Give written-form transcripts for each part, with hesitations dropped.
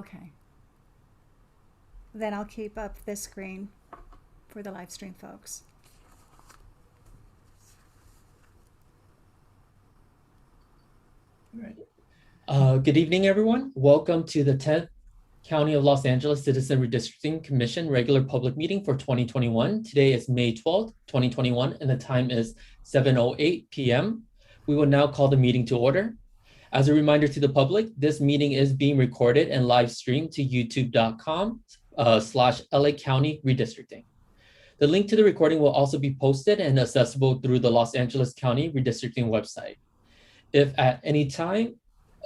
Okay. Then I'll keep up this screen for the live stream folks. All right. Good evening, everyone. Welcome to the 10th County of Los Angeles Citizen Redistricting Commission regular public meeting for 2021. Today is May 12th, 2021, and the time is 7:08 p.m. We will now call the meeting to order. As a reminder to the public, this meeting is being recorded and live streamed to youtube.com/LA County Redistricting. The link to the recording will also be posted and accessible through the Los Angeles County Redistricting website. If at any time,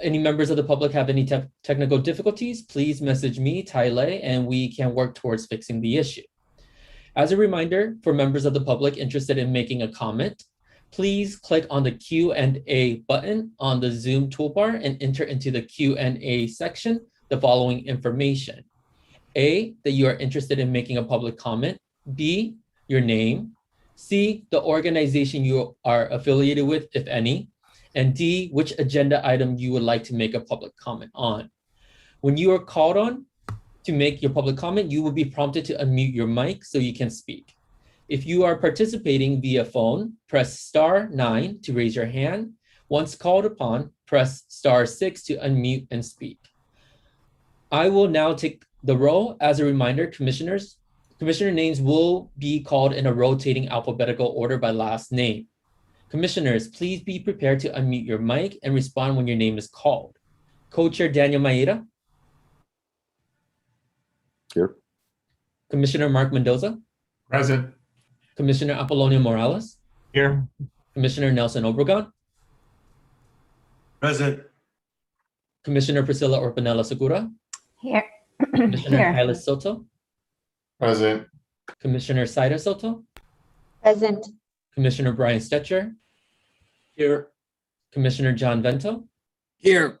any members of the public have any technical difficulties, please message me, Tai Lei, and we can work towards fixing the issue. As a reminder, for members of the public interested in making a comment, please click on the Q&A button on the Zoom toolbar and enter into the Q&A section the following information. A, that you are interested in making a public comment. B, your name. C, the organization you are affiliated with, if any. And D, which agenda item you would like to make a public comment on. When you are called on to make your public comment, you will be prompted to unmute your mic so you can speak. If you are participating via phone, press *9 to raise your hand. Once called upon, press *6 to unmute and speak. I will now take the roll. As a reminder, commissioner names will be called in a rotating alphabetical order by last name. Commissioners, please be prepared to unmute your mic and respond when your name is called. Co-Chair Daniel Maeda. Here. Commissioner Mark Mendoza. Present. Commissioner Apolonio Morales. Here. Commissioner Nelson Obregon. Present. Commissioner Priscilla Orpanella Segura. Here. Commissioner Here. Hylas Soto. Present. Commissioner Saida Soto. Present. Commissioner Brian Stetcher. Here. Commissioner John Vento. Here.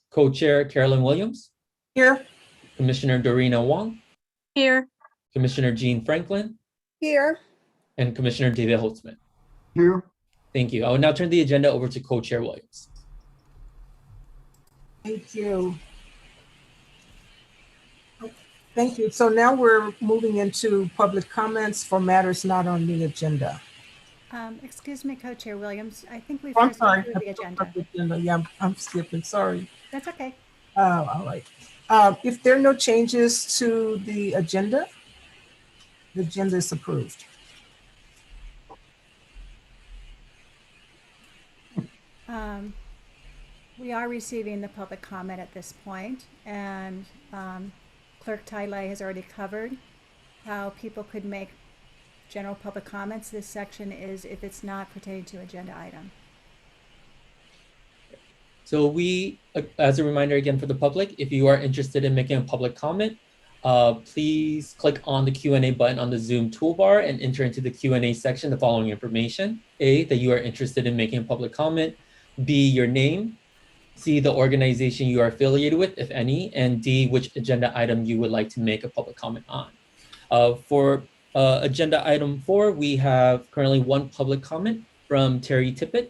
Co-Chair Carolyn Williams. Here. Commissioner Dorina Wong. Here. Commissioner Jean Franklin. Here. And Commissioner David Holtzman. Here. Thank you. I will now turn the agenda over to Co-Chair Williams. Thank you. Thank you. So now we're moving into public comments for matters not on the agenda. Excuse me, Co-Chair Williams. I think we've I'm first sorry. gone through the agenda. Yeah, I'm skipping. Sorry. That's okay. All right. If there are no changes to the agenda is approved. We are receiving the public comment at this point, and Clerk Tai Lei has already covered how people could make general public comments. This section is if it's not pertaining to agenda item. So we, as a reminder again for the public, if you are interested in making a public comment, please click on the Q&A button on the Zoom toolbar and enter into the Q&A section the following information. A, that you are interested in making a public comment. B, your name. C, the organization you are affiliated with, if any. And D, which agenda item you would like to make a public comment on. For agenda item 4, we have currently one public comment from Terry Tippett.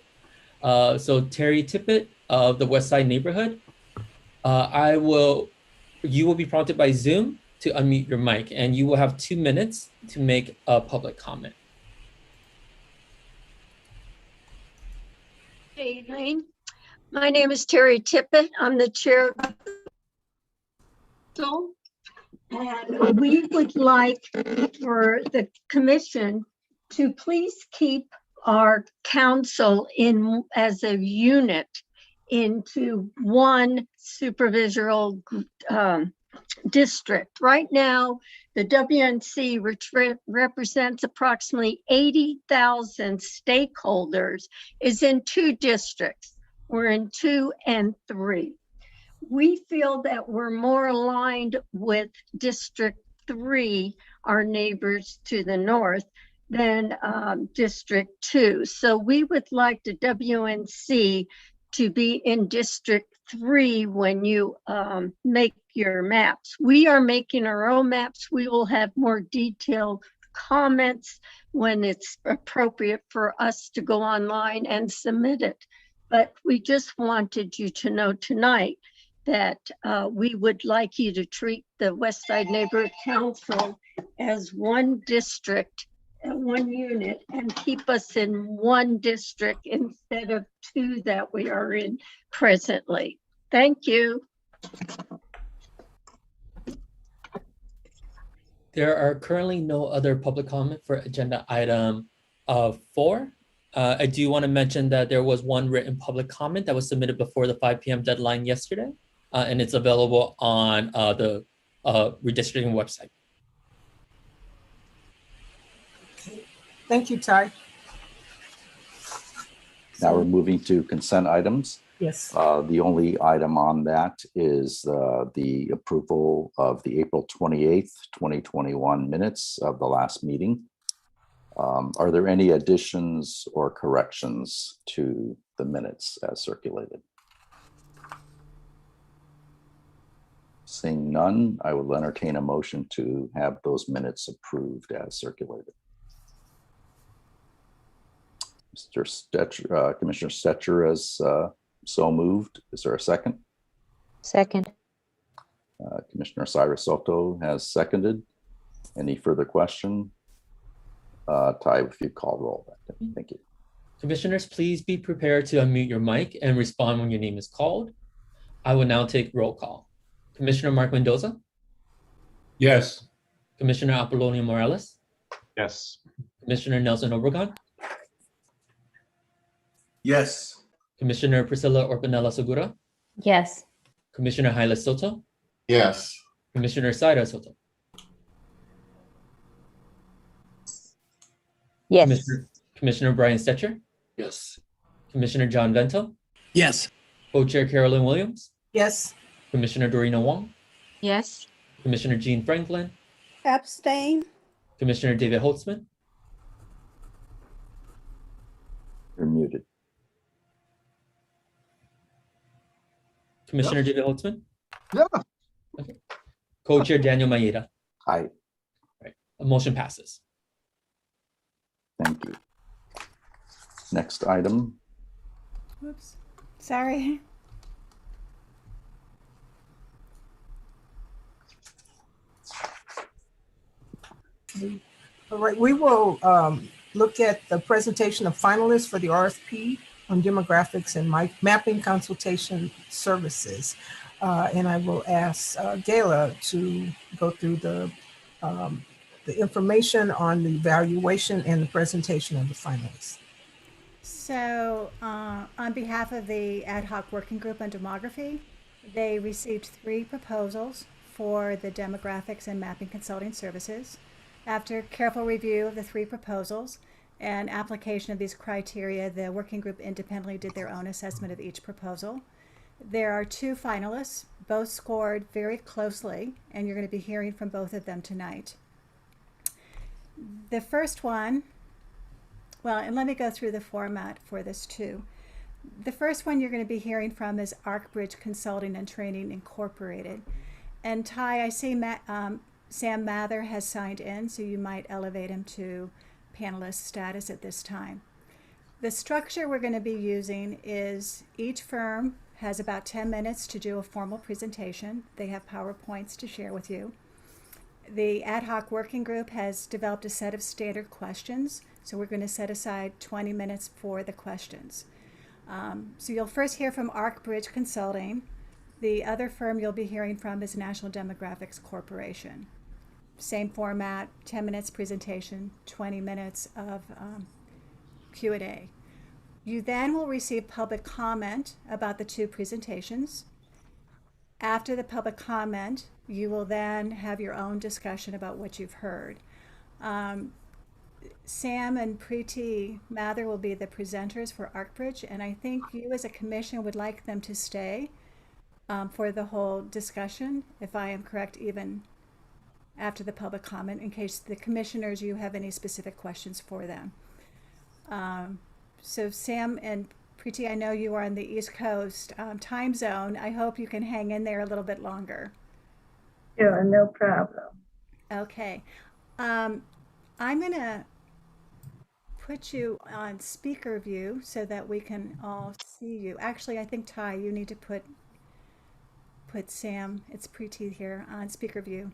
So Terry Tippett of the West Side neighborhood, you will be prompted by Zoom to unmute your mic, and you will have 2 minutes to make a public comment. Good evening. My name is Terry Tippett. I'm the chair of the and we would like for the commission to please keep our council in as a unit into one supervisory district. Right now, the WNC, which represents approximately 80,000 stakeholders, is in 2 districts. We're in 2 and 3. We feel that we're more aligned with District 3, our neighbors to the north, than District 2. So we would like the WNC to be in District 3 when you make your maps. We are making our own maps. We will have more detailed comments when it's appropriate for us to go online and submit it. But we just wanted you to know tonight that we would like you to treat the West Side Neighborhood Council as one district and one unit and keep us in one district instead of two that we are in presently. Thank you. There are currently no other public comment for agenda item 4. I do want to mention that there was one written public comment that was submitted before the 5 p.m. deadline yesterday, and it's available on the redistricting website. Thank you, Ty. Now we're moving to consent items. Yes. The only item on that is the approval of the April 28th, 2021 minutes of the last meeting. Are there any additions or corrections to the minutes as circulated? Seeing none, I will entertain a motion to have those minutes approved as circulated. Mr. Stetcher, Commissioner Stetcher has so moved. Is there a second? Second. Commissioner Cyrus Soto has seconded. Any further question? Ty, if you call roll. Thank you. Commissioners, please be prepared to unmute your mic and respond when your name is called. I will now take roll call. Commissioner Mark Mendoza, Yes. Commissioner Apolonio Morales, Yes. Commissioner Nelson Obregon, Yes. Commissioner Priscilla Orpanella Segura, Yes. Commissioner Hyla Soto, Yes. Commissioner Zaira Soto, Yes. Commissioner Brian Stetcher, Yes. Commissioner John Vento, Yes. Co-Chair Carolyn Williams, Yes. Commissioner Dorina Wong, Yes. Commissioner Jean Franklin, Abstain. Commissioner David Holtzman, You're muted. Commissioner David Holtzman, Yeah. okay. Co-Chair Daniel Maeda. Aye. A motion passes. Thank you. Next item. Whoops, sorry. All right, we will look at the presentation of finalists for the RFP on demographics and mapping consultation services. And I will ask Gayla to go through the information on the evaluation and the presentation of the finalists. So on behalf of the Ad Hoc Working Group on Demography, they received 3 proposals for the demographics and mapping consulting services. After careful review of the 3 proposals and application of these criteria, the working group independently did their own assessment of each proposal. There are 2 finalists, both scored very closely, and you're going to be hearing from both of them tonight. The first one, well, and let me go through the format for this too. The first one you're going to be hearing from is ArcBridge Consulting and Training Incorporated. And Ty, I see Sam Mather has signed in, so you might elevate him to panelist status at this time. The structure we're going to be using is each firm has about 10 minutes to do a formal presentation. They have PowerPoints to share with you. The Ad Hoc Working Group has developed a set of standard questions, so we're going to set aside 20 minutes for the questions. So you'll first hear from ArcBridge Consulting. The other firm you'll be hearing from is National Demographics Corporation. Same format, 10 minutes presentation, 20 minutes of Q&A. You then will receive public comment about the 2 presentations. After the public comment, you will then have your own discussion about what you've heard. Sam and Preeti Mather will be the presenters for ArcBridge, and I think you as a commission would like them to stay for the whole discussion, if I am correct, even after the public comment, in case the commissioners, you have any specific questions for them. So Sam and Preeti, I know you are on the East Coast time zone. I hope you can hang in there a little bit longer. Sure, no problem. Okay. I'm going to put you on speaker view so that we can all see you. Actually, I think, Ty, you need to put put Sam, it's Preeti here, on speaker view,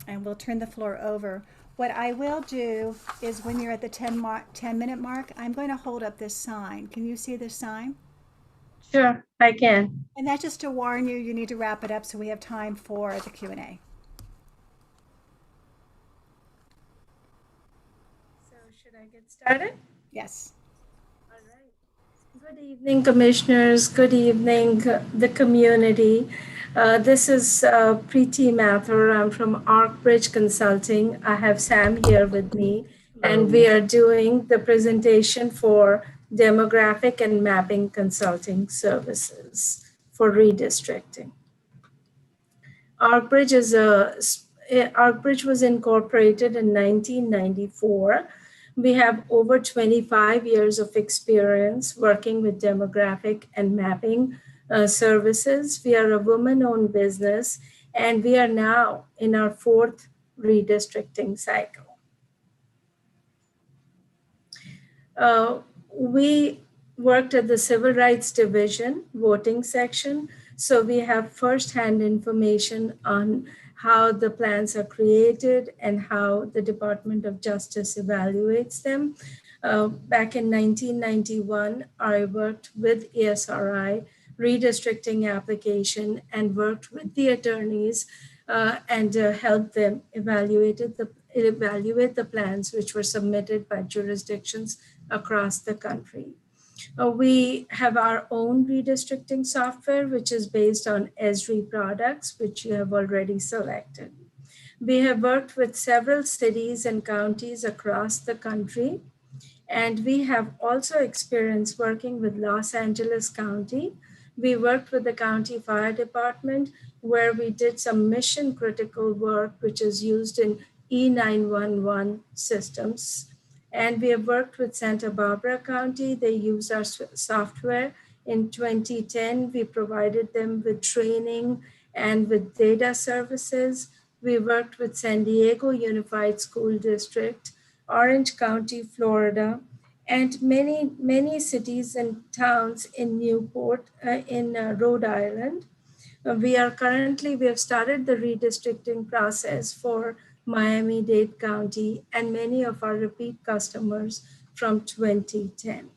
and we'll turn the floor over. What I will do is when you're at the 10-minute mark, I'm going to hold up this sign. Can you see this sign? Sure, I can. And that's just to warn you, you need to wrap it up so we have time for the Q&A. So should I get started? Yes. All right. Good evening, commissioners. Good evening, the community. This is Preeti Mathur. I'm from Arkbridge Consulting. I have Sam here with me, and we are doing the presentation for demographic and mapping consulting services for redistricting. Arkbridge was incorporated in 1994. We have over 25 years of experience working with demographic and mapping services. We are a woman-owned business, and we are now in our 4th redistricting cycle. We worked at the Civil Rights Division voting section, so we have firsthand information on how the plans are created and how the Department of Justice evaluates them. Back in 1991, I worked with ESRI redistricting application and worked with the attorneys and helped them evaluate the plans which were submitted by jurisdictions across the country. We have our own redistricting software, which is based on Esri products, which you have already selected. We have worked with several cities and counties across the country, and we have also experienced working with Los Angeles County. We worked with the county fire department, where we did some mission critical work, which is used in E911 systems. And we have worked with Santa Barbara County. They use our software. In 2010, we provided them with training and with data services. We worked with San Diego Unified School District, Orange County, Florida, and many cities and towns in Newport, in Rhode Island. We have started the redistricting process for Miami-Dade County and many of our repeat customers from 2010.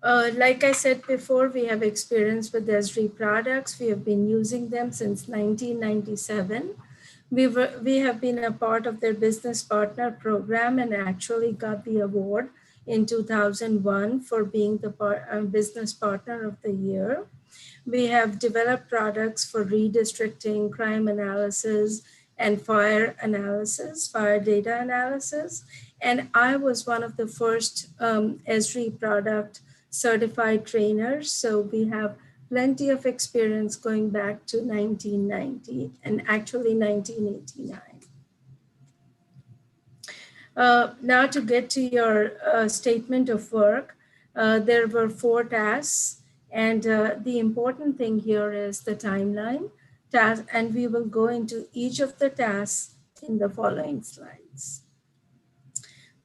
Like I said before, we have experience with Esri products. We have been using them since 1997. We have been a part of their business partner program and actually got the award in 2001 for being the business partner of the year. We have developed products for redistricting, crime analysis, and fire analysis, fire data analysis. And I was one of the first Esri product certified trainers. So we have plenty of experience going back to 1990 and actually 1989. Now to get to your statement of work, there were 4 tasks. And the important thing here is the timeline task, and we will go into each of the tasks in the following slides.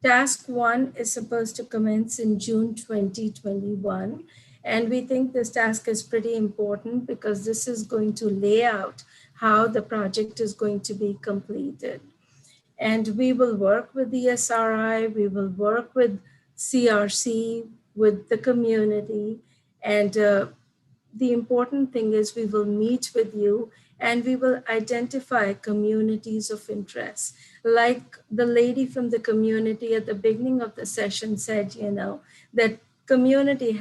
Task 1 is supposed to commence in June 2021. And we think this task is pretty important because this is going to lay out how the project is going to be completed. And we will work with the SRI, we will work with CRC, with the community. And the important thing is we will meet with you and we will identify communities of interest. Like the lady from the community at the beginning of the session said, that community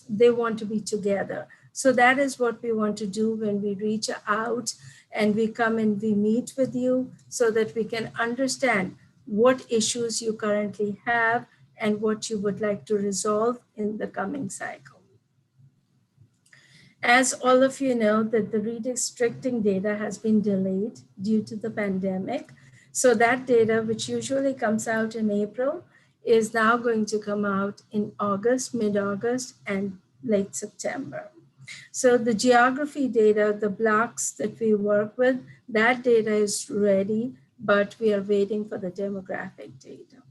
they want to be together. So that is what we want to do when we reach out and we come and we meet with you so that we can understand what issues you currently have and what you would like to resolve in the coming cycle. As all of you know, that the redistricting data has been delayed due to the pandemic. So that data, which usually comes out in April, is now going to come out in August, mid-August, and late September. So the geography data, the blocks that we work with, that data is ready, but we are waiting for the demographic data.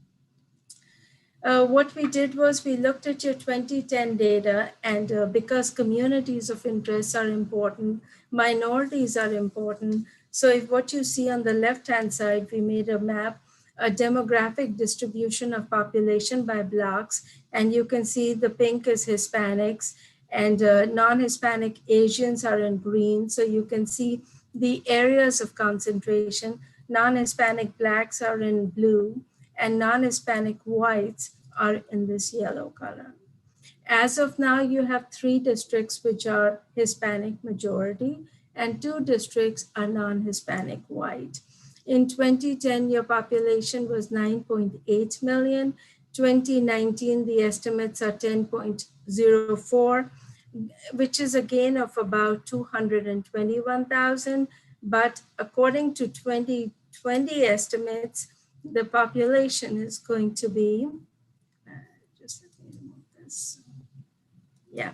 What we did was we looked at your 2010 data, and because communities of interest are important, minorities are important. So if what you see on the left-hand side, we made a map, a demographic distribution of population by blocks, and you can see the pink is Hispanics, and non-Hispanic Asians are in green. So you can see the areas of concentration. Non-Hispanic Blacks are in blue, and non-Hispanic whites are in this yellow color. As of now, you have 3 districts which are Hispanic majority, and 2 districts are non-Hispanic white. In 2010, your population was 9.8 million. 2019, the estimates are 10.04, which is a gain of about 221,000. But according to 2020 estimates, the population is going to be, just let me remove this. Yeah,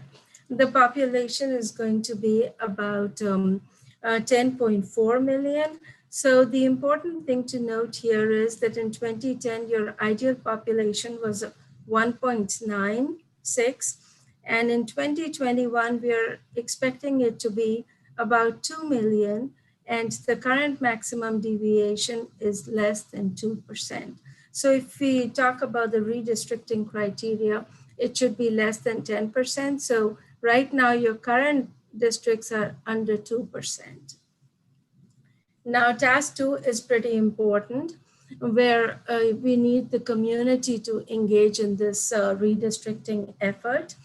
the population is going to be about 10.4 million. So the important thing to note here is that in 2010, your ideal population was 1.96. And in 2021, we are expecting it to be about 2 million. And the current maximum deviation is less than 2%. So if we talk about the redistricting criteria, it should be less than 10%. So right now, your current districts are under 2%. Now, task 2 is pretty important, where we need the community to engage in this redistricting effort.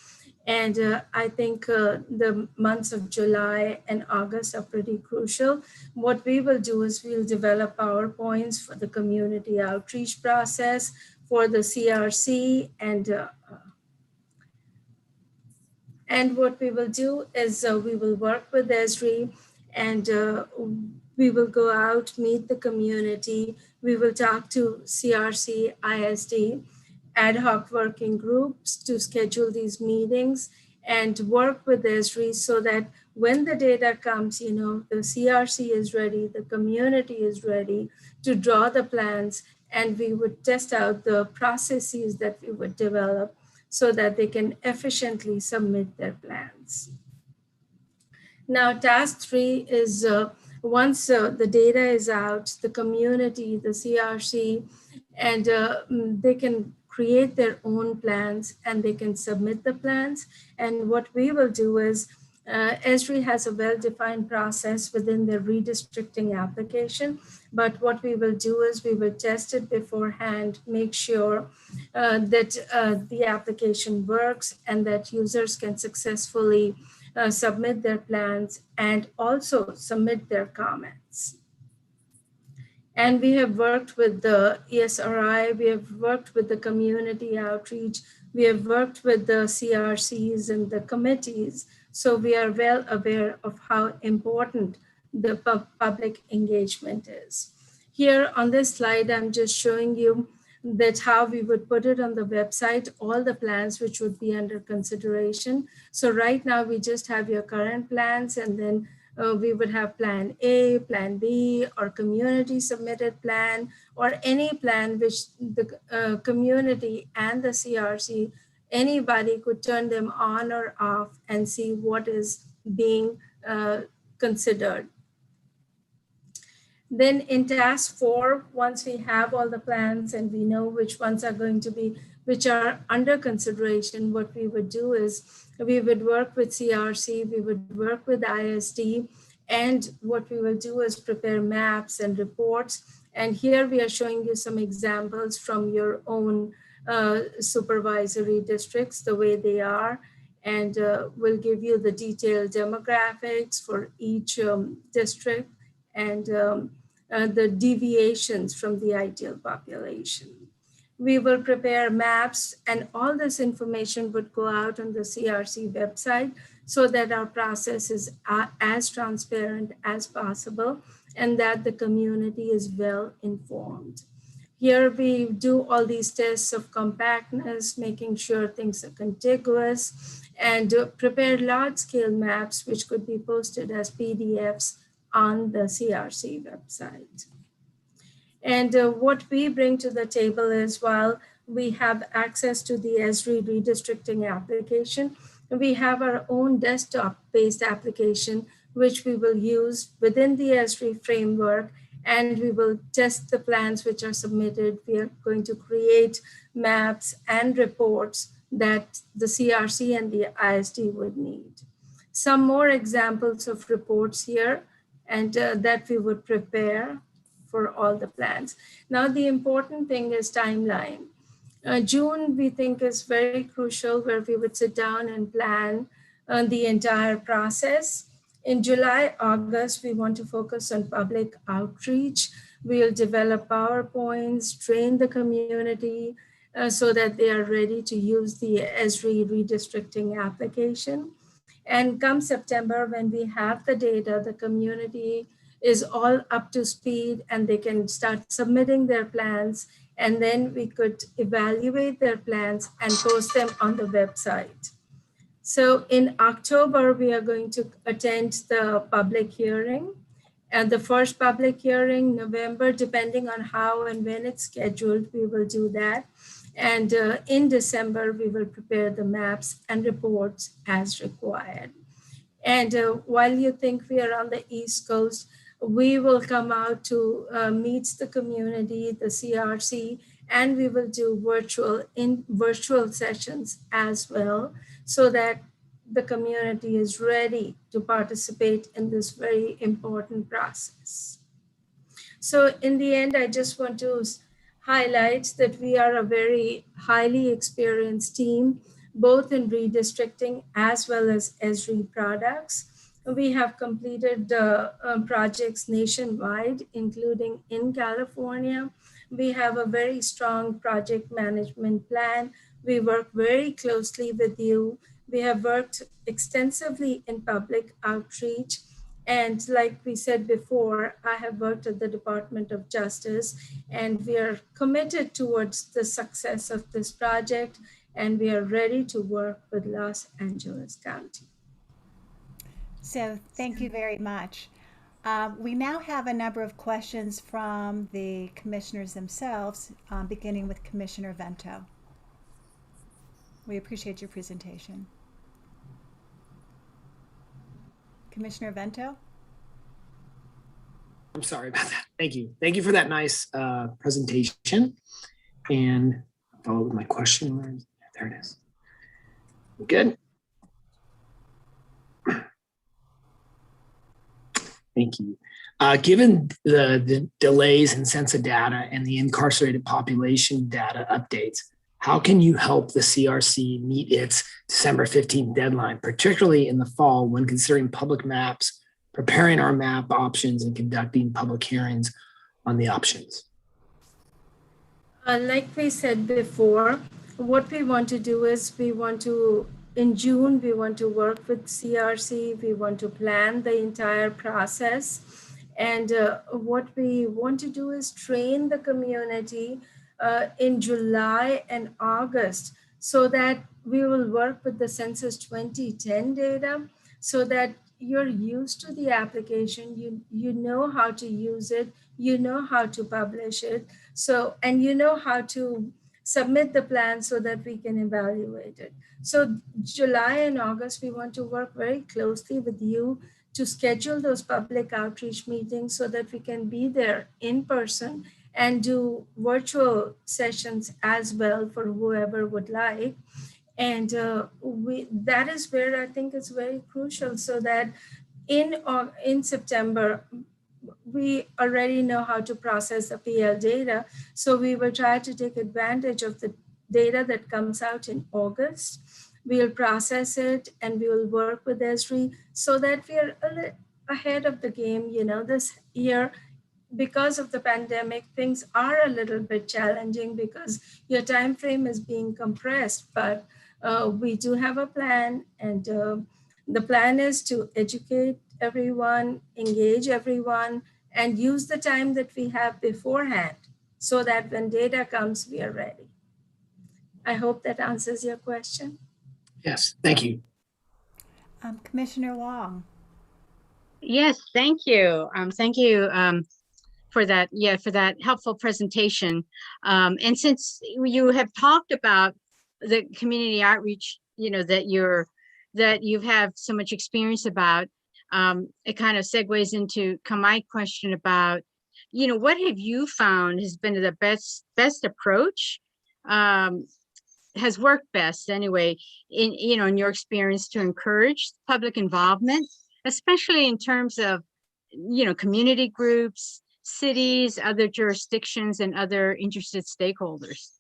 And I think the months of July and August are pretty crucial. What we will do is we'll develop PowerPoints for the community outreach process, for the CRC, and what we will do is we will work with Esri, and we will go out, meet the community. We will talk to CRC, ISD, ad hoc working groups to schedule these meetings and work with Esri so that when the data comes, you know, the CRC is ready, the community is ready to draw the plans, and we would test out the processes that we would develop so that they can efficiently submit their plans. Now, task 3 is once the data is out, the community, the CRC, and they can create their own plans and they can submit the plans. And what we will do is Esri has a well-defined process within the redistricting application, but what we will do is we will test it beforehand, make sure that the application works and that users can successfully submit their plans and also submit their comments. And we have worked with the ESRI, we have worked with the community outreach, we have worked with the CRCs and the committees. So we are well aware of how important the public engagement is. Here on this slide, I'm just showing you that how we would put it on the website, all the plans which would be under consideration. So right now we just have your current plans, and then we would have plan A, plan B, or community submitted plan, or any plan which the community and the CRC, anybody could turn them on or off and see what is being considered. Then in task 4, once we have all the plans and we know which ones are going to be, which are under consideration, what we would do is we would work with CRC, we would work with ISD, and what we will do is prepare maps and reports. And here we are showing you some examples from your own supervisory districts, the way they are, and we'll give you the detailed demographics for each district and the deviations from the ideal population. We will prepare maps, and all this information would go out on the CRC website so that our process is as transparent as possible and that the community is well informed. Here we do all these tests of compactness, making sure things are contiguous, and prepare large-scale maps which could be posted as PDFs on the CRC website. And what we bring to the table is, while we have access to the ESRI redistricting application. We have our own desktop-based application, which we will use within the ESRI framework, and we will test the plans which are submitted. We are going to create maps and reports that the CRC and the ISD would need. Some more examples of reports here, and that we would prepare for all the plans. Now, the important thing is timeline. June, we think, is very crucial, where we would sit down and plan the entire process. In July, August, we want to focus on public outreach. We'll develop PowerPoints, train the community so that they are ready to use the ESRI redistricting application. And come September, when we have the data, the community is all up to speed and they can start submitting their plans, and then we could evaluate their plans and post them on the website. So in October, we are going to attend the public hearing, and the first public hearing, November, depending on how and when it's scheduled, we will do that. And in December, we will prepare the maps and reports as required. And while you think we are on the East Coast, we will come out to meet the community, the CRC, and we will do virtual sessions as well, so that the community is ready to participate in this very important process. So in the end, I just want to highlight that we are a very highly experienced team, both in redistricting as well as ESRI products. We have completed projects nationwide, including in California. We have a very strong project management plan. We work very closely with you. We have worked extensively in public outreach. And like we said before, I have worked at the Department of Justice, and we are committed towards the success of this project, and we are ready to work with Los Angeles County. So thank you very much. We now have a number of questions from the commissioners themselves, beginning with Commissioner Vento. We appreciate your presentation. Commissioner Vento? I'm sorry about that. Thank you. Thank you for that nice presentation. And I'll follow with my question. There it is. Good. Thank you. Given the delays in census data and the incarcerated population data updates, how can you help the CRC meet its December 15th deadline, particularly in the fall when considering public maps, preparing our map options, and conducting public hearings on the options? Like we said before, what we want to do is in June, we want to work with CRC. We want to plan the entire process. And what we want to do is train the community in July and August, so that we will work with the Census 2010 data, so that you're used to the application, you know how to use it, you know how to publish it, and you know how to submit the plan so that we can evaluate it. So July and August, we want to work very closely with you to schedule those public outreach meetings so that we can be there in person and do virtual sessions as well for whoever would like. And that is where I think it's very crucial, so that in September, we already know how to process the PL data. So we will try to take advantage of the data that comes out in August. We'll process it and we will work with ESRI so that we are a little ahead of the game. You know, this year, because of the pandemic, things are a little bit challenging because your time frame is being compressed, but we do have a plan, and the plan is to educate everyone, engage everyone, and use the time that we have beforehand so that when data comes, we are ready. I hope that answers your question. Yes, thank you. Commissioner Wong. Yes, thank you. Thank you, for that. Yeah, for that helpful presentation. And since you have talked about the community outreach, you know, that you have so much experience about, it kind of segues into my question about, you know, what have you found has been the best approach, has worked best anyway, in, you know, in your experience to encourage public involvement, especially in terms of, you know, community groups, cities, other jurisdictions, and other interested stakeholders?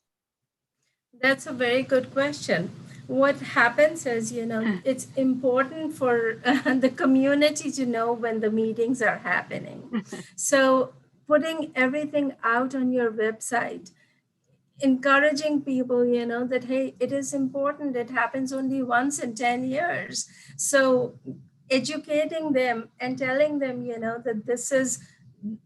That's a very good question. What happens is, you know, it's important for the community to know when the meetings are happening. So putting everything out on your website, encouraging people, you know, that, hey, it is important. It happens only once in 10 years. So educating them and telling them, you know, that this is,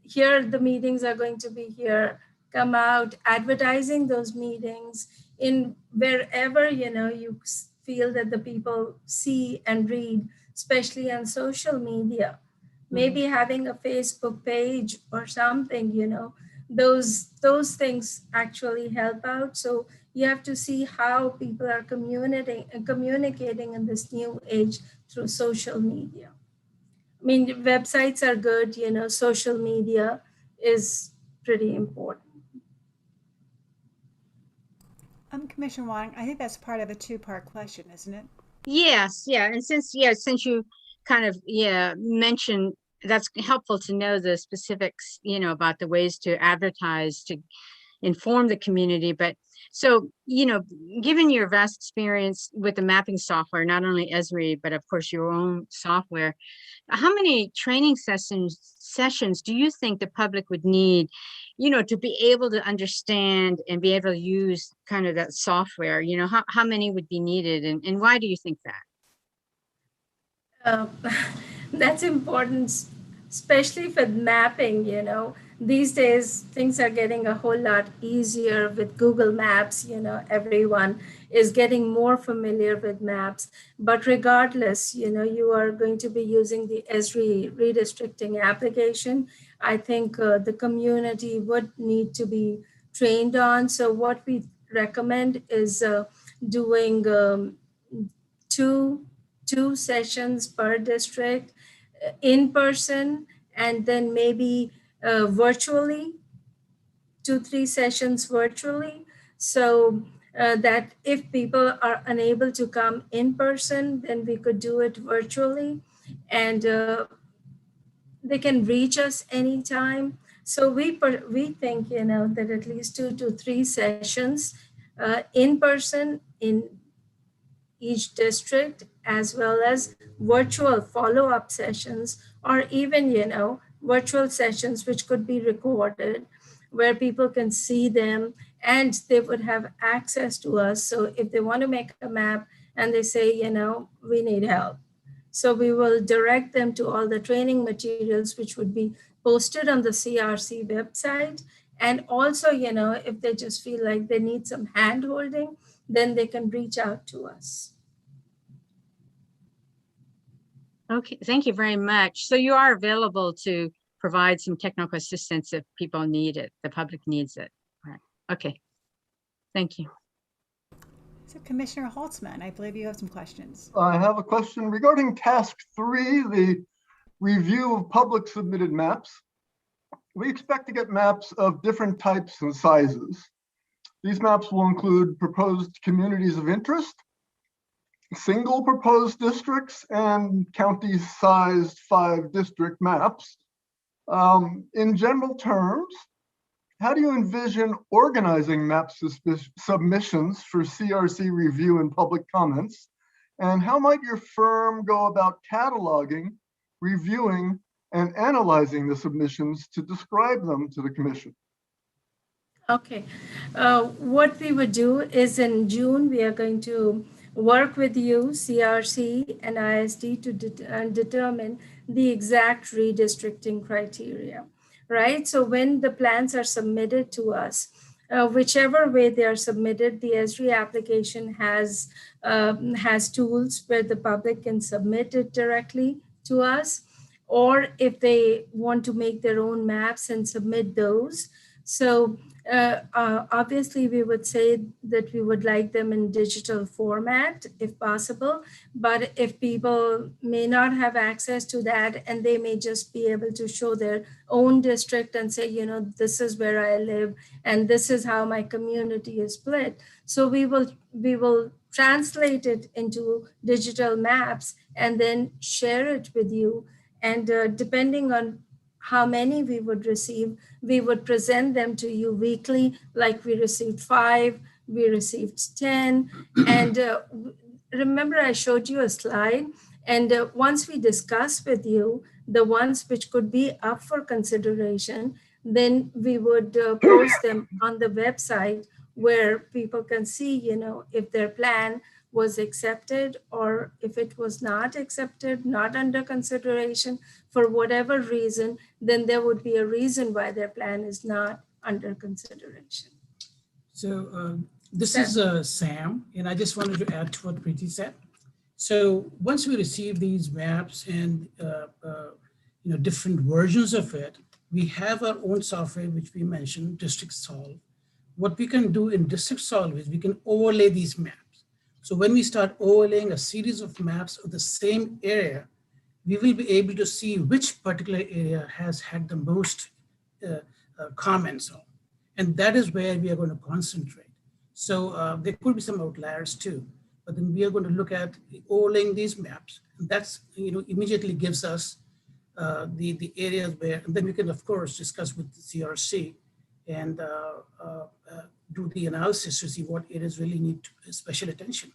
here the meetings are going to be here, come out, advertising those meetings in wherever, you know, you feel that the people see and read, especially on social media. Maybe having a Facebook page or something, you know, those things actually help out. So you have to see how people are communicating in this new age through social media. I mean, websites are good, you know, social media is pretty important. Commissioner Wong, I think that's part of a two-part question, isn't it? Yes, yeah, and since you kind of mentioned, that's helpful to know the specifics, you know, about the ways to advertise to inform the community. But so, you know, given your vast experience with the mapping software, not only Esri, but of course your own software, how many training sessions do you think the public would need, you know, to be able to understand and be able to use kind of that software? You know, how many would be needed, and why do you think that? That's important, especially for mapping, you know. These days, things are getting a whole lot easier with Google Maps. You know, everyone is getting more familiar with maps. But regardless, you know, you are going to be using the Esri redistricting application. I think the community would need to be trained on. So what we recommend is doing two sessions per district, in person, and then maybe virtually, 2-3 sessions virtually. So that if people are unable to come in person, then we could do it virtually, and they can reach us anytime. So we think, you know, that at least 2 to 3 sessions in person in each district, as well as virtual follow-up sessions, or even, you know, virtual sessions which could be recorded, where people can see them and they would have access to us. So if they want to make a map and they say, you know, we need help, so we will direct them to all the training materials which would be posted on the CRC website. And also, you know, if they just feel like they need some hand holding, then they can reach out to us. Okay, thank you very much. So you are available to provide some technical assistance if people need it, the public needs it. Right. Okay, thank you. So Commissioner Holtzman, I believe you have some questions. I have a question regarding task 3, the review of public submitted maps. We expect to get maps of different types and sizes. These maps will include proposed communities of interest, single proposed districts, and county-sized 5-district maps. In general terms, how do you envision organizing map submissions for CRC review and public comments? And how might your firm go about cataloging, reviewing, and analyzing the submissions to describe them to the commission? Okay, what we would do is in June, we are going to work with you, CRC and ISD, to determine the exact redistricting criteria, right? So when the plans are submitted to us, whichever way they are submitted, the Esri application has tools where the public can submit it directly to us, or if they want to make their own maps and submit those. So obviously we would say that we would like them in digital format if possible, but if people may not have access to that and they may just be able to show their own district and say, you know, this is where I live and this is how my community is split. So we will translate it into digital maps and then share it with you. And depending on how many we would receive, we would present them to you weekly, like we received 5, we received 10. And remember I showed you a slide, and once we discuss with you the ones which could be up for consideration, then we would post them on the website where people can see, you know, if their plan was accepted or if it was not accepted, not under consideration for whatever reason, then there would be a reason why their plan is not under consideration. So this is Sam, and I just wanted to add to what Preeti said. So once we receive these maps and different versions of it, we have our own software, which we mentioned, District Solve. What we can do in District Solve is we can overlay these maps. So when we start overlaying a series of maps of the same area, we will be able to see which particular area has had the most comments on. And that is where we are going to concentrate. So there could be some outliers too, but then we are going to look at overlaying these maps. And that's, immediately gives us the areas where, and then we can of course discuss with the CRC and do the analysis to see what areas really need special attention.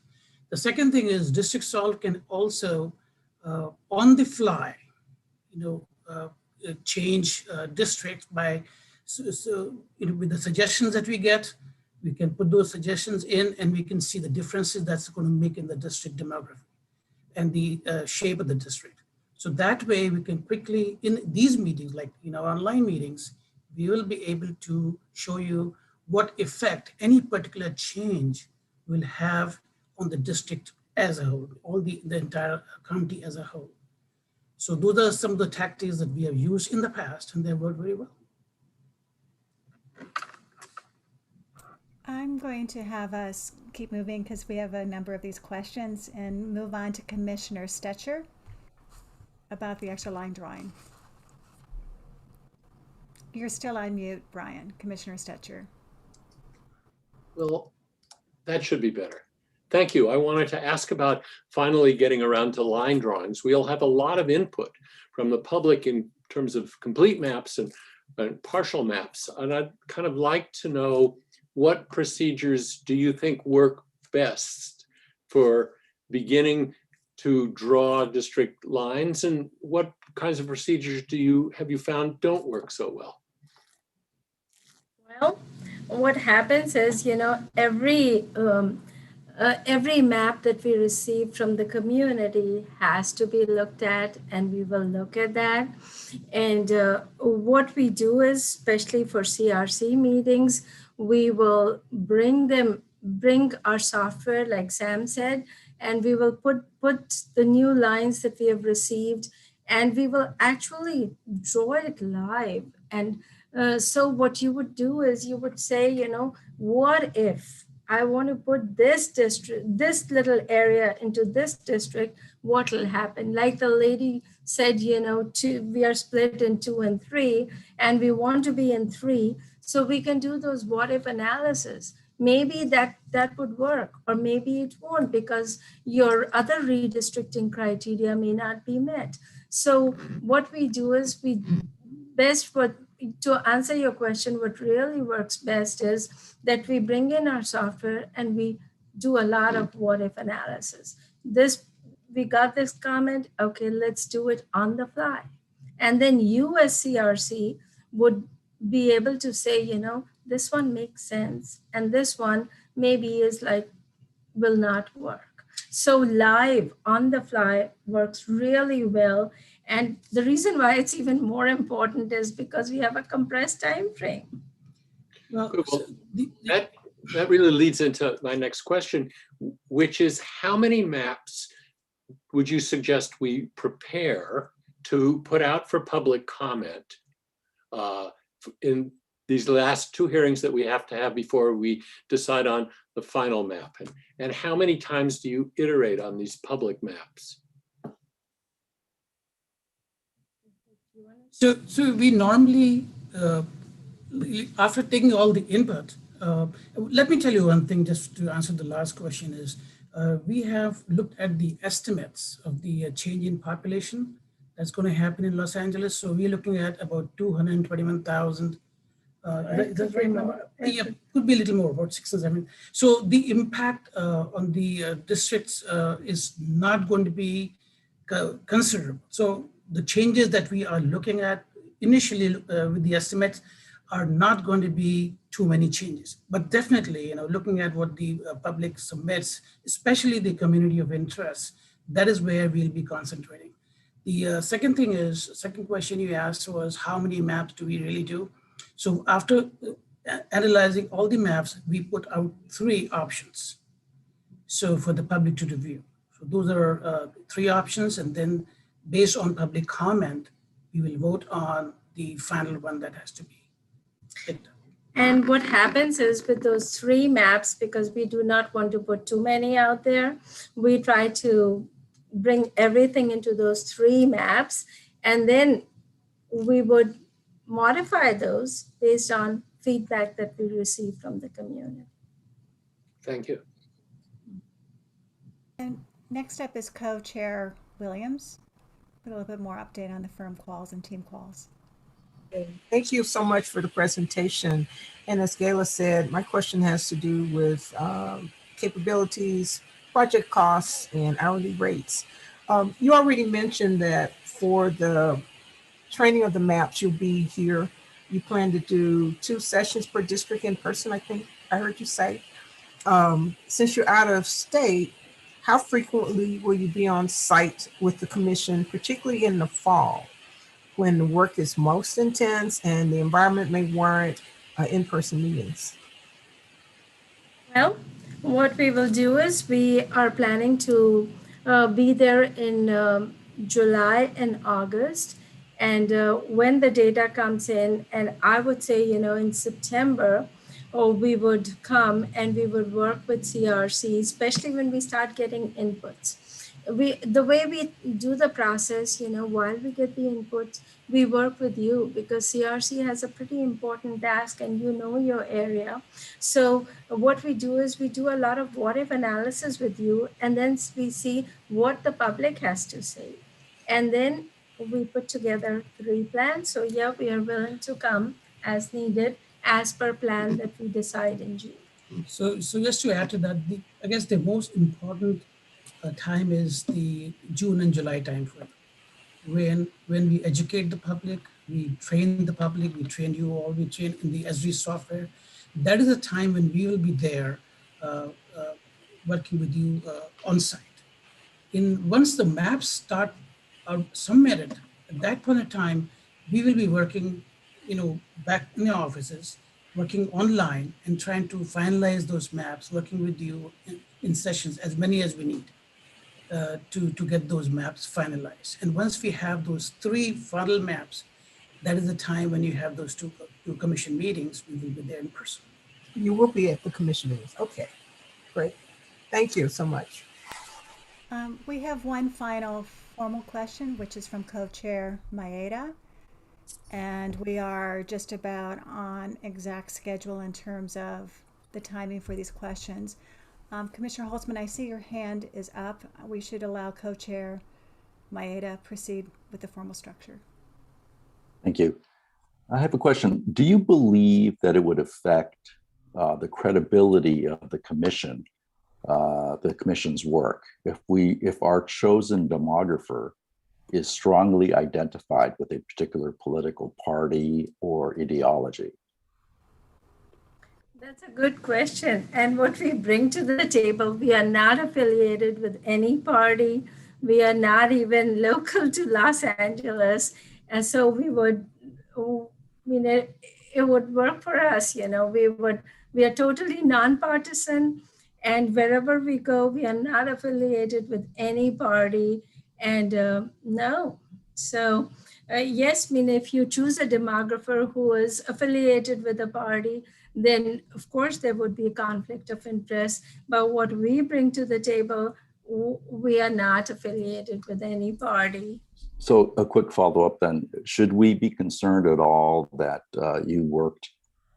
The second thing is District Solve can also on the fly, change districts by, with the suggestions that we get, we can put those suggestions in and we can see the differences that's going to make in the district demography and the shape of the district. So that way we can quickly, in these meetings, like online meetings, we will be able to show you what effect any particular change will have on the district as a whole, all the entire county as a whole. So those are some of the tactics that we have used in the past and they work very well. I'm going to have us keep moving because we have a number of these questions and move on to Commissioner Stetcher about the extra line drawing. You're still on mute, Brian, Commissioner Stetcher. Well, that should be better. Thank you. I wanted to ask about finally getting around to line drawings. We'll have a lot of input from the public in terms of complete maps and partial maps. And I'd kind of like to know, what procedures do you think work best for beginning to draw district lines, and what kinds of procedures have you found don't work so well? Well, what happens is, every map that we receive from the community has to be looked at, and we will look at that. And what we do is, especially for CRC meetings, we will bring our software, like Sam said, and we will put the new lines that we have received, and we will actually draw it live. And so what you would do is you would say, what if I want to put this district, this little area into this district, what will happen? Like the lady said, we are split in 2 and 3, and we want to be in 3. So we can do those what if analysis. Maybe that would work, or maybe it won't because your other redistricting criteria may not be met. So what we do is to answer your question, what really works best is that we bring in our software and we do a lot of what if analysis. We got this comment, okay, let's do it on the fly. And then you as CRC would be able to say, this one makes sense, and this one maybe will not work. So live on the fly works really well. And the reason why it's even more important is because we have a compressed time frame. Well, that really leads into my next question, which is how many maps would you suggest we prepare to put out for public comment in these last two hearings that we have to have before we decide on the final map? And how many times do you iterate on these public maps? So we normally, after taking all the input, let me tell you one thing just to answer the last question is, we have looked at the estimates of the change in population that's going to happen in Los Angeles. So we're looking at about 221,000. That's right now. Yeah, could be a little more, about 6 or 7. So the impact on the districts is not going to be considerable. So the changes that we are looking at initially with the estimates are not going to be too many changes, but definitely, looking at what the public submits, especially the community of interest, that is where we'll be concentrating. The second question you asked was how many maps do we really do? So after analyzing all the maps, we put out 3 options. So for the public to review. So those are 3 options, and then based on public comment, we will vote on the final one that has to be picked up. And what happens is with those 3 maps, because we do not want to put too many out there, we try to bring everything into those 3 maps, and then we would modify those based on feedback that we receive from the community. Thank you. And next up is Co-Chair Williams. A little bit more update on the firm quals and team quals. Thank you so much for the presentation. And as Gayla said, my question has to do with capabilities, project costs, and hourly rates. You already mentioned that for the training of the maps, you'll be here. You plan to do 2 sessions per district in person, I think I heard you say. Since you're out of state, how frequently will you be on site with the commission, particularly in the fall, when the work is most intense and the environment may warrant in-person meetings? Well, what we will do is we are planning to be there in July and August. And when the data comes in, and I would say, in September, we would come and we would work with CRC, especially when we start getting inputs. The way we do the process, while we get the inputs, we work with you because CRC has a pretty important task and you know your area. So what we do is we do a lot of what if analysis with you, and then we see what the public has to say. And then we put together 3 plans. So yeah, we are willing to come as needed, as per plan that we decide in June. So just to add to that, I guess the most important time is the June and July timeframe, when we educate the public, we train the public, we train you all, we train in the SG software. That is a time when we will be there working with you on site. Once the maps are submitted, at that point in time, we will be working, back in the offices, working online and trying to finalize those maps, working with you in sessions, as many as we need to get those maps finalized. And once we have those 3 final maps, that is the time when you have those two commission meetings, we will be there in person. You will be at the commission meetings. Okay, great. Thank you so much. We have one final formal question, which is from Co-Chair Maeda. And we are just about on exact schedule in terms of the timing for these questions. Commissioner Holtzman, I see your hand is up. We should allow Co-Chair Maeda proceed with the formal structure. Thank you. I have a question. Do you believe that it would affect the credibility of the commission's work if our chosen demographer is strongly identified with a particular political party or ideology? That's a good question. And what we bring to the table, we are not affiliated with any party. We are not even local to Los Angeles. And so it would work for us. We are totally nonpartisan. And wherever we go, we are not affiliated with any party. And no, So yes, I mean, if you choose a demographer who is affiliated with a party, then of course there would be a conflict of interest. But what we bring to the table, we are not affiliated with any party. So a quick follow-up then, should we be concerned at all that you worked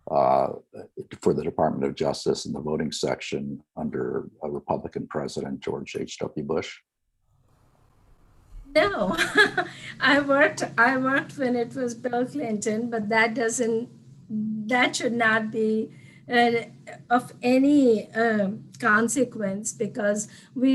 for the Department of Justice in the voting section under a Republican president, George H.W. Bush? No, I worked when it was Bill Clinton, but that should not be of any consequence, because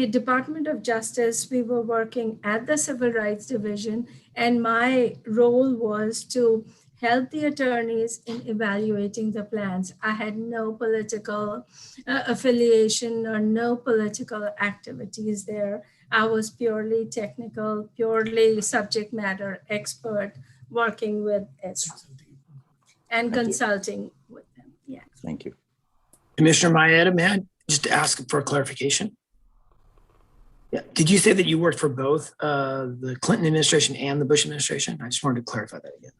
Department of Justice, we were working at the Civil Rights Division, and my role was to help the attorneys in evaluating the plans. I had no political affiliation or no political activities there. I was purely technical, purely subject matter expert, working with it and consulting with them. Yeah. Thank you. Commissioner Maeda, may I just ask for clarification? Yeah. Did you say that you worked for both the Clinton administration and the Bush administration? I just wanted to clarify that again.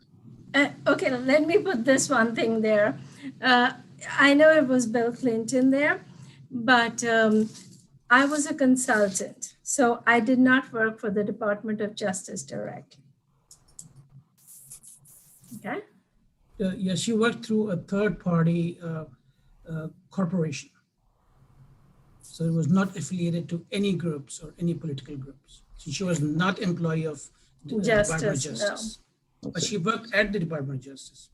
Okay, let me put this one thing there. I know it was Bill Clinton there, but I was a consultant, so I did not work for the Department of Justice directly. Okay. Yes, you worked through a third-party corporation. So it was not affiliated to any groups or any political groups. So she was not employee of the Department of Justice. No. But she worked at the Department of Justice.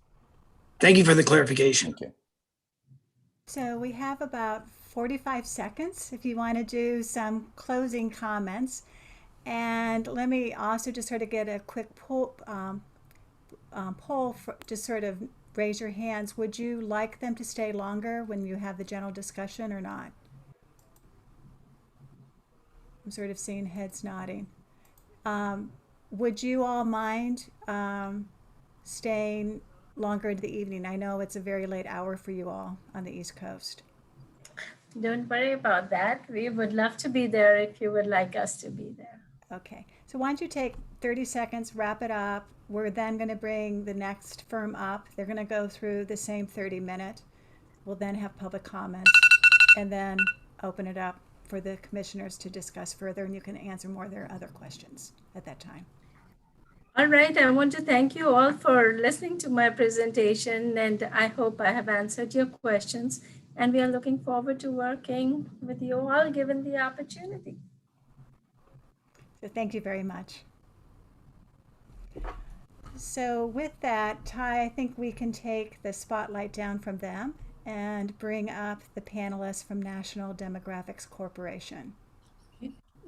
Thank you for the clarification. Okay. So we have about 45 seconds if you want to do some closing comments. And let me also just sort of get a quick poll for, to sort of raise your hands. Would you like them to stay longer when you have the general discussion or not? I'm sort of seeing heads nodding. Would you all mind staying longer into the evening? I know it's a very late hour for you all on the East Coast. Don't worry about that. We would love to be there if you would like us to be there. Okay, so why don't you take 30 seconds, wrap it up. We're then going to bring the next firm up. They're going to go through the same 30-minute. We'll then have public comments and then open it up for the commissioners to discuss further, and you can answer more of their other questions at that time. All right, I want to thank you all for listening to my presentation, and I hope I have answered your questions. And we are looking forward to working with you all given the opportunity. So thank you very much. So with that, Ty, I think we can take the spotlight down from them and bring up the panelists from National Demographics Corporation.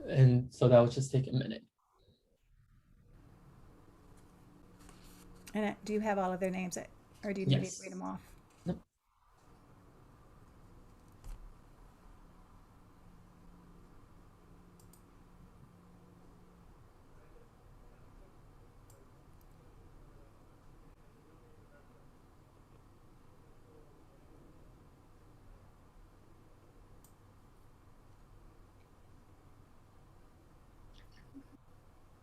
And so that will just take a minute. And do you have all of their names, or do you need me to Yes. read them off? Nope.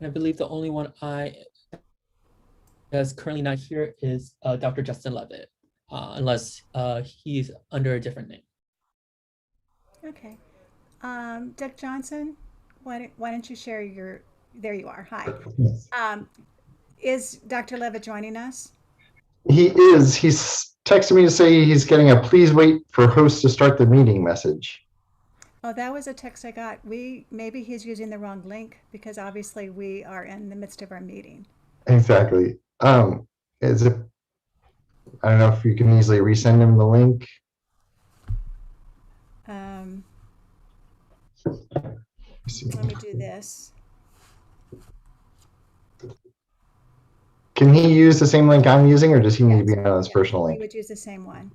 And I believe the only one that's currently not here is Dr. Justin Levitt, unless he's under a different name. Okay. Doug Johnson, why don't you share your, there you are, hi. Is Dr. Levitt joining us? He is. He's texted me to say he's getting a please wait for host to start the meeting message. Oh, that was a text I got. Maybe he's using the wrong link because obviously we are in the midst of our meeting. Exactly. Is it? I don't know if you can easily resend him the link. Let me do this. Can he use the same link I'm using, or does he need to be on his personal He link? would use the same one.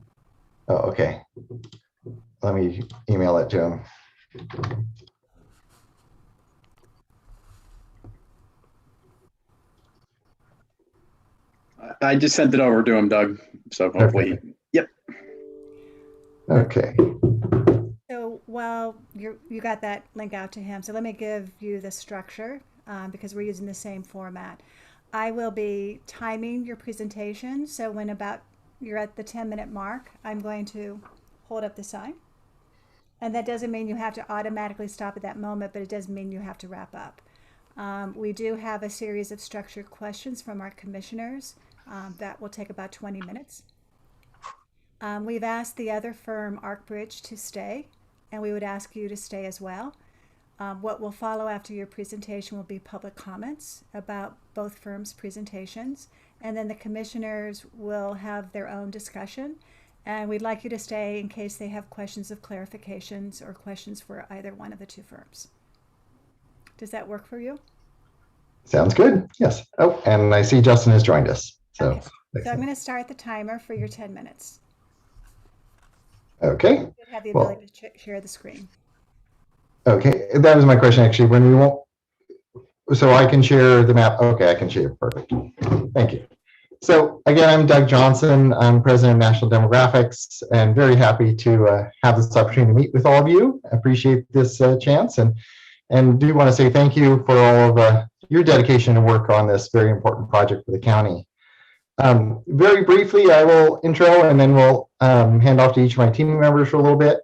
Oh, okay. Let me email it to him. I just sent it over to him, Doug. So hopefully, Okay. Yep. Okay. So while you got that link out to him, so let me give you the structure. because we're using the same format. I will be timing your presentation, so when about you're at the 10-minute mark, I'm going to hold up the sign. And that doesn't mean you have to automatically stop at that moment, but it does mean you have to wrap up. We do have a series of structured questions from our commissioners that will take about 20 minutes. We've asked the other firm, ArcBridge, to stay, and we would ask you to stay as well. What will follow after your presentation will be public comments about both firms' presentations, and then the commissioners will have their own discussion. And we'd like you to stay in case they have questions of clarifications or questions for either one of the two firms. Does that work for you? Sounds good. Yes. Oh, and I see Justin has joined us. So, okay. So I'm going to start the timer for your 10 minutes. Okay. You have the ability to share the screen. Okay, that was my question actually. When we won't, so I can share the map. Okay, I can share. Perfect. Thank you. So again, I'm Doug Johnson. I'm president of National Demographics, and very happy to have this opportunity to meet with all of you. I appreciate this chance, and do want to say thank you for all of your dedication and work on this very important project for the county. Very briefly, I will intro, and then we'll hand off to each of my team members for a little bit.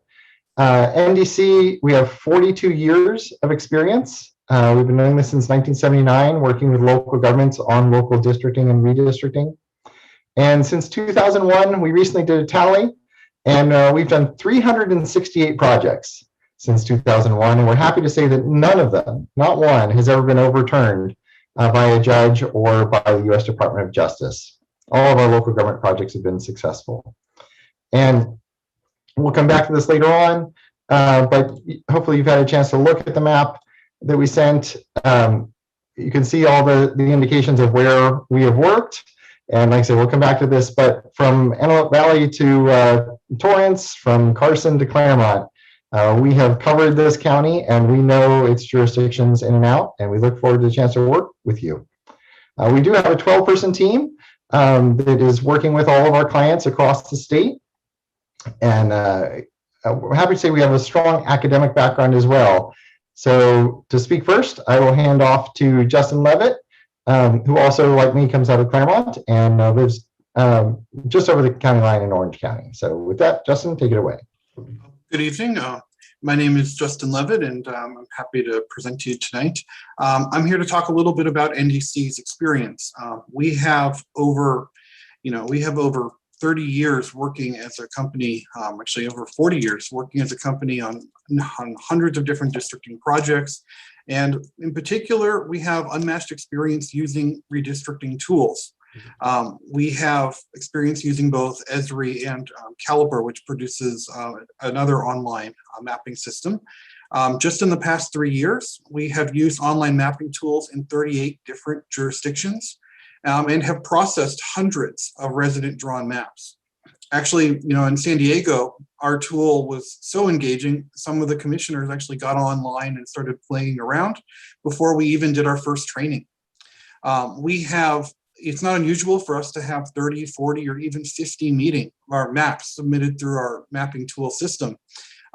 NDC, we have 42 years of experience. We've been doing this since 1979, working with local governments on local districting and redistricting. And since 2001, we recently did a tally, and we've done 368 projects since 2001. And we're happy to say that none of them, not one, has ever been overturned by a judge or by the U.S. Department of Justice. All of our local government projects have been successful. And we'll come back to this later on, but hopefully you've had a chance to look at the map that we sent. You can see all the indications of where we have worked. And like I said, we'll come back to this, but from Antelope Valley to Torrance, from Carson to Claremont, we have covered this county and we know its jurisdictions in and out, and we look forward to the chance to work with you. We do have a 12-person team that is working with all of our clients across the state. And we're happy to say we have a strong academic background as well. So to speak first, I will hand off to Justin Levitt, who also, like me, comes out of Claremont and lives just over the county line in Orange County. So with that, Justin, take it away. Good evening. My name is Justin Levitt, and I'm happy to present to you tonight. I'm here to talk a little bit about NDC's experience. We have over 30 years working as a company, actually over 40 years working as a company on hundreds of different districting projects. And in particular, we have unmatched experience using redistricting tools. We have experience using both Esri and Caliper, which produces another online mapping system. Just in the past 3 years, we have used online mapping tools in 38 different jurisdictions. And have processed hundreds of resident drawn maps. Actually, in San Diego, our tool was so engaging, some of the commissioners actually got online and started playing around before we even did our first training. It's not unusual for us to have 30, 40, or even 50 maps submitted through our mapping tool system.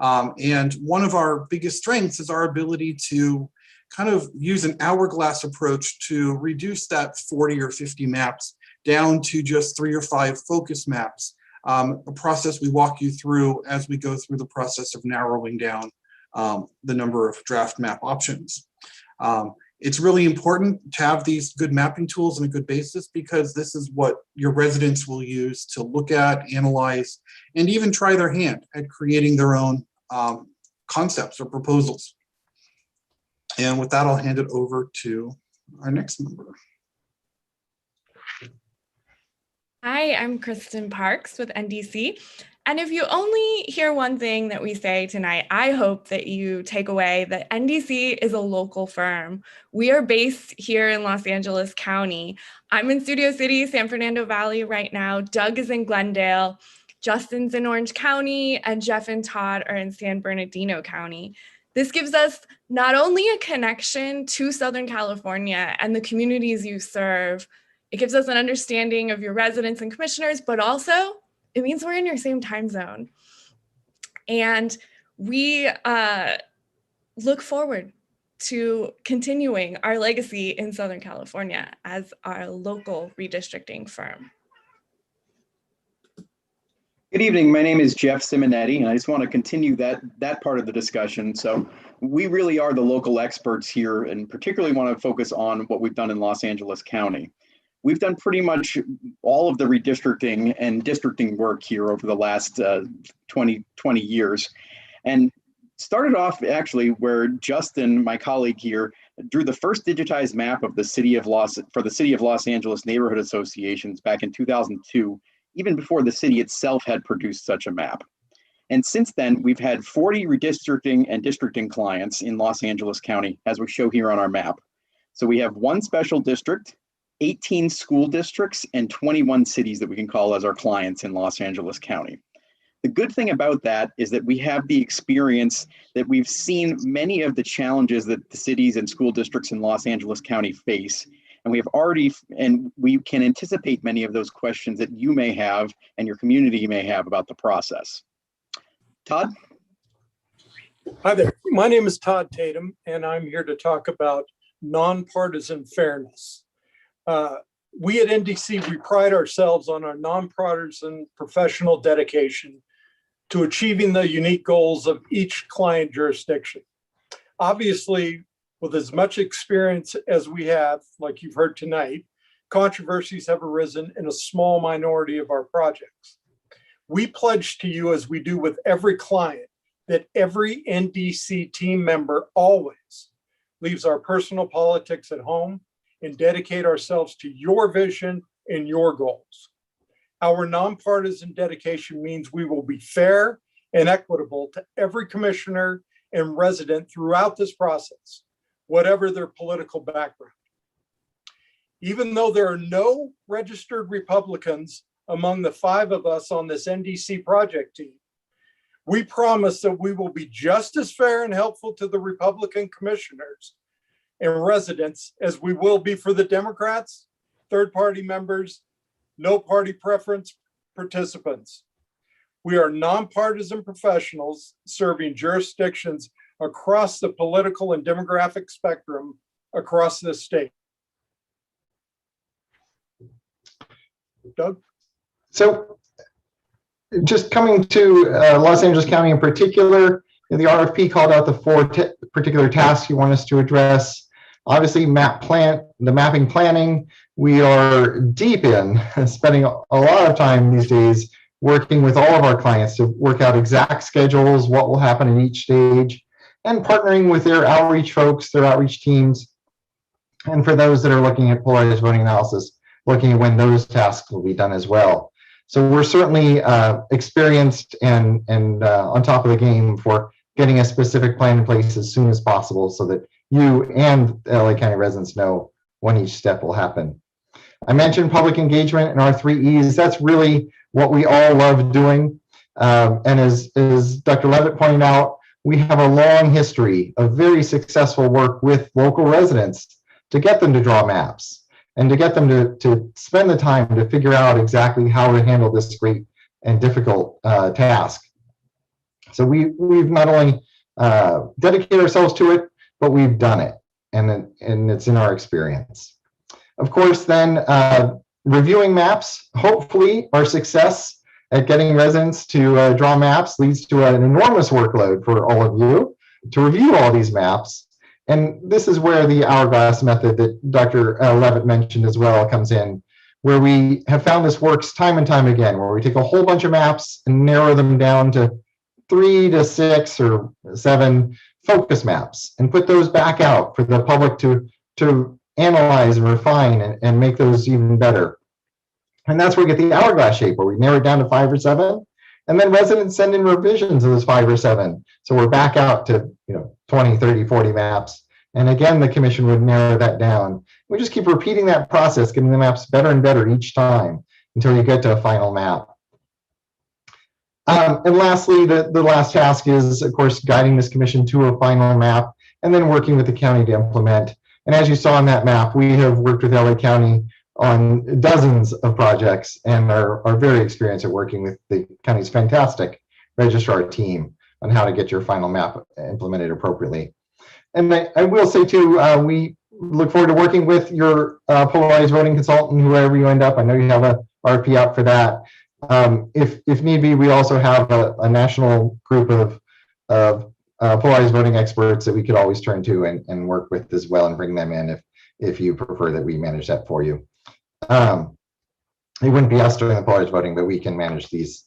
And one of our biggest strengths is our ability to kind of use an hourglass approach to reduce that 40 or 50 maps down to just 3 or 5 focus maps, a process we walk you through as we go through the process of narrowing down the number of draft map options. It's really important to have these good mapping tools and a good basis, because this is what your residents will use to look at, analyze, and even try their hand at creating their own concepts or proposals. And with that, I'll hand it over to our next member. Hi, I'm Kristen Parks with NDC. And if you only hear one thing that we say tonight, I hope that you take away that NDC is a local firm. We are based here in Los Angeles County. I'm in Studio City, San Fernando Valley right now. Doug is in Glendale, Justin's in Orange County, and Jeff and Todd are in San Bernardino County. This gives us not only a connection to Southern California and the communities you serve, it gives us an understanding of your residents and commissioners, but also it means we're in your same time zone. And we look forward to continuing our legacy in Southern California as our local redistricting firm. Good evening. My name is Jeff Simonetti, and I just want to continue that part of the discussion. So we really are the local experts here, and particularly want to focus on what we've done in Los Angeles County. We've done pretty much all of the redistricting and districting work here over the last 20 years, and started off actually where Justin, my colleague here, drew the first digitized map of the city of Los Angeles neighborhood associations back in 2002. Even before the city itself had produced such a map. And since then, we've had 40 redistricting and districting clients in Los Angeles County, as we show here on our map. So we have 1 special district, 18 school districts, and 21 cities that we can call as our clients in Los Angeles County. The good thing about that is that we have the experience that we've seen many of the challenges that the cities and school districts in Los Angeles County face. And we can anticipate many of those questions that you may have and your community may have about the process. Todd? Hi there. My name is Todd Tatum, and I'm here to talk about nonpartisan fairness. We at NDC, we pride ourselves on our nonpartisan professional dedication to achieving the unique goals of each client jurisdiction. Obviously, with as much experience as we have, like you've heard tonight, controversies have arisen in a small minority of our projects. We pledge to you, as we do with every client, that every NDC team member always leaves our personal politics at home and dedicate ourselves to your vision and your goals. Our nonpartisan dedication means we will be fair and equitable to every commissioner and resident throughout this process, whatever their political background. Even though there are no registered Republicans among the 5 of us on this NDC project team, we promise that we will be just as fair and helpful to the Republican commissioners and residents as we will be for the Democrats, third-party members, no party preference participants. We are nonpartisan professionals serving jurisdictions across the political and demographic spectrum across this state. Doug? So just coming to Los Angeles County in particular, the RFP called out the 4 particular tasks you want us to address. Obviously, the mapping planning, we are deep in, spending a lot of time these days working with all of our clients to work out exact schedules, what will happen in each stage, and partnering with their outreach folks, their outreach teams. And for those that are looking at polarized voting analysis, looking at when those tasks will be done as well. So we're certainly experienced and on top of the game for getting a specific plan in place as soon as possible so that you and LA County residents know when each step will happen. I mentioned public engagement and our 3 E's. That's really what we all love doing. And as Dr. Levitt pointed out, we have a long history of very successful work with local residents to get them to draw maps and to get them to spend the time to figure out exactly how to handle this great and difficult task. So we've not only dedicated ourselves to it, but we've done it, and it's in our experience. Of course, then reviewing maps, hopefully our success at getting residents to draw maps leads to an enormous workload for all of you to review all these maps. And this is where the hourglass method that Dr. Levitt mentioned as well comes in, where we have found this works time and time again, where we take a whole bunch of maps and narrow them down to 3 to 6 or 7 focus maps and put those back out for the public to analyze and refine and make those even better. And that's where we get the hourglass shape, where we narrow it down to 5 or 7, and then residents send in revisions of those 5 or 7. So we're back out to 20, 30, 40 maps. And again, the commission would narrow that down. We just keep repeating that process, getting the maps better and better each time until you get to a final map. And lastly, the last task is, of course, guiding this commission to a final map and then working with the county to implement. And as you saw on that map, we have worked with LA County on dozens of projects and are very experienced at working with the county's fantastic registrar team on how to get your final map implemented appropriately. And I will say too, we look forward to working with your polarized voting consultant, whoever you end up. I know you have a RP out for that. If need be, we also have a national group of polarized voting experts that we could always turn to and work with as well, and bring them in if you prefer that we manage that for you. It wouldn't be us doing the polarized voting, but we can manage these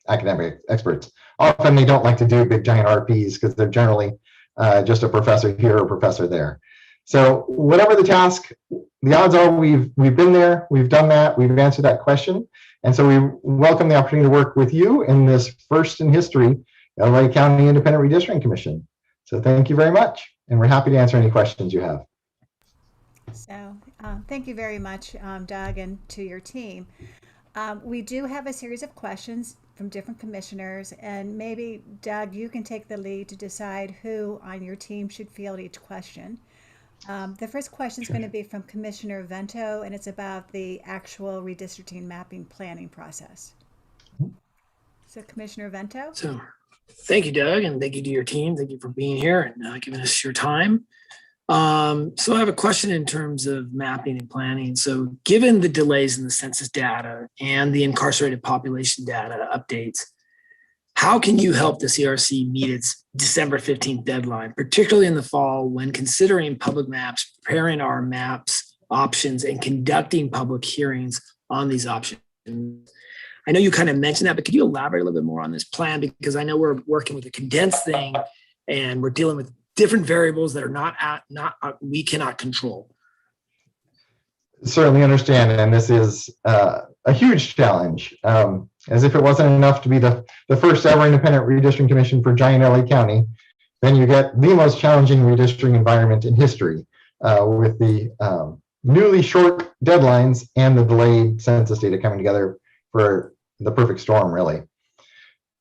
academic experts. Often they don't like to do big giant RPs because they're generally just a professor here or a professor there. So whatever the task, the odds are we've been there, we've done that, we've answered that question. And so we welcome the opportunity to work with you in this first in history LA County Independent Redistricting Commission. So thank you very much. And we're happy to answer any questions you have. So thank you very much, Doug, and to your team. We do have a series of questions from different commissioners, and maybe, Doug, you can take the lead to decide who on your team should field each question. The first question is going to be from Commissioner Vento, and it's about the actual redistricting mapping planning process. So Commissioner Vento. So thank you, Doug, and thank you to your team. Thank you for being here and giving us your time. So I have a question in terms of mapping and planning. So given the delays in the census data and the incarcerated population data updates, how can you help the CRC meet its December 15th deadline, particularly in the fall when considering public maps, preparing our maps options, and conducting public hearings on these options? I know you kind of mentioned that, but could you elaborate a little bit more on this plan? Because I know we're working with a condensed thing and we're dealing with different variables that are we cannot control. Certainly understand, and this is a huge challenge. As if it wasn't enough to be the first ever independent redistricting commission for giant LA County, then you get the most challenging redistricting environment in history with the newly short deadlines and the delayed census data coming together for the perfect storm, really.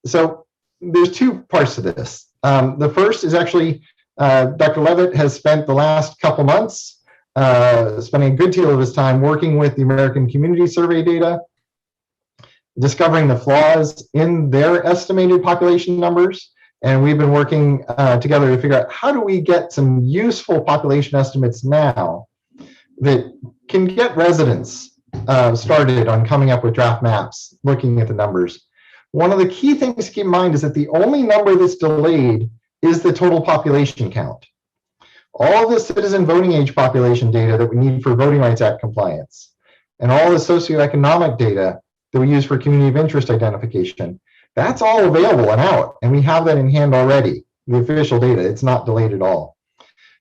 So there's two parts to this. The first is actually Dr. Levitt has spent the last couple months spending a good deal of his time working with the American Community Survey data, discovering the flaws in their estimated population numbers. And we've been working together to figure out how do we get some useful population estimates now that can get residents started on coming up with draft maps, looking at the numbers. One of the key things to keep in mind is that the only number that's delayed is the total population count. All the citizen voting age population data that we need for Voting Rights Act compliance, and all the socioeconomic data that we use for community of interest identification, that's all available and out, and we have that in hand already, the official data. It's not delayed at all.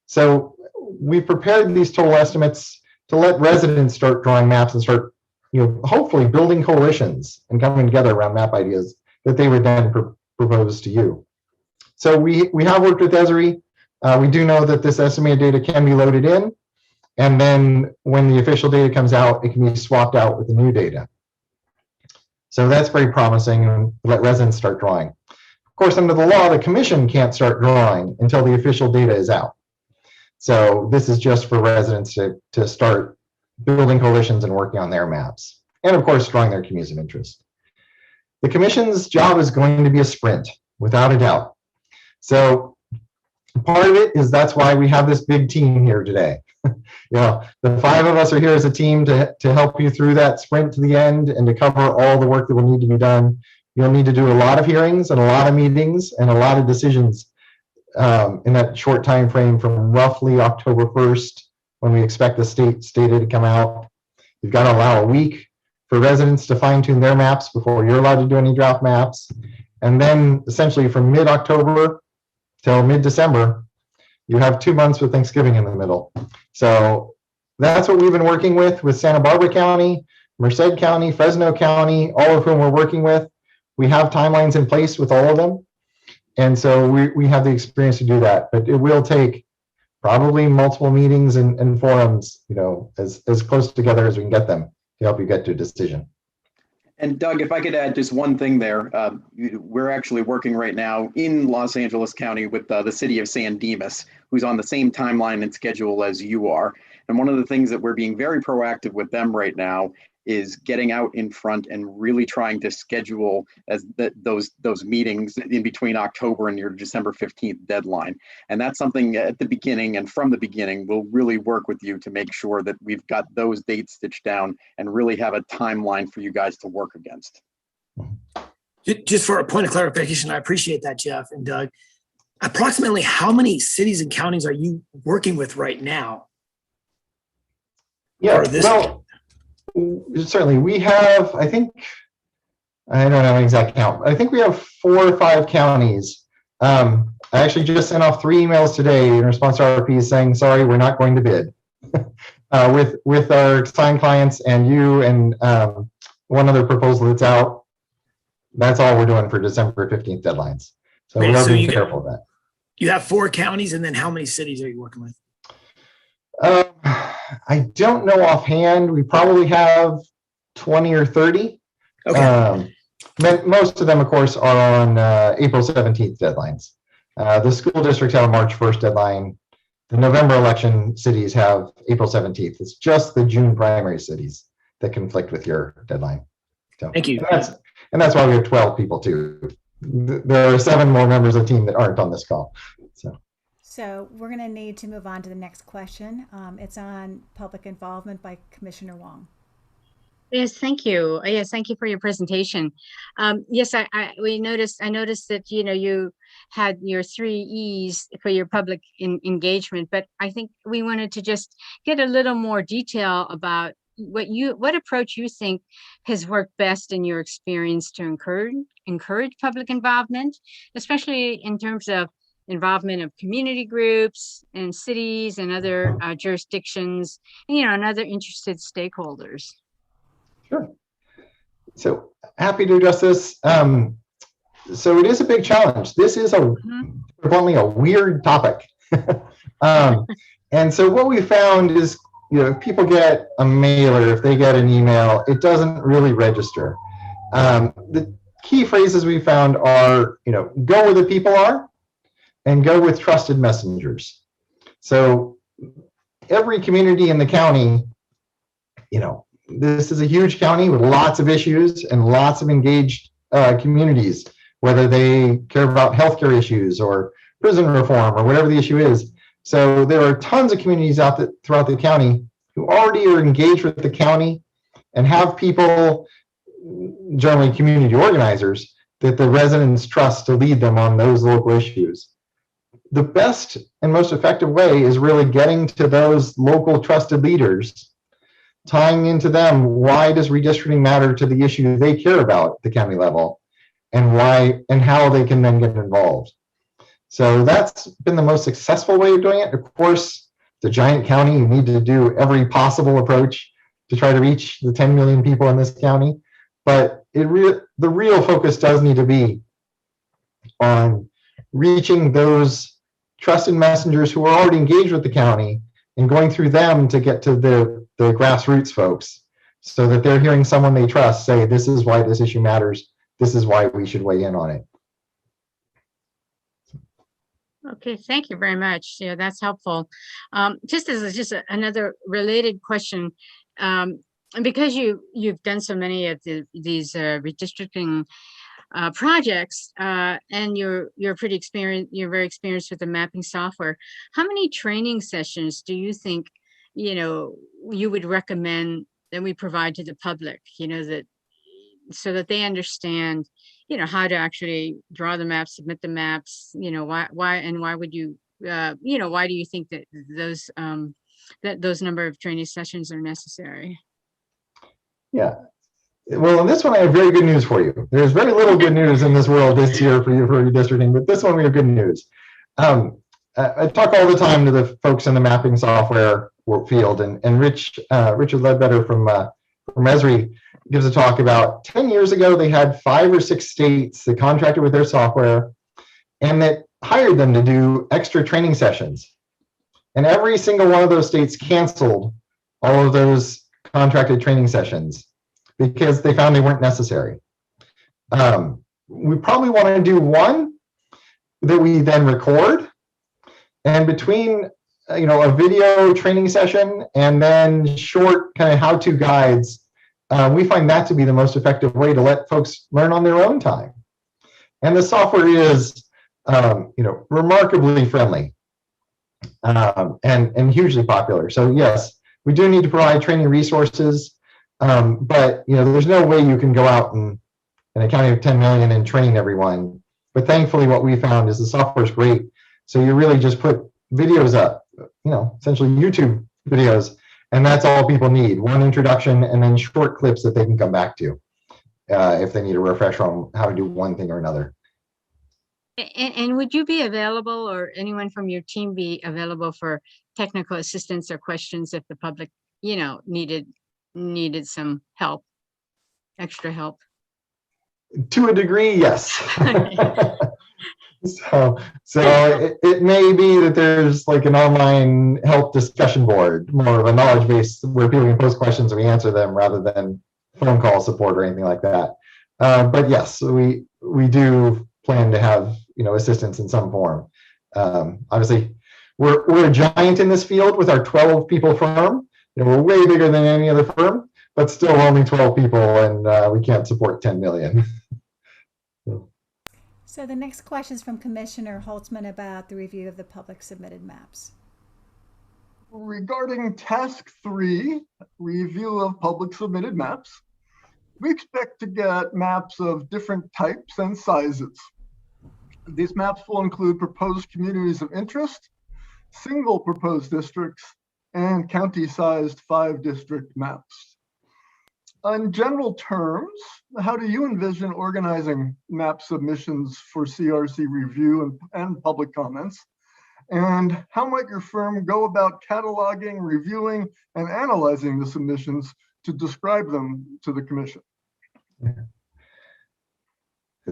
So we prepared these total estimates to let residents start drawing maps and start, hopefully building coalitions and coming together around map ideas that they would then propose to you. So we have worked with Esri. We do know that this estimated data can be loaded in, and then when the official data comes out, it can be swapped out with the new data. So that's very promising, and let residents start drawing. Of course, under the law, the commission can't start drawing until the official data is out. So this is just for residents to start building coalitions and working on their maps, and of course, drawing their communities of interest. The commission's job is going to be a sprint, without a doubt. So part of it is that's why we have this big team here today. The 5 of us are here as a team to help you through that sprint to the end and to cover all the work that will need to be done. You'll need to do a lot of hearings and a lot of meetings and a lot of decisions in that short time frame from roughly October 1st, when we expect the state data to come out. You've got to allow a week for residents to fine tune their maps before you're allowed to do any draft maps. And then essentially from mid-October till mid-December, you have 2 months with Thanksgiving in the middle. So that's what we've been working with Santa Barbara County, Merced County, Fresno County, all of whom we're working with. We have timelines in place with all of them. And so we have the experience to do that, but it will take probably multiple meetings and forums, as close together as we can get them to help you get to a decision. And Doug, if I could add just one thing there, we're actually working right now in Los Angeles County with the city of San Dimas, who's on the same timeline and schedule as you are. And one of the things that we're being very proactive with them right now is getting out in front and really trying to schedule those meetings in between October and your December 15th deadline. And that's something at the beginning and from the beginning, we'll really work with you to make sure that we've got those dates stitched down and really have a timeline for you guys to work against. Just for a point of clarification, I appreciate that, Jeff and Doug. Approximately how many cities and counties are you working with right now? Yeah, well, certainly we have, I think, I don't know an exact count. I think we have 4 or 5 counties. I actually just sent off 3 emails today in response to RFPs saying, sorry, we're not going to bid with our signed clients and you and one other proposal that's out. That's all we're doing for December 15th deadlines. So we are being careful of that. You have 4 counties, and then how many cities are you working with? I don't know offhand. We probably have 20 or 30. Okay. Most of them, of course, are on April 17th deadlines. The school districts have a March 1st deadline. The November election cities have April 17th. It's just the June primary cities that conflict with your deadline. So, thank you. And that's why we have 12 people too. There are 7 more members of the team that aren't on this call. So we're going to need to move on to the next question. It's on public involvement by Commissioner Wong. Yes, thank you. Yes, thank you for your presentation. Yes, I noticed that, you know, you had your 3 E's for your public engagement, but I think we wanted to just get a little more detail about what approach you think has worked best in your experience to encourage public involvement, especially in terms of involvement of community groups and cities and other jurisdictions, and other interested stakeholders. Sure. So happy to address this. So it is a big challenge. This is only a weird topic. And so what we found is, if people get a mailer, if they get an email, it doesn't really register. The key phrases we found are, go where the people are and go with trusted messengers. So every community in the county, this is a huge county with lots of issues and lots of engaged communities, whether they care about healthcare issues or prison reform or whatever the issue is. So there are tons of communities throughout the county who already are engaged with the county and have people, generally community organizers, that the residents trust to lead them on those local issues. The best and most effective way is really getting to those local trusted leaders, tying into them, why does redistricting matter to the issue they care about at the county level, and why and how they can then get involved. So that's been the most successful way of doing it. Of course, the giant county, you need to do every possible approach to try to reach the 10 million people in this county. But the real focus does need to be on reaching those trusted messengers who are already engaged with the county and going through them to get to the grassroots folks, so that they're hearing someone they trust say, this is why this issue matters. This is why we should weigh in on it. Okay, thank you very much. Yeah, that's helpful. Just as another related question, because you've done so many of these redistricting projects, and you're pretty experienced, you're very experienced with the mapping software. How many training sessions do you think you would recommend that we provide to the public? So that they understand, how to actually draw the maps, submit the maps, why would you, why do you think that those number of training sessions are necessary? Yeah. Well, on this one, I have very good news for you. There's very little good news in this world this year for you for redistricting, but this one we have good news. I talk all the time to the folks in the mapping software field, and Richard Ledbetter from Esri gives a talk about 10 years ago. They had 5 or 6 states that contracted with their software and that hired them to do extra training sessions. And every single one of those states canceled all of those contracted training sessions because they found they weren't necessary. We probably want to do one that we then record, and between a video training session and then short kind of how-to guides we find that to be the most effective way to let folks learn on their own time. And the software is, remarkably friendly and hugely popular. So yes, we do need to provide training resources, but there's no way you can go out and in a county of 10 million and train everyone. But thankfully, what we found is the software is great. So you really just put videos up, essentially YouTube videos, and that's all people need. One introduction and then short clips that they can come back to if they need a refresher on how to do one thing or another. And would you be available, or anyone from your team be available for technical assistance or questions if the public, needed some help, extra help? To a degree, yes. So it may be that there's like an online help discussion board, more of a knowledge base where people can post questions and we answer them rather than phone call support or anything like that. But yes, we do plan to have assistance in some form. Obviously, we're a giant in this field with our 12 people firm. We're way bigger than any other firm, but still only 12 people, and we can't support 10 million. So the next question is from Commissioner Holtzman about the review of the public submitted maps. Regarding task 3, review of public submitted maps, we expect to get maps of different types and sizes. These maps will include proposed communities of interest, single proposed districts, and county-sized 5-district maps. In general terms, how do you envision organizing map submissions for CRC review and public comments? And how might your firm go about cataloging, reviewing, and analyzing the submissions to describe them to the commission?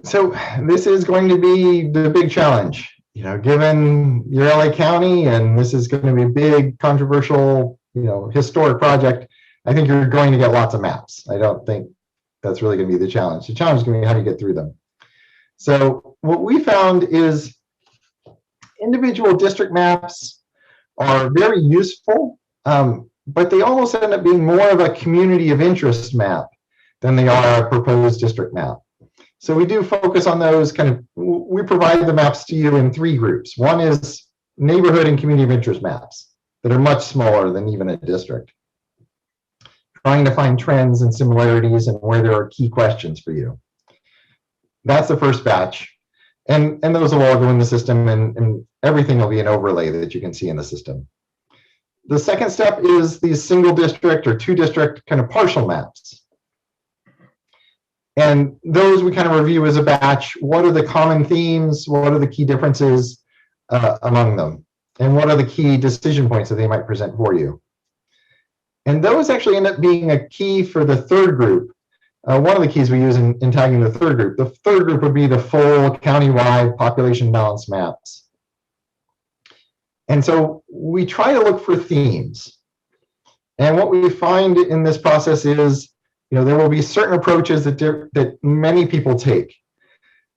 So this is going to be the big challenge, given your LA County, and this is going to be a big, controversial, historic project. I think you're going to get lots of maps. I don't think that's really going to be the challenge. The challenge is going to be how do you get through them. So what we found is individual district maps are very useful, but they almost end up being more of a community of interest map than they are a proposed district map. So we do focus on those we provide the maps to you in 3 groups. One is neighborhood and community of interest maps that are much smaller than even a district, trying to find trends and similarities and where there are key questions for you. That's the first batch. And those will all go in the system, and everything will be an overlay that you can see in the system. The second step is these single district or 2-district partial maps. And those we review as a batch. What are the common themes? What are the key differences among them? And what are the key decision points that they might present for you? And those actually end up being a key for the third group. One of the keys we use in tagging the third group. The third group would be the full countywide population balance maps. And so we try to look for themes. And what we find in this process is, there will be certain approaches that many people take.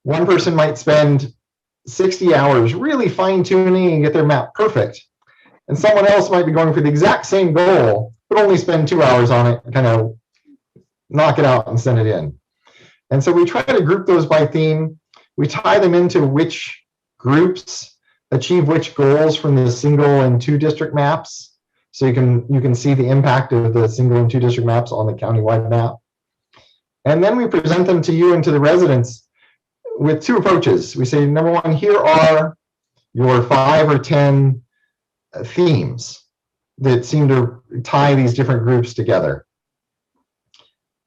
One person might spend 60 hours really fine-tuning and get their map perfect. And someone else might be going for the exact same goal, but only spend 2 hours on it and knock it out and send it in. And so we try to group those by theme. We tie them into which groups achieve which goals from the single and 2-district maps. So you can see the impact of the single and 2-district maps on the countywide map. And then we present them to you and to the residents with 2 approaches. We say, number 1, here are your 5 or 10 themes that seem to tie these different groups together.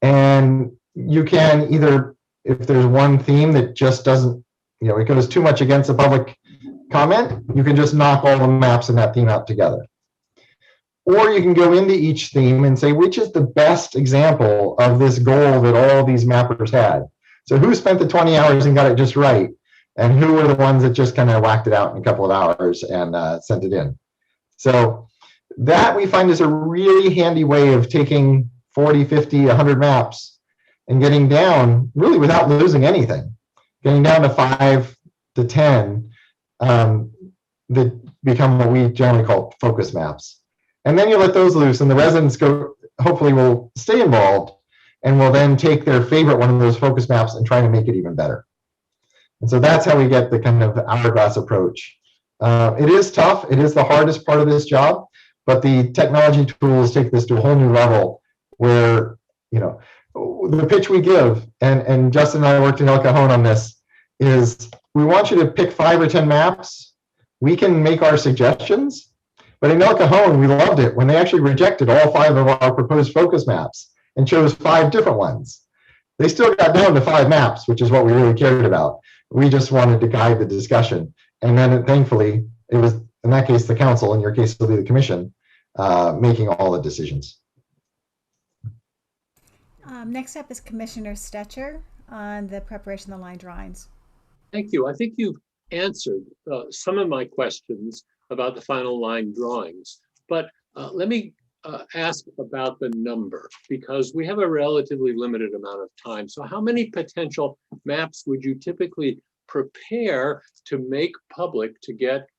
And you can either, if there's one theme that just doesn't, it goes too much against the public comment, you can just knock all the maps in that theme out together. Or you can go into each theme and say, which is the best example of this goal that all these mappers had? So who spent the 20 hours and got it just right? And who were the ones that just whacked it out in a couple of hours and sent it in? So that we find is a really handy way of taking 40, 50, 100 maps and getting down, really without losing anything, getting down to 5 to 10 that become what we generally call focus maps. And then you let those loose, and the residents hopefully will stay involved and will then take their favorite one of those focus maps and try to make it even better. And so that's how we get the kind of hourglass approach. It is tough. It is the hardest part of this job, but the technology tools take this to a whole new level where, you know, the pitch we give, and Justin and I worked in El Cajon on this, is we want you to pick 5 or 10 maps. We can make our suggestions, but in El Cajon, we loved it when they actually rejected all 5 of our proposed focus maps and chose 5 different ones. They still got down to 5 maps, which is what we really cared about. We just wanted to guide the discussion. And then thankfully, it was, in that case, the council, in your case, it'll be the commission, making all the decisions. Next up is Commissioner Stetcher on the preparation of the line drawings. Thank you. I think you've answered some of my questions about the final line drawings, but let me ask about the number, because we have a relatively limited amount of time. So how many potential maps would you typically prepare to make public, to get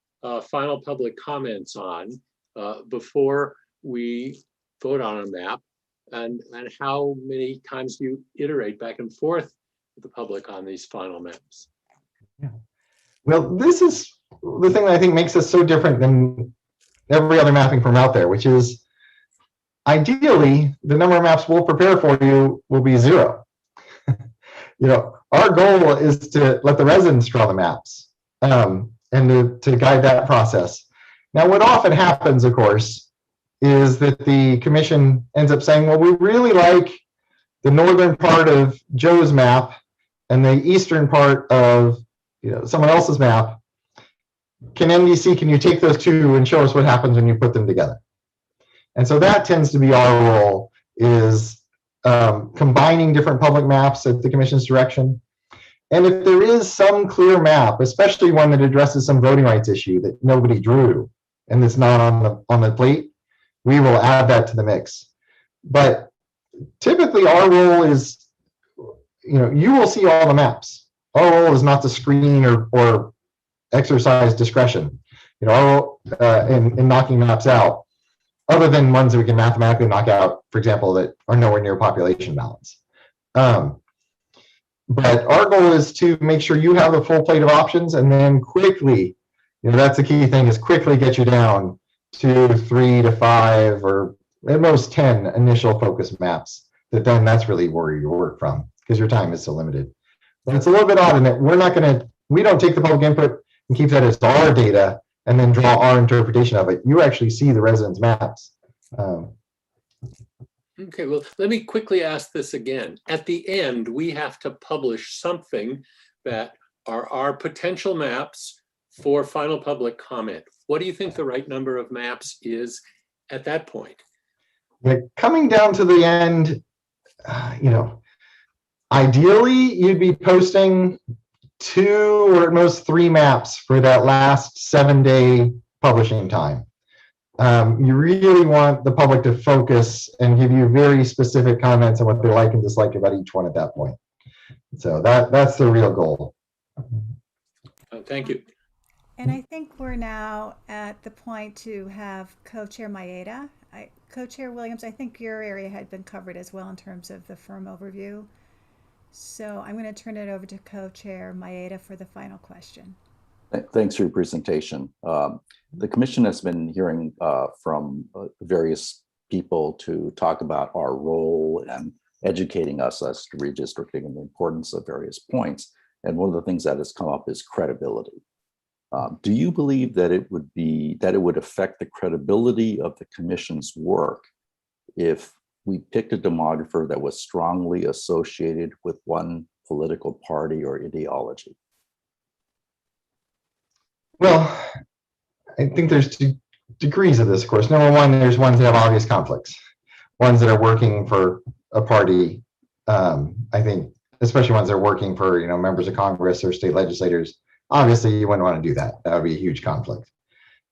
final public comments on before we vote on a map? And how many times do you iterate back and forth with the public on these final maps? Yeah. Well, this is the thing that I think makes us so different than every other mapping firm out there, which is ideally the number of maps we'll prepare for you will be 0. You know, our goal is to let the residents draw the maps and to guide that process. Now, what often happens, of course, is that the commission ends up saying, well, we really like the northern part of Joe's map and the eastern part of, you know, someone else's map. Can you take those 2 and show us what happens when you put them together? And so that tends to be our role, is combining different public maps at the commission's direction. And if there is some clear map, especially one that addresses some voting rights issue that nobody drew and that's not on the plate, we will add that to the mix. But typically our role is, you know, you will see all the maps. Our role is not to screen or exercise discretion, you know, in knocking maps out, other than ones that we can mathematically knock out, for example, that are nowhere near population balance. But our goal is to make sure you have a full plate of options, and then quickly, you know, that's the key thing, is quickly get you down to 3 to 5 or at most 10 initial focus maps. That that's really where you work from, because your time is so limited. But it's a little bit odd in that we don't take the public input and keep that as our data and then draw our interpretation of it. You actually see the residents' maps. Okay, well, let me quickly ask this again. At the end, we have to publish something that are our potential maps for final public comment. What do you think the right number of maps is at that point? Yeah, coming down to the end, you know, ideally you'd be posting 2 or at most 3 maps for that last 7-day publishing time. You really want the public to focus and give you very specific comments on what they like and dislike about each one at that point. So that's the real goal. Thank you. And I think we're now at the point to have Co-Chair Maeda. Co-Chair Williams, I think your area had been covered as well in terms of the firm overview. So I'm going to turn it over to Co-Chair Maeda for the final question. Thanks for your presentation. The commission has been hearing from various people to talk about our role and educating us as to redistricting and the importance of various points. And one of the things that has come up is credibility. Do you believe that it would affect the credibility of the commission's work if we picked a demographer that was strongly associated with one political party or ideology? Well, I think there's 2 degrees of this, of course. Number one, there's ones that have obvious conflicts, ones that are working for a party. I think, especially ones that are working for, you know, members of Congress or state legislators. Obviously, you wouldn't want to do that. That would be a huge conflict.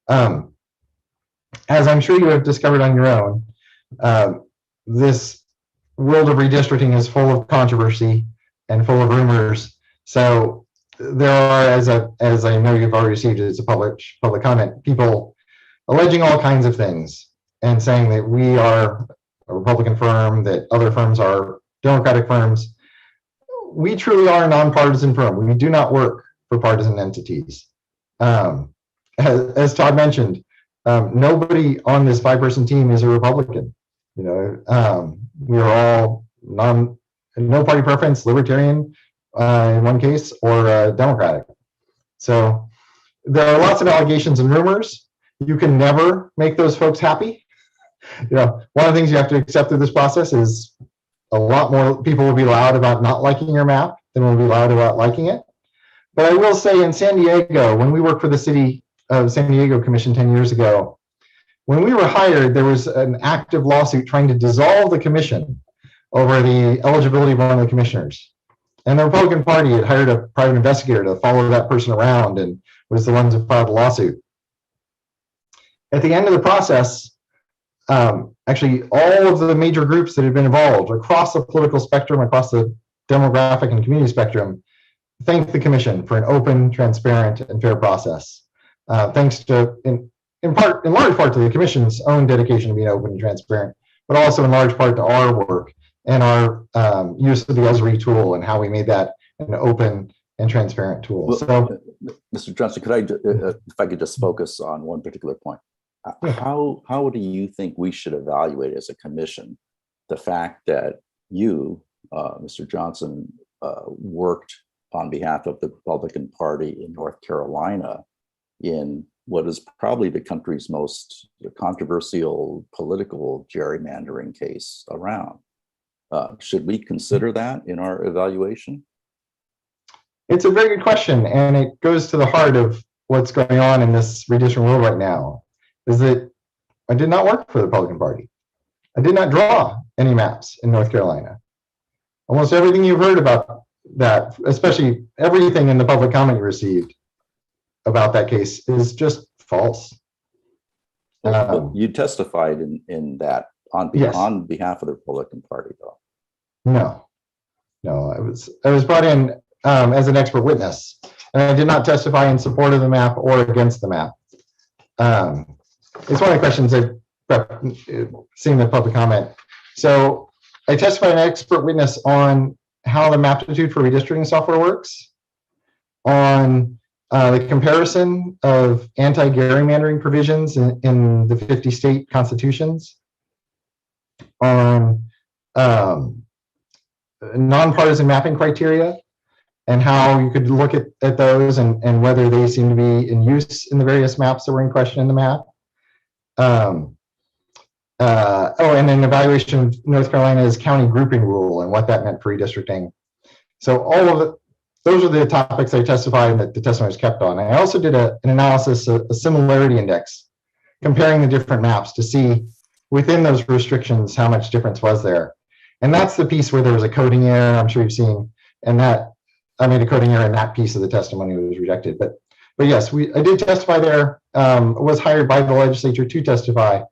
As I'm sure you have discovered on your own, this world of redistricting is full of controversy and full of rumors. So there are, as I know you've already received as a public comment, people alleging all kinds of things and saying that we are a Republican firm, that other firms are Democratic firms. We truly are a nonpartisan firm. We do not work for partisan entities. As Todd mentioned, nobody on this 5-person team is a Republican. You know, we are all no party preference, libertarian in one case, or Democratic. So there are lots of allegations and rumors. You can never make those folks happy. You know, one of the things you have to accept through this process is a lot more people will be loud about not liking your map than will be loud about liking it. But I will say in San Diego, when we worked for the City of San Diego Commission 10 years ago, when we were hired, there was an active lawsuit trying to dissolve the commission over the eligibility of one of the commissioners. And the Republican Party had hired a private investigator to follow that person around and was the ones who filed the lawsuit. At the end of the process, actually all of the major groups that had been involved across the political spectrum, across the demographic and community spectrum, thanked the commission for an open, transparent, and fair process. Thanks to, in large part to the commission's own dedication to being open and transparent, but also in large part to our work and our use of the Esri tool and how we made that an open and transparent tool. Well, so, Mr. Johnson, could I, if I could just focus on one particular point? How do you think we should evaluate as a commission the fact that you, Mr. Johnson, worked on behalf of the Republican Party in North Carolina in what is probably the country's most controversial political gerrymandering case around? Should we consider that in our evaluation? it's a very good question, and it goes to the heart of what's going on in this redistricting world right now, is that I did not work for the Republican Party. I did not draw any maps in North Carolina. Almost everything you've heard about that, especially everything in the public comment you received about that case, is just false. You testified in that on behalf of the Republican Party, though. No, I was brought in as an expert witness, and I did not testify in support of the map or against the map. It's one of the questions I've seen the public comment. So I testified an expert witness on how the Maptitude for redistricting software works, on the comparison of anti-gerrymandering provisions in the 50 state constitutions, on nonpartisan mapping criteria and how you could look at those and whether they seem to be in use in the various maps that were in question in the map. And an evaluation of North Carolina's county grouping rule and what that meant for redistricting. So all of it, those are the topics I testified and that the testimony was kept on. I also did an analysis, a similarity index, comparing the different maps to see within those restrictions how much difference was there. And that's the piece where there was a coding error, I'm sure you've seen, and that I made a coding error in that piece of the testimony was rejected. But yes, I did testify there, was hired by the legislature to testify.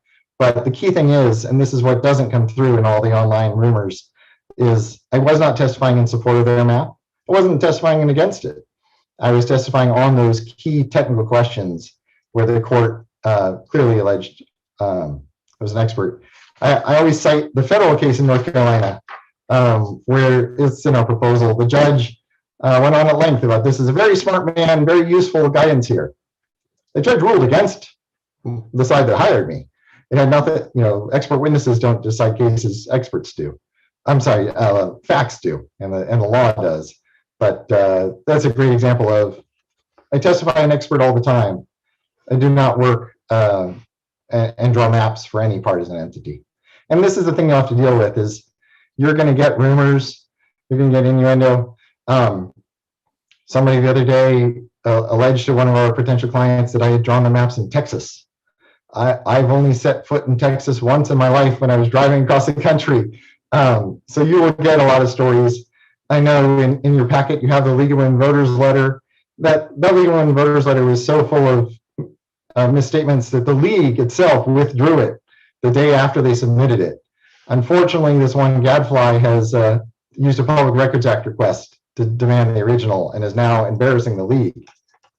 But the key thing is, and this is what doesn't come through in all the online rumors, is I was not testifying in support of their map. I wasn't testifying against it. I was testifying on those key technical questions where the court clearly alleged I was an expert. I always cite the federal case in North Carolina where it's in our proposal. The judge went on at length about this is a very smart man, very useful guidance here. The judge ruled against the side that hired me. It had nothing, expert witnesses don't decide cases, experts do. I'm sorry, facts do, and the law does. But that's a great example of, I testify an expert all the time. I do not work and draw maps for any partisan entity. And this is the thing you have to deal with is you're going to get rumors, you're going to get innuendo. Somebody the other day alleged to one of our potential clients that I had drawn the maps in Texas. I've only set foot in Texas once in my life when I was driving across the country. So you will get a lot of stories. I know in your packet you have the League of Women Voters letter. That League of Women Voters letter was so full of misstatements that the League itself withdrew it the day after they submitted it. Unfortunately, this one gadfly has used a Public Records Act request to demand the original and is now embarrassing the League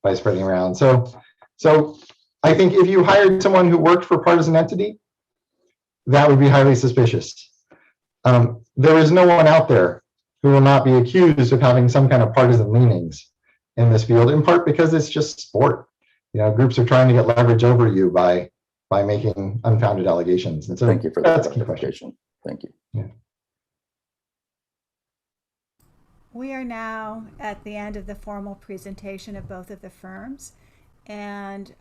by spreading around. So I think if you hired someone who worked for a partisan entity, that would be highly suspicious. there is no one out there who will not be accused of having some kind of partisan leanings in this field, in part because it's just sport. Groups are trying to get leverage over you by making unfounded allegations. And so Thank you for that that's a key question. clarification. Thank you. Yeah. We are now at the end of the formal presentation of both of the firms. And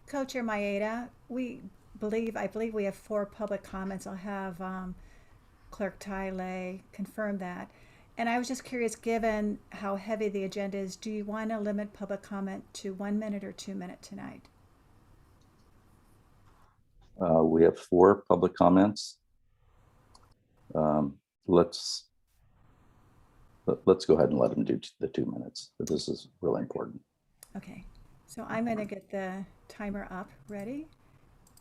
Co-Chair Maeda, I believe we have 4 public comments. I'll have Clerk Tylay confirm that. And I was just curious, given how heavy the agenda is, do you want to limit public comment to 1 minute or 2 minutes tonight? We have 4 public comments. Let's go ahead and let them do the 2 minutes, but this is really important. Okay, so I'm going to get the timer up ready.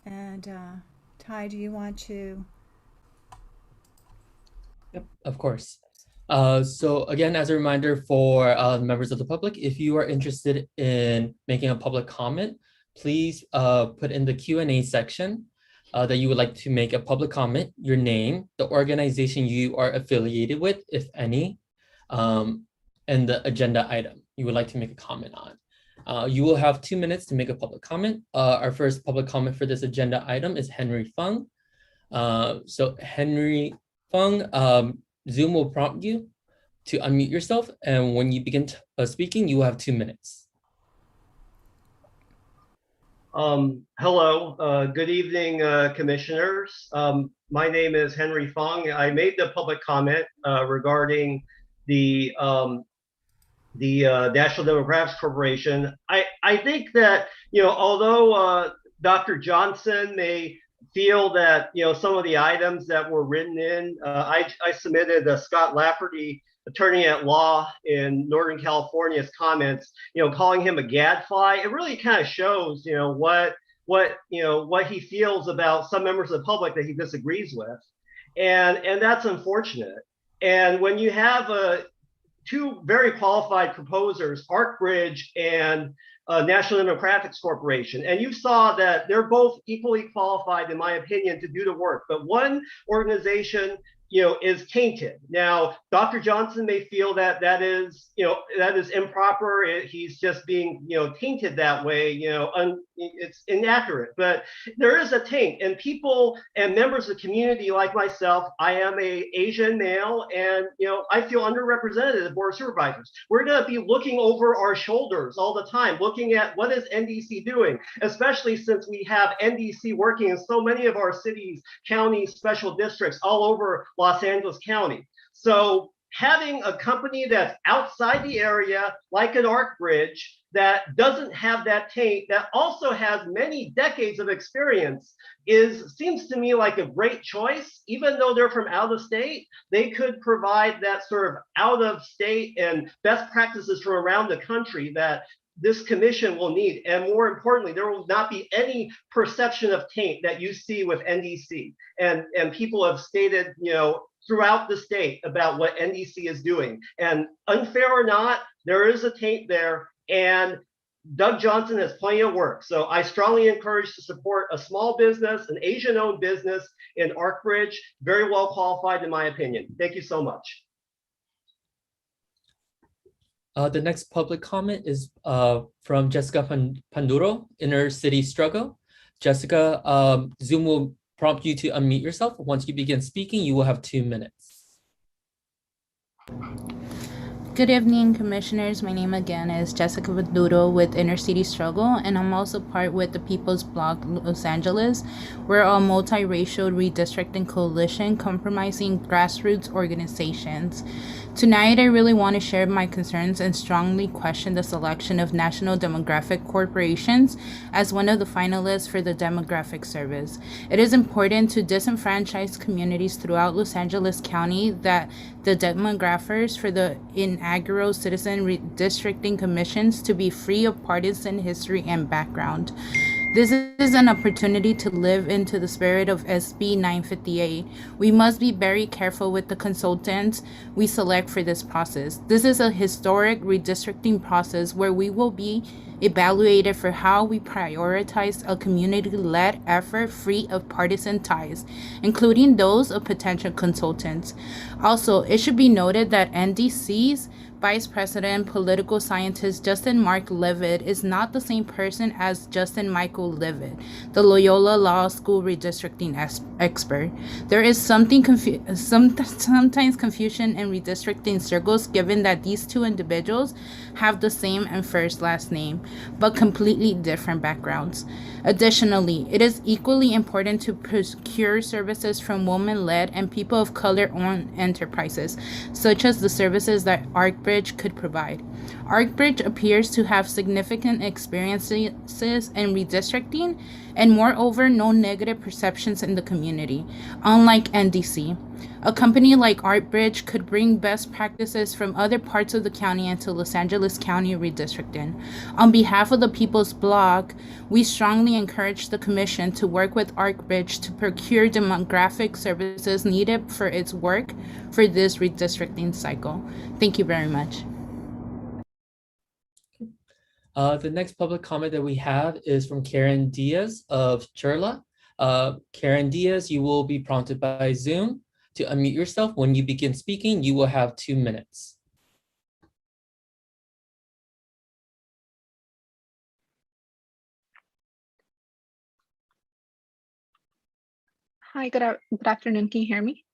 And Ty, do you want to? Yep, of course. So again, as a reminder for members of the public, if you are interested in making a public comment, please put in the Q&A section that you would like to make a public comment, your name, the organization you are affiliated with, if any, and the agenda item you would like to make a comment on. You will have 2 minutes to make a public comment. Our first public comment for this agenda item is Henry Fung. So Henry Fung, Zoom will prompt you to unmute yourself, and when you begin speaking, you will have 2 minutes. Hello, good evening, commissioners. My name is Henry Fung. I made the public comment regarding the National Demographics Corporation. I think that, although Dr. Johnson may feel that, some of the items that were written in, I submitted Scott Lafferty, attorney at law in Northern California's comments, calling him a gadfly. It really kind of shows, what he feels about some members of the public that he disagrees with. And that's unfortunate. And when you have 2 very qualified proposers, Arkbridge and National Demographics Corporation, and you saw that they're both equally qualified, in my opinion, to do the work. But one organization, is tainted. Now, Dr. Johnson may feel that that is improper. He's just being, tainted that way. It's inaccurate. But there is a taint, and people and members of the community like myself, I am a Asian male, and I feel underrepresented at the Board of Supervisors. We're going to be looking over our shoulders all the time, looking at what is NDC doing, especially since we have NDC working in so many of our cities, counties, special districts all over Los Angeles County. So having a company that's outside the area, like an Arkbridge, that doesn't have that taint, that also has many decades of experience, seems to me like a great choice. Even though they're from out of state, they could provide that sort of out of state and best practices from around the country that this commission will need. And more importantly, there will not be any perception of taint that you see with NDC. And people have stated, throughout the state about what NDC is doing. And unfair or not, there is a taint there. And Doug Johnson has plenty of work. So I strongly encourage to support a small business, an Asian-owned business in Arkbridge, very well qualified in my opinion. Thank you so much. The next public comment is from Jessica Panduro, Inner City Struggle. Jessica, Zoom will prompt you to unmute yourself. Once you begin speaking, you will have 2 minutes. Good evening, commissioners. My name again is Jessica Panduro with Inner City Struggle, and I'm also part with the People's Bloc Los Angeles. We're a multiracial redistricting coalition comprising grassroots organizations. Tonight, I really want to share my concerns and strongly question the selection of National Demographic Corporations as one of the finalists for the Demographic Service. It is important to disenfranchise communities throughout Los Angeles County that the demographers for the inaugural citizen redistricting commissions to be free of partisan history and background. This is an opportunity to live into the spirit of SB 958. We must be very careful with the consultants we select for this process. This is a historic redistricting process where we will be evaluated for how we prioritize a community-led effort free of partisan ties, including those of potential consultants. Also, it should be noted that NDC's Vice President, political scientist Justin Mark Levitt is not the same person as Justin Michael Levitt, the Loyola Law School redistricting expert. There is sometimes confusion in redistricting circles given that these two individuals have the same and first last name, but completely different backgrounds. Additionally, it is equally important to procure services from women-led and people of color-owned enterprises, such as the services that ArcBridge could provide. ArcBridge appears to have significant experiences in redistricting and moreover no negative perceptions in the community, unlike NDC. A company like ArcBridge could bring best practices from other parts of the county into Los Angeles County redistricting. On behalf of the People's Blog, we strongly encourage the Commission to work with ArcBridge to procure demographic services needed for its work for this redistricting cycle. Thank you very much. The next public comment that we have is from Karen Diaz of Churla. Karen Diaz, you will be prompted by Zoom to unmute yourself. When you begin speaking, you will have 2 minutes. Hi, good afternoon. Can you hear me?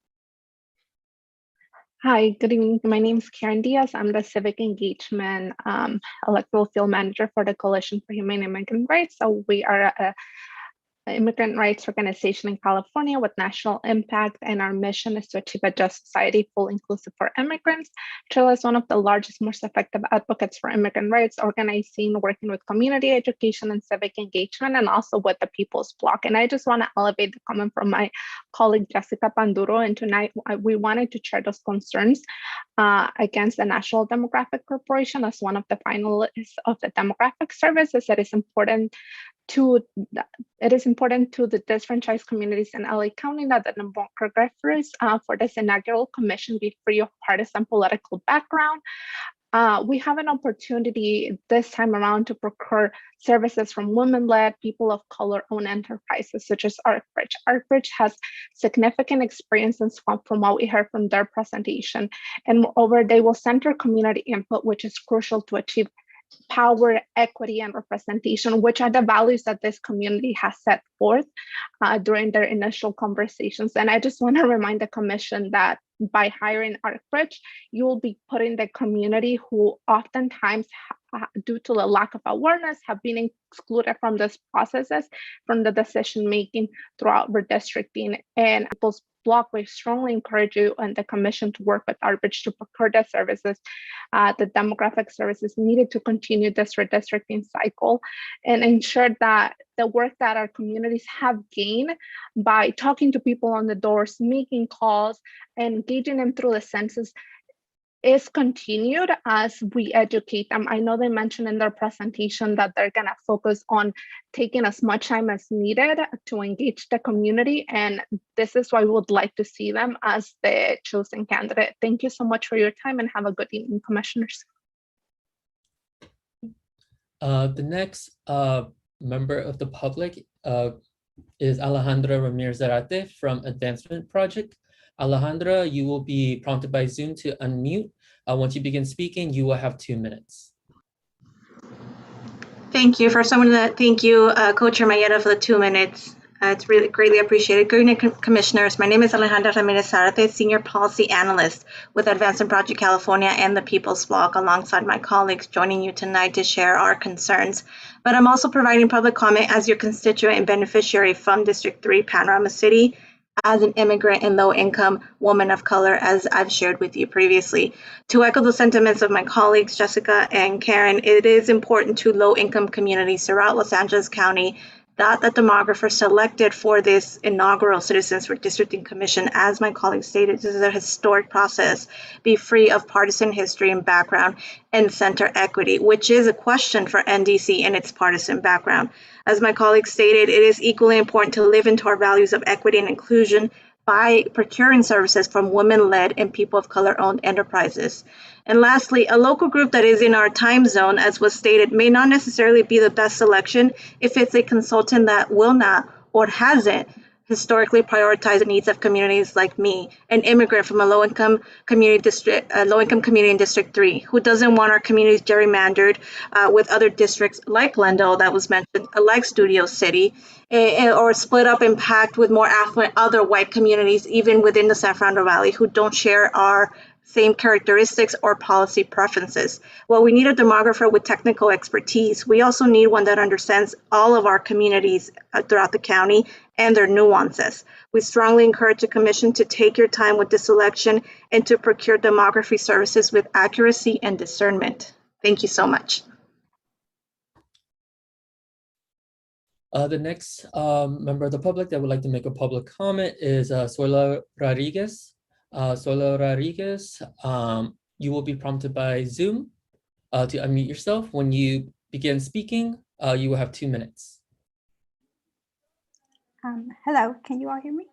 Hi, good evening. My name is Karen Diaz. I'm the Civic Engagement Electoral Field Manager for the Coalition for Humane Immigrant Rights. So we are an immigrant rights organization in California with national impact, and our mission is to achieve a just society, full inclusive for immigrants. Chile is one of the largest, most effective advocates for immigrant rights, organizing, working with community education and civic engagement, and also with the People's Bloc. And I just want to elevate the comment from my colleague Jessica Panduro, and tonight we wanted to share those concerns against the National Demographic Corporation as one of the finalists of the demographic services. It is important to the disfranchised communities in LA County that the demographers for this inaugural commission be free of partisan political background. We have an opportunity this time around to procure services from women-led, people of color-owned enterprises such as ArcBridge. ArcBridge has significant experience in swamp from what we heard from their presentation. And moreover, they will center community input, which is crucial to achieve power, equity, and representation, which are the values that this community has set forth during their initial conversations. And I just want to remind the commission that by hiring ArcBridge, you will be putting the community who oftentimes, due to the lack of awareness, have been excluded from these processes, from the decision-making throughout redistricting. And People's Bloc, we strongly encourage you and the commission to work with ArcBridge to procure the services, the demographic services needed to continue this redistricting cycle and ensure that the work that our communities have gained by talking to people on the doors, making calls, and engaging them through the census is continued as we educate them. I know they mentioned in their presentation that they're going to focus on taking as much time as needed to engage the community, and this is why we would like to see them as the chosen candidate. Thank you so much for your time and have a good evening, commissioners. The next member of the public is Alejandra Ramirez from Advancement Project. Alejandra, you will be prompted by Zoom to unmute. Once you begin speaking, you will have 2 minutes. Thank you. First, I want to thank you, Co-Chair Mayetta, for the 2 minutes. It's really greatly appreciated. Good evening, Commissioners. My name is Alejandra Ramirez, Senior Policy Analyst with Advancement Project California and the People's Bloc, alongside my colleagues joining you tonight to share our concerns. But I'm also providing public comment as your constituent and beneficiary from District 3, Panorama City, as an immigrant and low-income woman of color, as I've shared with you previously. To echo the sentiments of my colleagues, Jessica and Karen, it is important to low-income communities throughout Los Angeles County that the demographer selected for this inaugural Citizens Redistricting Commission, as my colleague stated, this is a historic process, be free of partisan history and background and center equity, which is a question for NDC in its partisan background. As my colleague stated, it is equally important to live into our values of equity and inclusion, by procuring services from women-led and people of color-owned enterprises. And lastly, a local group that is in our time zone, as was stated, may not necessarily be the best selection if it's a consultant that will not or hasn't historically prioritized the needs of communities like me, an immigrant from a low-income community in District 3, who doesn't want our communities gerrymandered with other districts like Glendale that was mentioned, like Studio City, or split up and packed with more affluent other white communities, even within the San Fernando Valley, who don't share our same characteristics or policy preferences. While we need a demographer with technical expertise, we also need one that understands all of our communities throughout the county and their nuances. We strongly encourage the Commission to take your time with this selection and to procure demography services with accuracy and discernment. Thank you so much. The next member of the public that would like to make a public comment is Sola Rodriguez. Sola Rodriguez, you will be prompted by Zoom to unmute yourself. When you begin speaking, you will have 2 minutes. Hello, can you all hear me?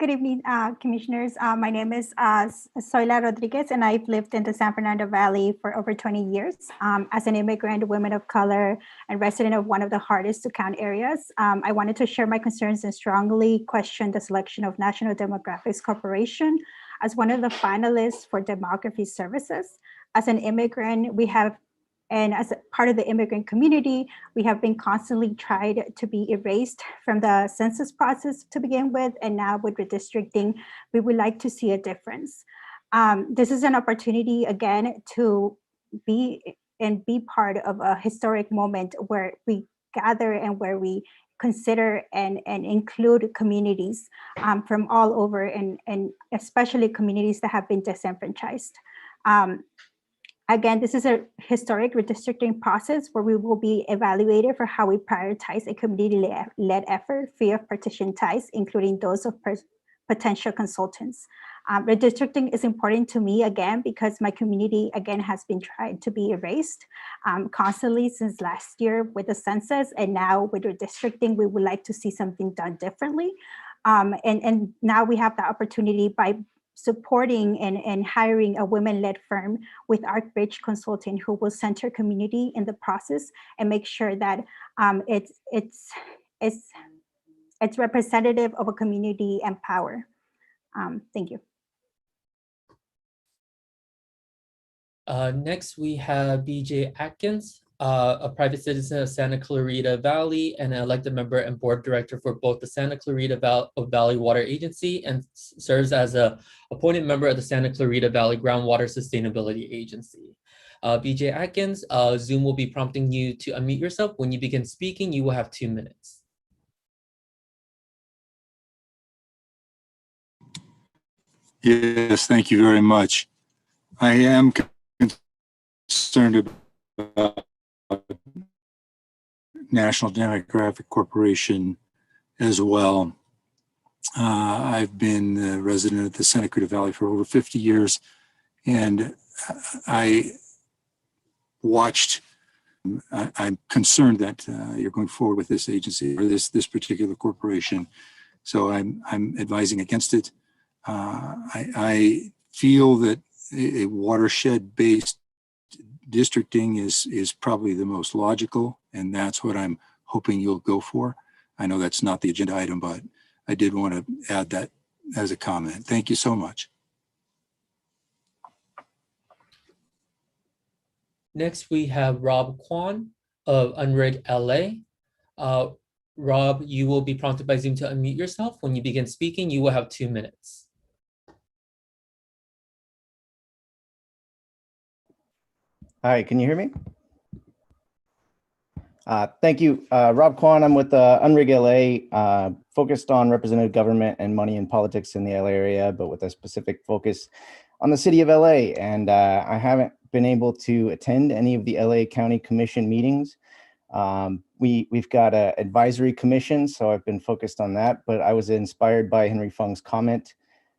Good evening, commissioners. My name is Soyla Rodriguez, and I've lived in the San Fernando Valley for over 20 years. As an immigrant, woman of color, and resident of one of the hardest to count areas, I wanted to share my concerns and strongly question the selection of National Demographics Corporation as one of the finalists for demography services. As an immigrant, and as a part of the immigrant community, we have been constantly tried to be erased from the census process to begin with, and now with redistricting, we would like to see a difference. This is an opportunity, again, to be part of a historic moment where we gather and where we consider and include communities from all over, and especially communities that have been disenfranchised. Again, this is a historic redistricting process where we will be evaluated for how we prioritize a community-led effort free of partition ties, including those of potential consultants. Redistricting is important to me, again, because my community, again, has been tried to be erased constantly since last year with the census, and now with redistricting, we would like to see something done differently. And now we have the opportunity by supporting and hiring a women-led firm with Archbridge Consulting, who will center community in the process and make sure that it's representative of a community and power. Thank you. Next, we have BJ Atkins, a private citizen of Santa Clarita Valley and an elected member and board director for both the Santa Clarita Valley Water Agency and serves as an appointed member of the Santa Clarita Valley Groundwater Sustainability Agency. BJ Atkins, Zoom will be prompting you to unmute yourself. When you begin speaking, you will have 2 minutes. Yes, thank you very much. I am concerned about National Demographic Corporation as well. I've been a resident of the Santa Clarita Valley for over 50 years, and I'm concerned that you're going forward with this agency or this particular corporation. So I'm advising against it. I feel that a watershed-based districting is probably the most logical, and that's what I'm hoping you'll go for. I know that's not the agenda item, but I did want to add that as a comment. Thank you so much. Next, we have Rob Kwan of Unrig LA. Rob, you will be prompted by Zoom to unmute yourself. When you begin speaking, you will have 2 minutes. Hi, can you hear me? Thank you. Rob Kwan, I'm with Unrig LA, focused on representative government and money and politics in the LA area, but with a specific focus on the city of LA. And I haven't been able to attend any of the LA County Commission meetings. We've got an advisory commission, so I've been focused on that, but I was inspired by Henry Fung's comment.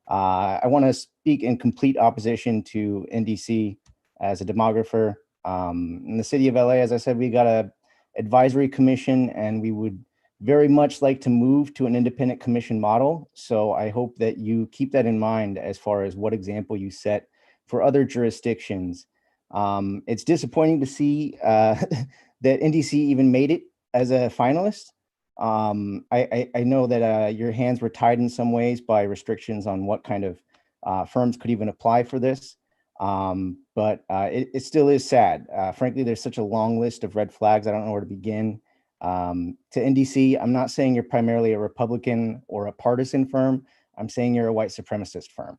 I want to speak in complete opposition to NDC as a demographer. In the city of LA, as I said, we got a advisory commission, and we would very much like to move to an independent commission model. So I hope that you keep that in mind as far as what example you set for other jurisdictions. It's disappointing to see that NDC even made it as a finalist. I know that your hands were tied in some ways by restrictions on what kind of firms could even apply for this. But it still is sad. Frankly, there's such a long list of red flags. I don't know where to begin. To NDC, I'm not saying you're primarily a Republican or a partisan firm. I'm saying you're a white supremacist firm.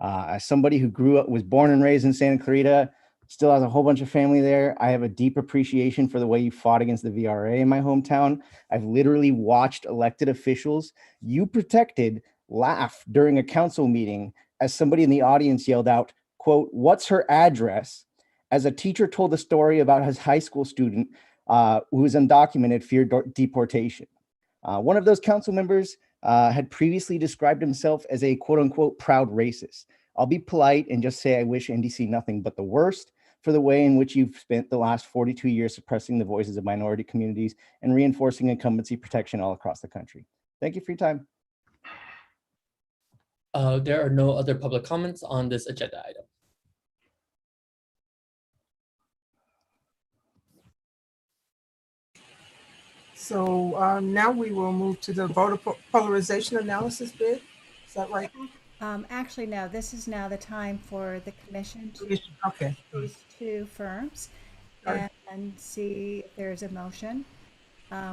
As somebody who was born and raised in Santa Clarita, still has a whole bunch of family there, I have a deep appreciation for the way you fought against the VRA in my hometown. I've literally watched elected officials you protected laugh during a council meeting as somebody in the audience yelled out, quote, "What's her address?" as a teacher told the story about his high school student who was undocumented, feared deportation. One of those council members had previously described himself as a quote unquote proud racist. I'll be polite and just say I wish NDC nothing but the worst for the way in which you've spent the last 42 years suppressing the voices of minority communities and reinforcing incumbency protection all across the country. Thank you for your time. There are no other public comments on this agenda item. So now we will move to the voter polarization analysis bid. Is that right? Actually, no, this is now the time for the commission to okay. these two firms and see if there's a motion.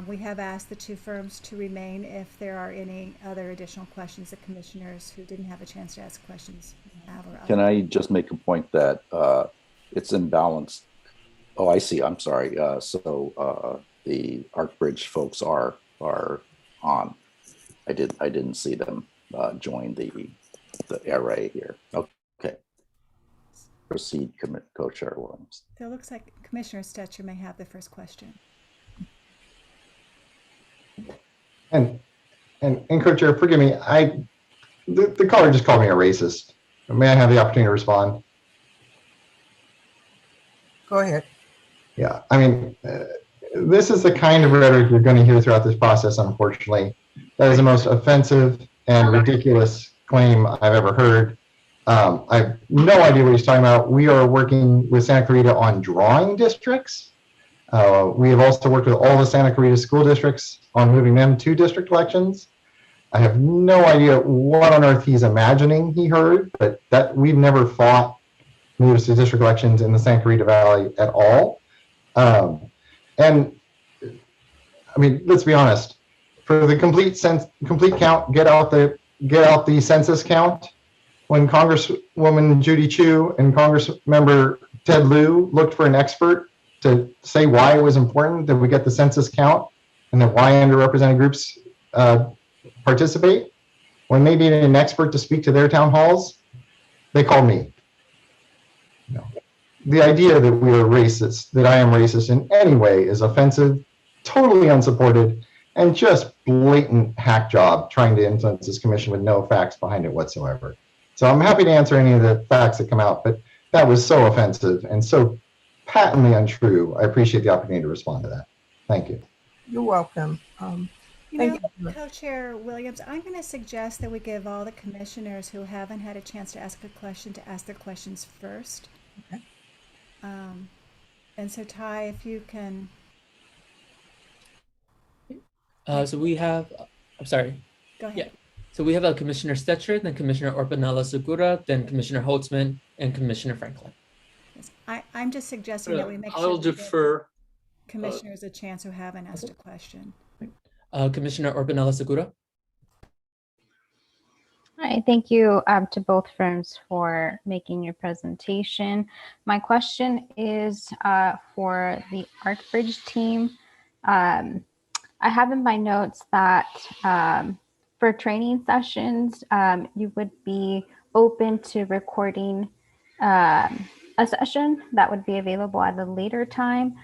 We have asked the two firms to remain if there are any other additional questions that commissioners who didn't have a chance to ask questions have. Can I just make a point that it's imbalanced? Oh, I see. I'm sorry. So the Arcbridge folks are on. I didn't see them join the array here. Okay. Proceed, Co-Chair Williams. So it looks like Commissioner Stetcher may have the first question. And Co-Chair, forgive me, the caller just called me a racist. May I have the opportunity to respond? Go ahead. Yeah, I mean, this is the kind of rhetoric you're going to hear throughout this process, unfortunately. That is the most offensive and ridiculous claim I've ever heard. I have no idea what he's talking about. We are working with Santa Clarita on drawing districts. We have also worked with all the Santa Clarita school districts on moving them to district elections. I have no idea what on earth he's imagining he heard, but that we've never fought moves to district elections in the Santa Clarita Valley at all. And I mean, let's be honest, for the complete count, get out the census count. When Congresswoman Judy Chu and Congressmember Ted Lieu looked for an expert to say why it was important that we get the census count and that why underrepresented groups participate, when they needed an expert to speak to their town halls, they called me. No. The idea that we are racist, that I am racist in any way is offensive, totally unsupported, and just blatant hack job trying to influence this commission with no facts behind it whatsoever. So I'm happy to answer any of the facts that come out, but that was so offensive and so patently untrue. I appreciate the opportunity to respond to that. Thank you. You're welcome. Co-Chair Williams, I'm going to suggest that we give all the commissioners who haven't had a chance to ask a question to ask their questions first. Okay. And so Ty, if you can. So we have, I'm sorry. Go ahead. Yeah. So we have Commissioner Stetcher, then Commissioner Orpanella Segura, then Commissioner Holtzman, and Commissioner Franklin. Yes. I'm just suggesting that we make sure I'll defer. Commissioners a chance who haven't asked a question. Commissioner Orpanella Segura. Hi, thank you to both firms for making your presentation. My question is for the Arcbridge team. I have in my notes that for training sessions, you would be open to recording a session that would be available at a later time.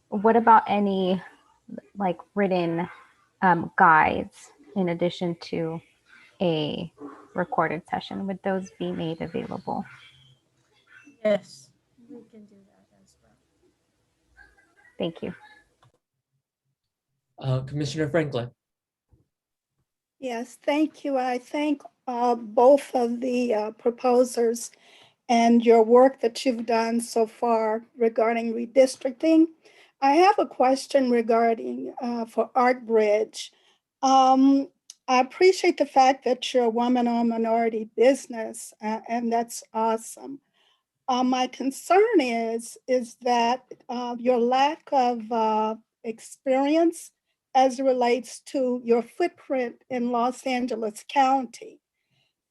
What about any like written guides in addition to a recorded session? Would those be made available? Yes, we can do that as well. Thank you. Commissioner Franklin. Yes, thank you. I thank both of the proposers and your work that you've done so far regarding redistricting. I have a question regarding for ArtBridge. I appreciate the fact that you're a woman-owned minority business, and that's awesome. My concern is that your lack of experience as it relates to your footprint in Los Angeles County.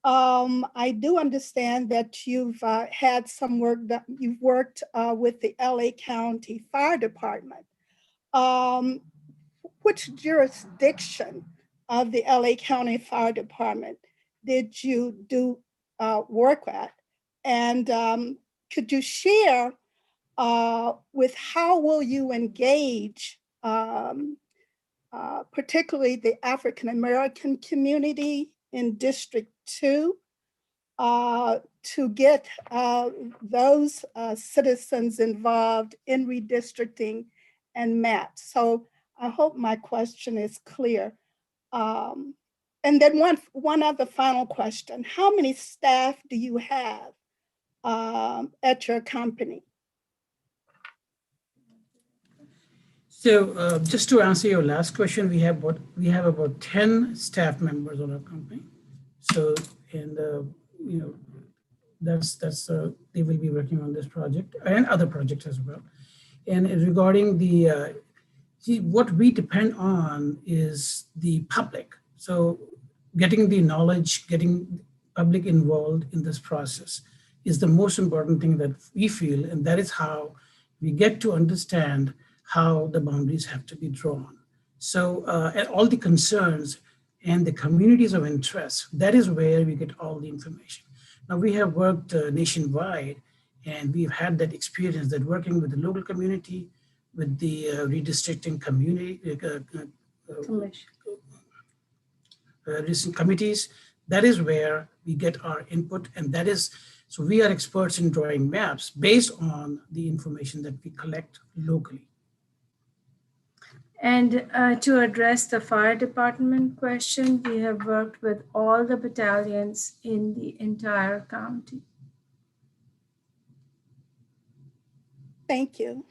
I do understand that you've had some work that you've worked with the LA County Fire Department. Which jurisdiction of the LA County Fire Department did you do work at? And could you share with how will you engage particularly the African American community in District 2 to get those citizens involved in redistricting and maps? So I hope my question is clear. And then one other final question. How many staff do you have at your company? So just to answer your last question, we have about 10 staff members on our company. So, and you know, that's they will be working on this project and other projects as well. And regarding the what we depend on is the public. So getting the knowledge, getting public involved in this process is the most important thing that we feel, and that is how we get to understand how the boundaries have to be drawn. So all the concerns and the communities of interest, that is where we get all the information. Now we have worked nationwide, and we've had that experience that working with the local community, with the redistricting community, recent committees, that is where we get our input, and that is, so we are experts in drawing maps based on the information that we collect locally. And to address the fire department question, we have worked with all the battalions in the entire county. Thank you.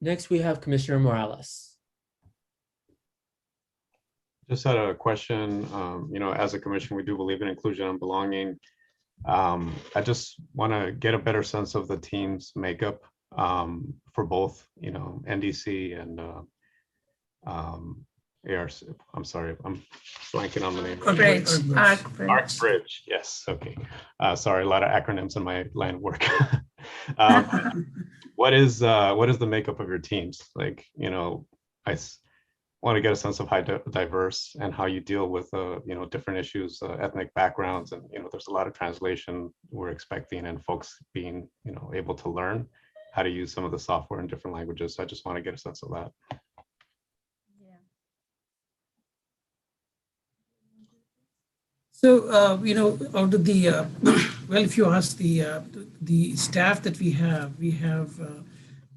Next, we have Commissioner Morales. Just had a question. You know, as a commission, we do believe in inclusion and belonging. I just want to get a better sense of the team's makeup for both, you know, NDC and ARC. I'm sorry, I'm blanking on the name. ArcBridge. Yes. Okay. Sorry, a lot of acronyms in my line of work. What is the makeup of your teams? Like, you know, I want to get a sense of how diverse and how you deal with you know, different issues, ethnic backgrounds, and you know, there's a lot of translation we're expecting, and folks being, you know, able to learn how to use some of the software in different languages. So I just want to get a sense of that. So, you know, out of the, well, if you ask the staff that we have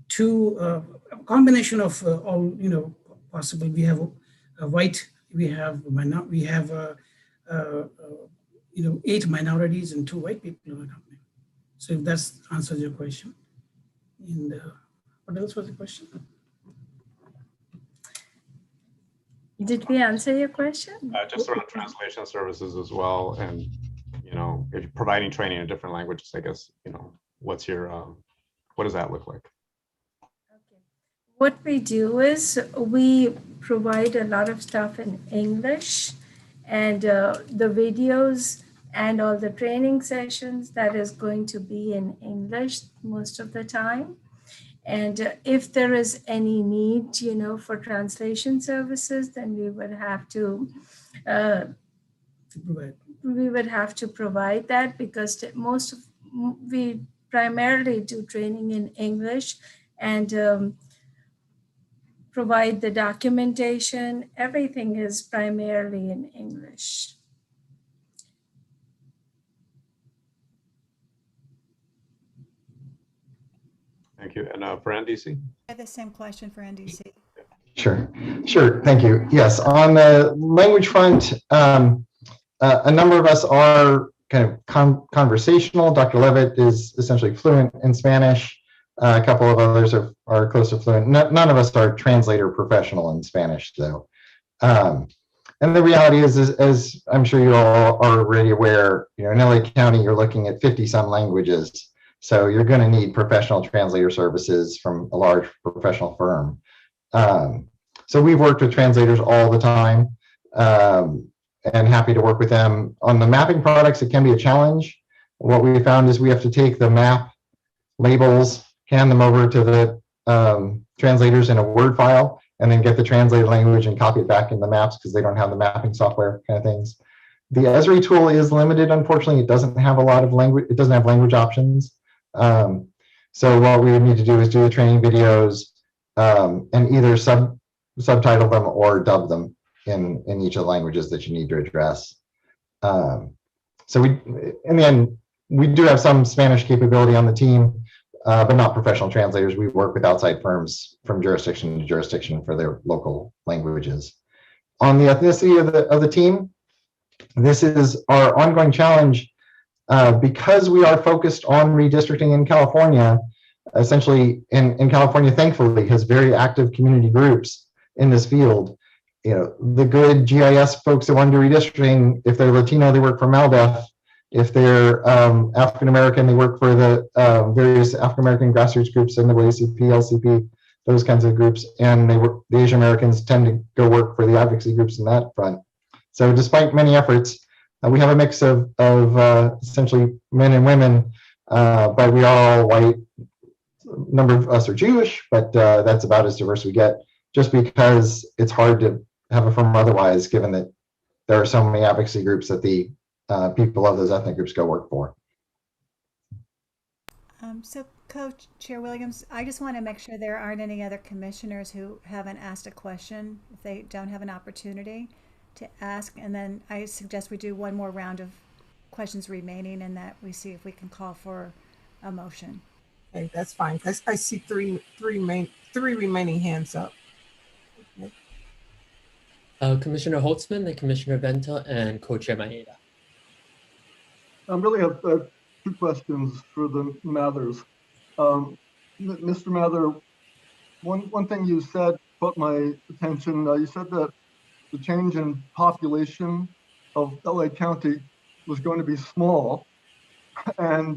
two, a combination of all, you know, possible. We have a white, we have you know, 8 minorities and 2 white people in the company. So if that answers your question. And what else was the question? Did we answer your question? Just around translation services as well, and you know, if you're providing training in different languages, I guess, you know, what's your what does that look like? What we do is we provide a lot of stuff in English, and the videos and all the training sessions, that is going to be in English most of the time. And if there is any need, you know, for translation services, then we would have to provide that, because we primarily do training in English and provide the documentation. Everything is primarily in English. Thank you. And for NDC? I have the same question for NDC. Sure. Thank you. Yes, on the language front, a number of us are kind of conversational. Dr. Levitt is essentially fluent in Spanish. A couple of others are close to fluent. None of us are translator professional in Spanish, though. And the reality is, as I'm sure you all are already aware, in LA County, you're looking at 50-some languages. So you're going to need professional translator services from a large professional firm. So we've worked with translators all the time, and happy to work with them. On the mapping products, it can be a challenge. What we found is we have to take the map labels, hand them over to the translators in a Word file, and then get the translated language and copy it back in the maps because they don't have the mapping software kind of things. The Esri tool is limited, unfortunately. It doesn't have a lot of language. It doesn't have language options. So what we would need to do is do the training videos and either subtitle them or dub them in each of the languages that you need to address. So we, in the end, we do have some Spanish capability on the team, but not professional translators. We work with outside firms from jurisdiction to jurisdiction for their local languages. On the ethnicity of the team, this is our ongoing challenge because we are focused on redistricting in California. Essentially, in California, thankfully, has very active community groups in this field. The good GIS folks that want to do redistricting, if they're Latino, they work for MALDEF. If they're African American, they work for the various African American grassroots groups, NAACP, LCP, those kinds of groups. And the Asian Americans tend to go work for the advocacy groups in that front. So despite many efforts, we have a mix of essentially men and women, but we are all white. A number of us are Jewish, but that's about as diverse we get, just because it's hard to have a firm otherwise, given that there are so many advocacy groups that the people of those ethnic groups go work for. So Co-Chair Williams, I just want to make sure there aren't any other commissioners who haven't asked a question, if they don't have an opportunity to ask. And then I suggest we do one more round of questions remaining and that we see if we can call for a motion. Okay, that's fine. I see three remaining hands up. Okay. Commissioner Holtzman, then Commissioner Venta, and Co-Chair Maeda. I really have two questions for the Mathers. Mr. Mather, one thing you said caught my attention. You said that the change in population of LA County was going to be small, and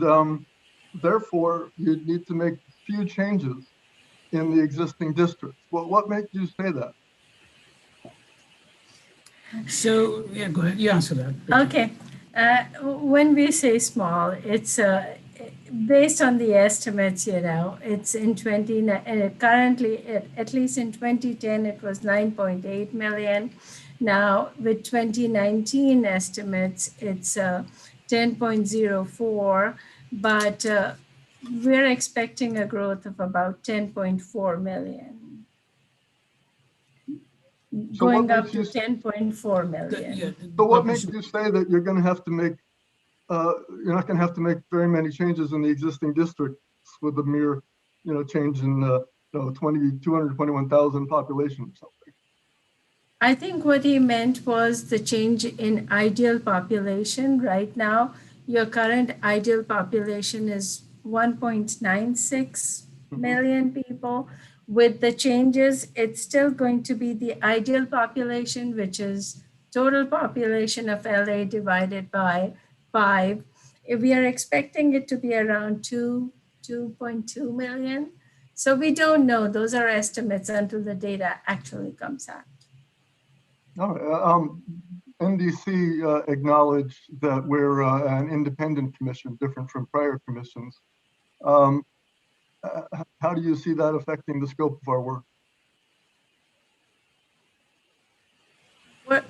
therefore you'd need to make few changes in the existing districts. Well, what made you say that? So, yeah, go ahead, you answer that. Okay. When we say small, it's based on the estimates, it's in currently, at least in 2010, it was 9.8 million. Now with 2019 estimates, it's 10.04, but we're expecting a growth of about 10.4 million. So going up to 10.4 million. So what makes you say that you're going to have to make, you're not going to have to make very many changes in the existing districts with a mere, change in 221,000 population or something? I think what he meant was the change in ideal population. Right now, your current ideal population is 1.96 million people. With the changes, it's still going to be the ideal population, which is total population of LA divided by 5. We are expecting it to be around 2.2 million. So we don't know. Those are estimates until the data actually comes out. All right. NDC acknowledged that we're an independent commission, different from prior commissions. How do you see that affecting the scope of our work?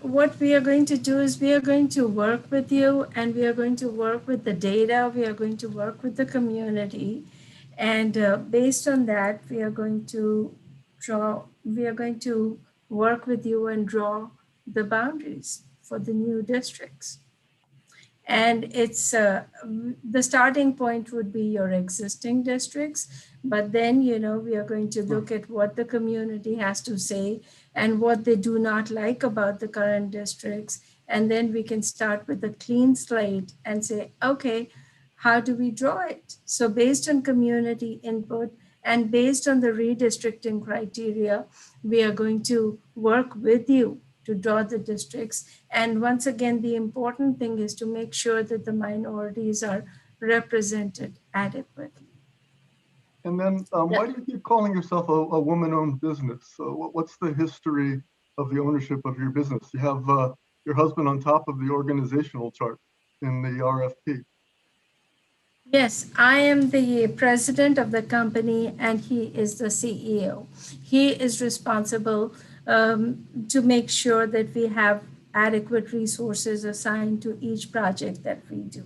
What we are going to do is we are going to work with you, and we are going to work with the data. We are going to work with the community. And based on that, we are going to work with you and draw the boundaries for the new districts. And it's the starting point would be your existing districts, but then, we are going to look at what the community has to say and what they do not like about the current districts. And then we can start with a clean slate and say, okay, how do we draw it? So based on community input and based on the redistricting criteria, we are going to work with you to draw the districts. And once again, the important thing is to make sure that the minorities are represented adequately. And then why do you keep calling yourself a woman-owned business? What's the history of the ownership of your business? You have your husband on top of the organizational chart in the RFP. Yes, I am the president of the company and he is the CEO. He is responsible to make sure that we have adequate resources assigned to each project that we do.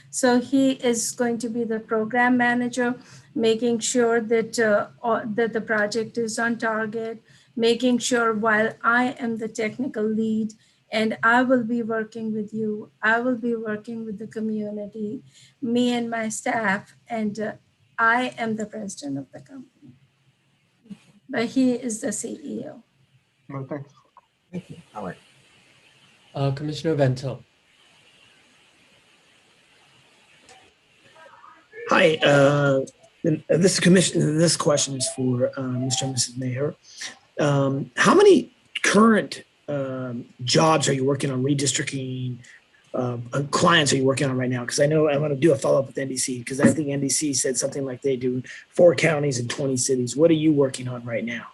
So he is going to be the program manager, making sure that, that the project is on target, making sure while I am the technical lead and I will be working with you, I will be working with the community, me and my staff, and I am the president of the company. But he is the CEO. No, thanks. Thank you. All right. Commissioner Vento. Hi, this question is for Mr. and Mrs. Mayor. How many current jobs are you working on redistricting? Clients are you working on right now? Because I know I want to do a follow up with NDC because I think NDC said something like they do 4 counties and 20 cities. What are you working on right now?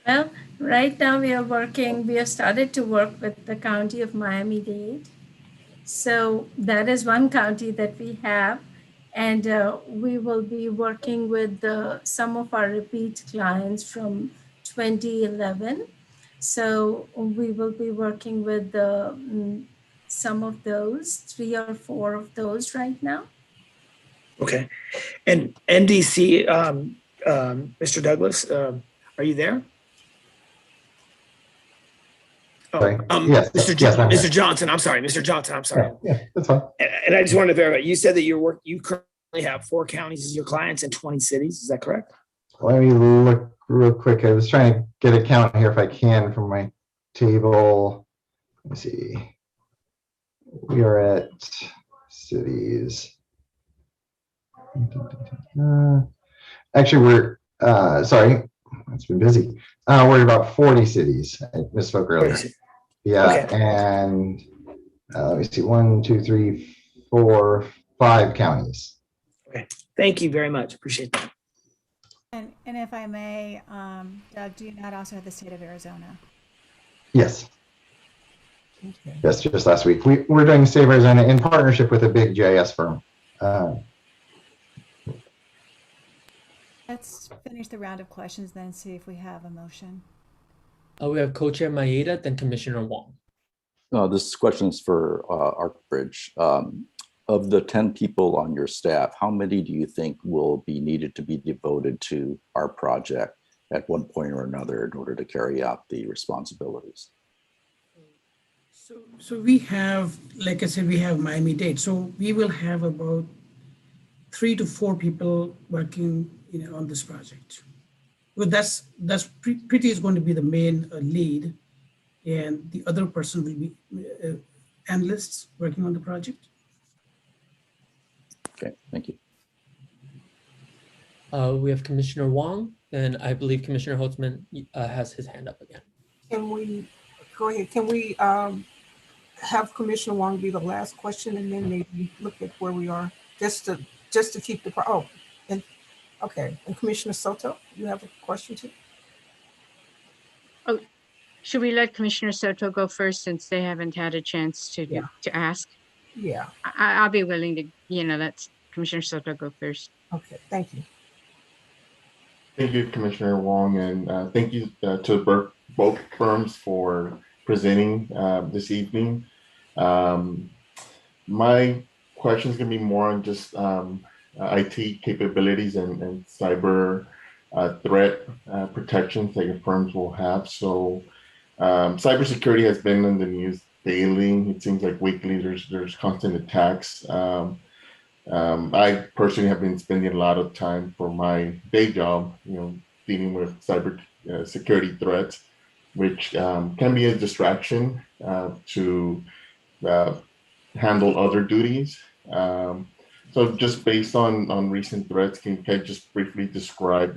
Well, right now we have started to work with the county of Miami-Dade. So that is one county that we have. And we will be working with some of our repeat clients from 2011. So we will be working with some of those, 3 or 4 of those right now. Okay. And NDC, Mr. Douglas, are you there? Oh, yes, Mr. Johnson, I'm sorry, Mr. Johnson, I'm sorry. Yeah, that's fine. And I just wanted to verify, you said that you currently have 4 counties as your clients and 20 cities, is that correct? Let me look real quick. I was trying to get a count here if I can from my table. Let me see. We are at cities. Actually, we're, sorry, it's been busy. We're at about 40 cities. I misspoke earlier. Yeah, okay. And let me see, 1, 2, 3, 4, 5 counties. Okay, thank you very much. Appreciate that. And if I may, Doug, do you not also have the state of Arizona? Yes. Okay. Yes, just last week. We're doing state of Arizona in partnership with a big GIS firm. Let's finish the round of questions then, see if we have a motion. We have Co-Chair Maeda, then Commissioner Wong. This question is for ArcBridge. Of the 10 people on your staff, how many do you think will be needed to be devoted to our project at one point or another in order to carry out the responsibilities? So we have, like I said, we have Miami-Dade. So we will have about 3 to 4 people working, on this project. But that's Pretty is going to be the main lead, and the other person will be analysts working on the project. Okay, thank you. We have Commissioner Wong, and I believe Commissioner Holtzman has his hand up again. Can we go ahead? Can we have Commissioner Wong be the last question, and then maybe look at where we are, just to keep the okay. And Commissioner Soto, you have a question too? Oh, should we let Commissioner Soto go first since they haven't had a chance to ask? Yeah. I'll be willing to, let Commissioner Soto go first. Okay, thank you. Thank you, Commissioner Wong, and thank you to both firms for presenting this evening. My question is going to be more on just IT capabilities and cyber threat protections that your firms will have. So cybersecurity has been in the news daily. It seems like weekly there's constant attacks. I personally have been spending a lot of time for my day job, dealing with cyber security threats, which can be a distraction to handle other duties. So just based on recent threats, can you just briefly describe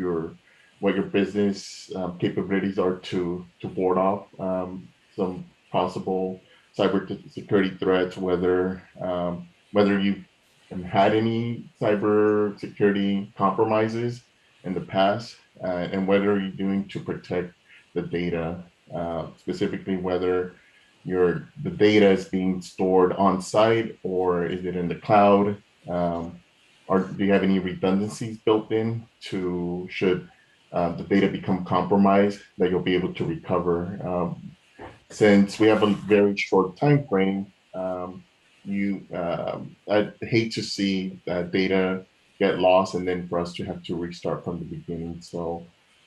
what your business capabilities are to ward off some possible cyber security threats, whether you've had any cyber security compromises in the past, and whether you're doing to protect the data, specifically whether the data is being stored on site or is it in the cloud? Or do you have any redundancies built in to should the data become compromised that you'll be able to recover? Since we have a very short time frame, I'd hate to see that data get lost and then for us to have to restart from the beginning. So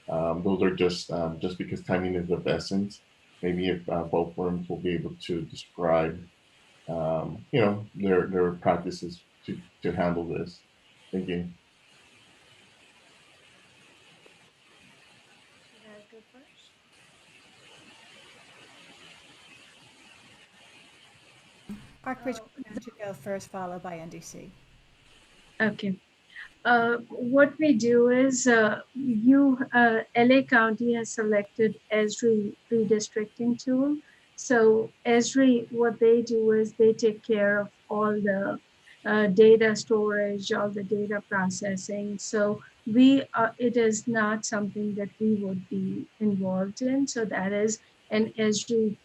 those are just because timing is of essence. Maybe if both firms will be able to describe, their practices to handle this. Thank you. Should I go first? Arkbridge to go first, followed by NDC. Okay. What we do is LA County has selected ESRI redistricting tool. So ESRI, what they do is they take care of all the data storage, all the data processing. So it is not something that we would be involved in. So that is an ESRI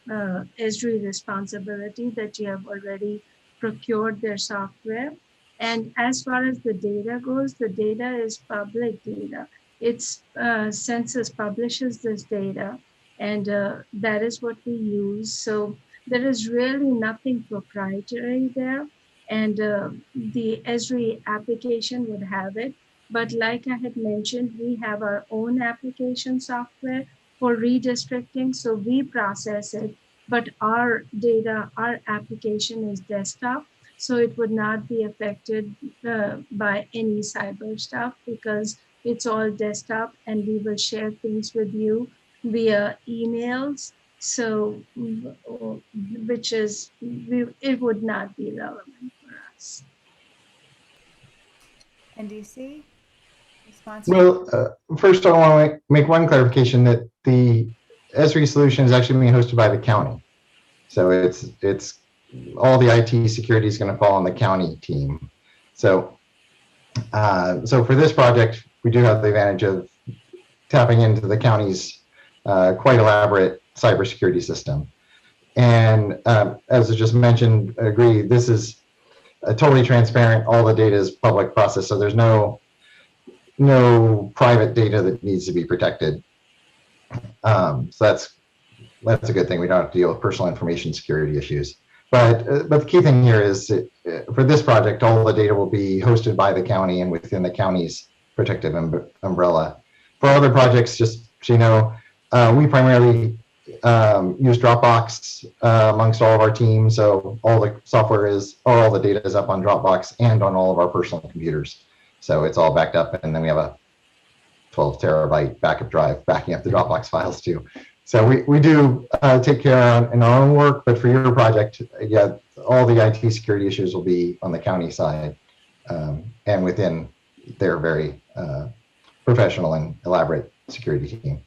responsibility that you have already procured their software. And as far as the data goes, the data is public data. It's Census publishes this data, and that is what we use. So there is really nothing proprietary there, and the ESRI application would have it. But like I had mentioned, we have our own application software for redistricting, so we process it. But our data, our application is desktop. So it would not be affected by any cyber stuff because it's all desktop and we will share things with you via emails. So, it would not be relevant for us. NDC? Response? Well, first I want to make one clarification that the ESRI solution is actually being hosted by the county. So it's all the IT security is going to fall on the county team. So, so for this project, we do have the advantage of tapping into the county's quite elaborate cybersecurity system. And as I just mentioned, agree, this is totally transparent. All the data is public process, so there's no private data that needs to be protected. So that's a good thing. We don't have to deal with personal information security issues. But the key thing here is for this project, all the data will be hosted by the county and within the county's protective umbrella. For other projects, just so you know, we primarily use Dropbox amongst all of our teams. So all the software all the data is up on Dropbox and on all of our personal computers. So it's all backed up, and then we have a 12 terabyte backup drive backing up the Dropbox files too. So we do take care in our own work, but for your project, yeah, all the IT security issues will be on the county side and within their very professional and elaborate security team.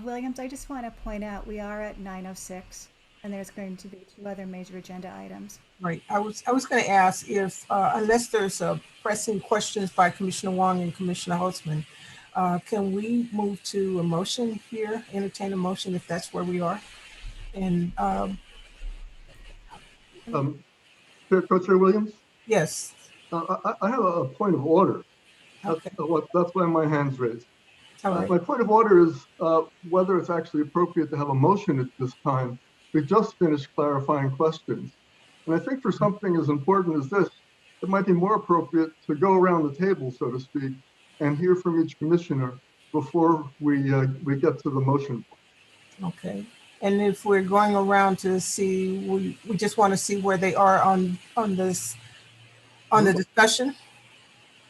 Williams, I just want to point out we are at 9:06, and there's going to be 2 other major agenda items. Right. I was going to ask if, unless there's pressing questions by Commissioner Wong and Commissioner Holtzman, can we move to a motion here, entertain a motion if that's where we are? And Co-Chair Williams? Yes. I have a point of order. Okay. That's why my hand's raised. All right. My point of order is whether it's actually appropriate to have a motion at this time. We just finished clarifying questions. And I think for something as important as this, it might be more appropriate to go around the table, so to speak, and hear from each commissioner before we get to the motion. Okay. And if we're going around to see, we just want to see where they are on the discussion.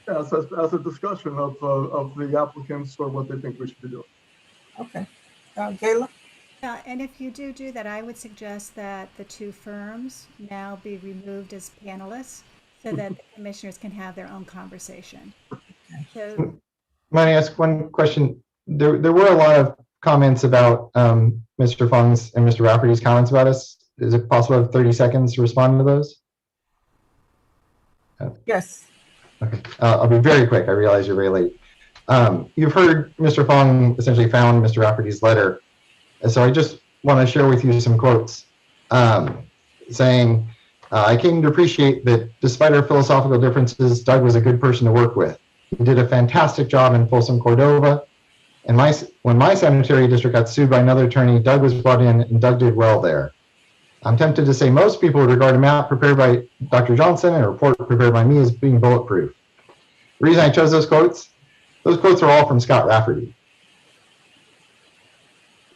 Yes, as a discussion of the applicants or what they think we should be doing. Okay. Gayla? Yeah, and if you do that, I would suggest that the two firms now be removed as panelists so that the commissioners can have their own conversation. So, Might I ask one question? There were a lot of comments about Mr. Fung's and Mr. Rafferty's comments about us. Is it possible to have 30 seconds to respond to those? Yes. Okay, I'll be very quick. I realize you're very late. You've heard Mr. Fung essentially found Mr. Rafferty's letter. And so I just want to share with you some quotes saying, I came to appreciate that despite our philosophical differences, Doug was a good person to work with. He did a fantastic job in Folsom Cordova. And when my sanitary district got sued by another attorney, Doug was brought in and Doug did well there. I'm tempted to say most people would regard a map prepared by Dr. Johnson and a report prepared by me as being bulletproof. The reason I chose those quotes are all from Scott Rafferty.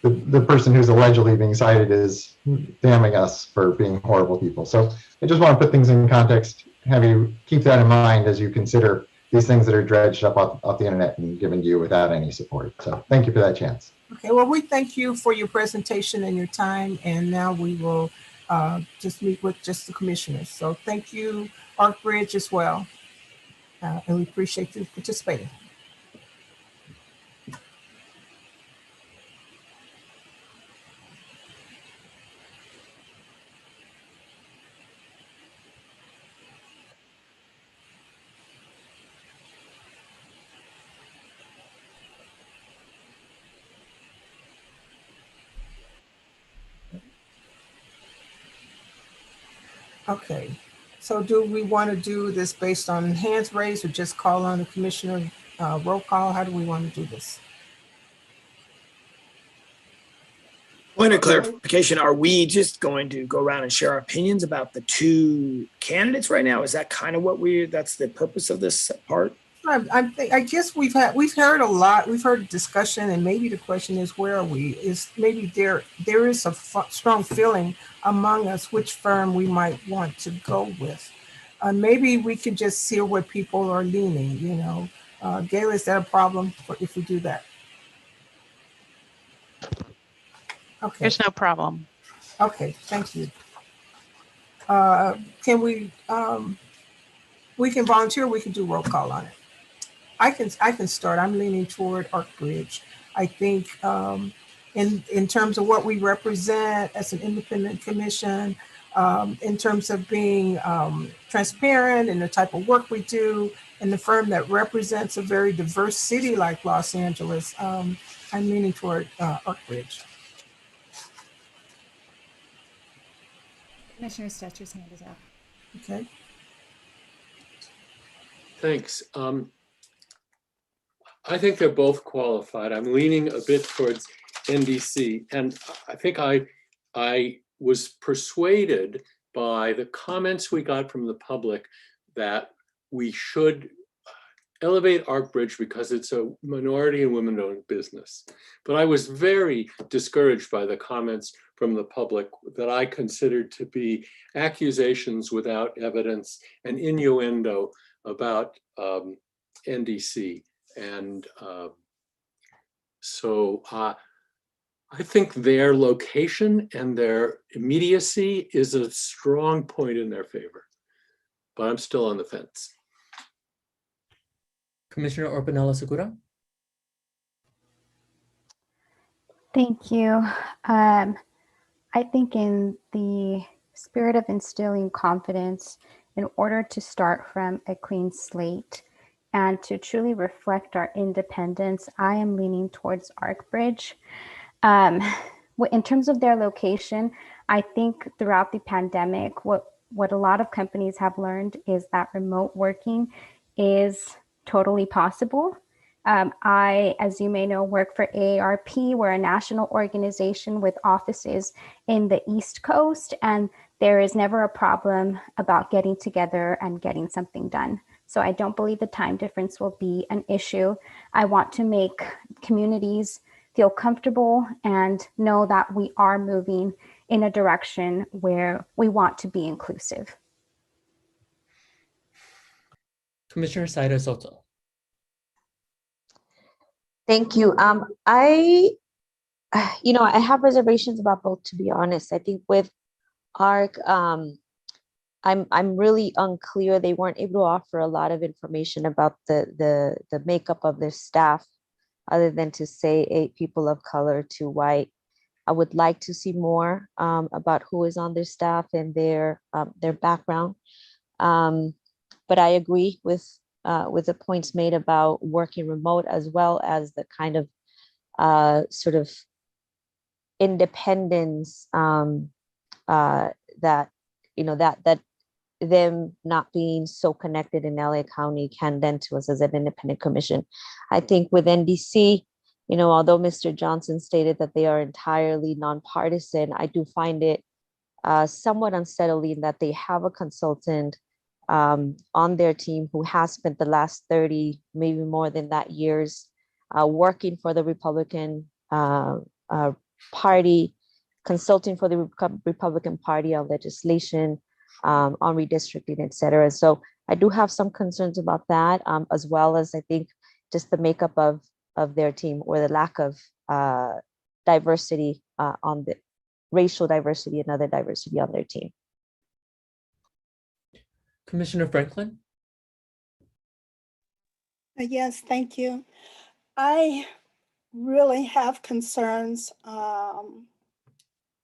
The person who's allegedly being cited is damning us for being horrible people. So I just want to put things in context, have you keep that in mind as you consider these things that are dredged up off the internet and given to you without any support. So thank you for that chance. Okay, well, we thank you for your presentation and your time. And now we will just meet with just the commissioners. So thank you, Arkbridge, as well. And we appreciate you participating. Okay, so do we want to do this based on hands raised or just call on the commissioner roll call? How do we want to do this? Point of clarification, are we just going to go around and share our opinions about the two candidates right now? Is that kind of what that's the purpose of this part? I guess we've heard a lot. We've heard discussion, and maybe the question is, where are we? Is maybe there is a strong feeling among us which firm we might want to go with. Maybe we can just see where people are leaning. You know, Gayla, is that a problem if we do that? Okay. There's no problem. Okay, thank you. Can we can volunteer. We can do roll call on it. I can start. I'm leaning toward Arkbridge. I think in terms of what we represent as an independent commission, in terms of being transparent and the type of work we do, and the firm that represents a very diverse city like Los Angeles, I'm leaning toward Arkbridge. Commissioner Stetcher's hand is up. Okay. Thanks. I think they're both qualified. I'm leaning a bit towards NDC, and I think I was persuaded by the comments we got from the public that we should elevate Arkbridge because it's a minority and women-owned business. But I was very discouraged by the comments from the public that I considered to be accusations without evidence and innuendo about NDC. And so I think their location and their immediacy is a strong point in their favor, but I'm still on the fence. Commissioner Orpanella Segura. Thank you. I think in the spirit of instilling confidence, in order to start from a clean slate and to truly reflect our independence, I am leaning towards Arkbridge. In terms of their location, I think throughout the pandemic, what a lot of companies have learned is that remote working is totally possible. I, as you may know, work for AARP. We're a national organization with offices in the East Coast, and there is never a problem about getting together and getting something done. So I don't believe the time difference will be an issue. I want to make communities feel comfortable and know that we are moving in a direction where we want to be inclusive. Commissioner Saida Soto. Thank you. I have reservations about both, to be honest. I think with ARC, I'm really unclear. They weren't able to offer a lot of information about the makeup of their staff, other than to say 8 people of color, 2 white. I would like to see more about who is on their staff and their background. But I agree with the points made about working remote, as well as the kind of sort of independence that that them not being so connected in LA County can lend to us as an independent commission. I think with NDC, although Mr. Johnson stated that they are entirely nonpartisan, I do find it somewhat unsettling that they have a consultant on their team who has spent the last 30, maybe more than that, years working for the Republican Party, consulting for the Republican Party on legislation, on redistricting, et cetera. So I do have some concerns about that, as well as I think just the makeup of their team, or the lack of diversity on the racial diversity and other diversity on their team. Commissioner Franklin. Yes, thank you. I really have concerns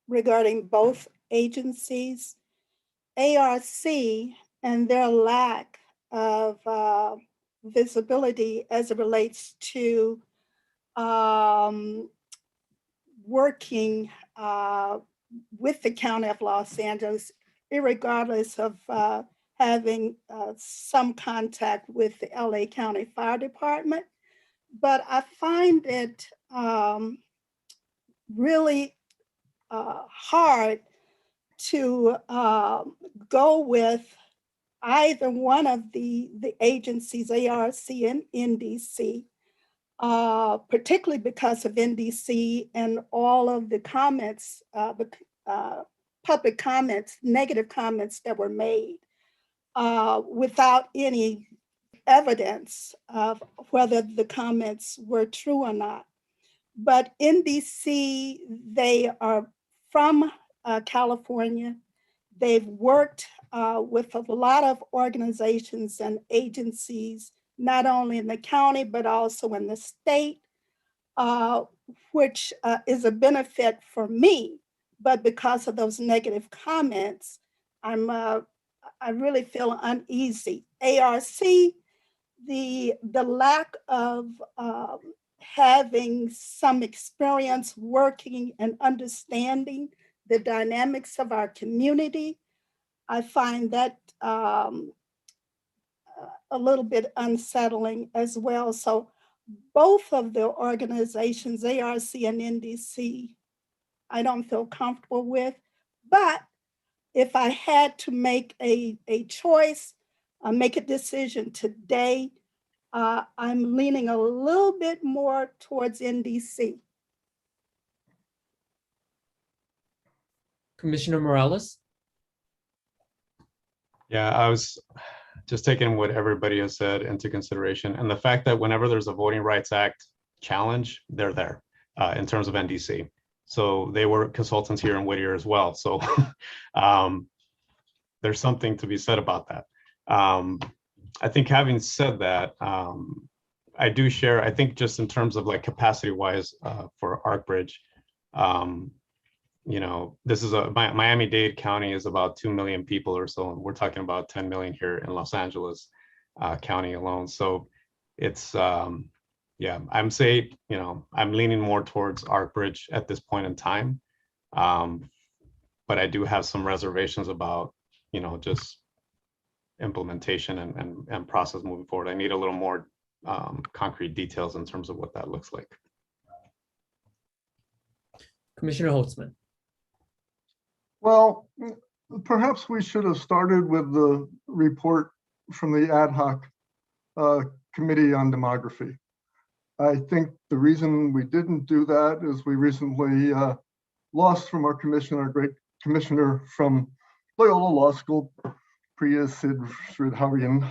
regarding both agencies. ARC and their lack of visibility as it relates to working with the County of Los Angeles, irregardless of having some contact with the LA County Fire Department. But I find it really hard to go with either one of the agencies, ARC and NDC, particularly because of NDC and all of the comments, the public comments, negative comments that were made without any evidence of whether the comments were true or not. But NDC, they are from California. They've worked with a lot of organizations and agencies, not only in the county, but also in the state, which is a benefit for me. But because of those negative comments, I really feel uneasy. ARC, the lack of having some experience working and understanding the dynamics of our community, I find that a little bit unsettling as well. So both of the organizations, ARC and NDC, I don't feel comfortable with. But if I had to make a choice, make a decision today, I'm leaning a little bit more towards NDC. Commissioner Morales. Yeah, I was just taking what everybody has said into consideration, and the fact that whenever there's a Voting Rights Act challenge, they're there in terms of NDC. So they were consultants here in Whittier as well. So there's something to be said about that. I think having said that, I do share, I think just in terms of like capacity wise for ArcBridge, this is Miami-Dade County is about 2 million people or so, and we're talking about 10 million here in Los Angeles County alone. So it's, yeah, I'm leaning more towards ArcBridge at this point in time. But I do have some reservations about, just implementation and process moving forward. I need a little more concrete details in terms of what that looks like. Commissioner Holtzman. Well, perhaps we should have started with the report from the Ad Hoc Committee on Demography. I think the reason we didn't do that is we recently lost from our commissioner, our great commissioner from Loyola Law School, Priya Sridharayan.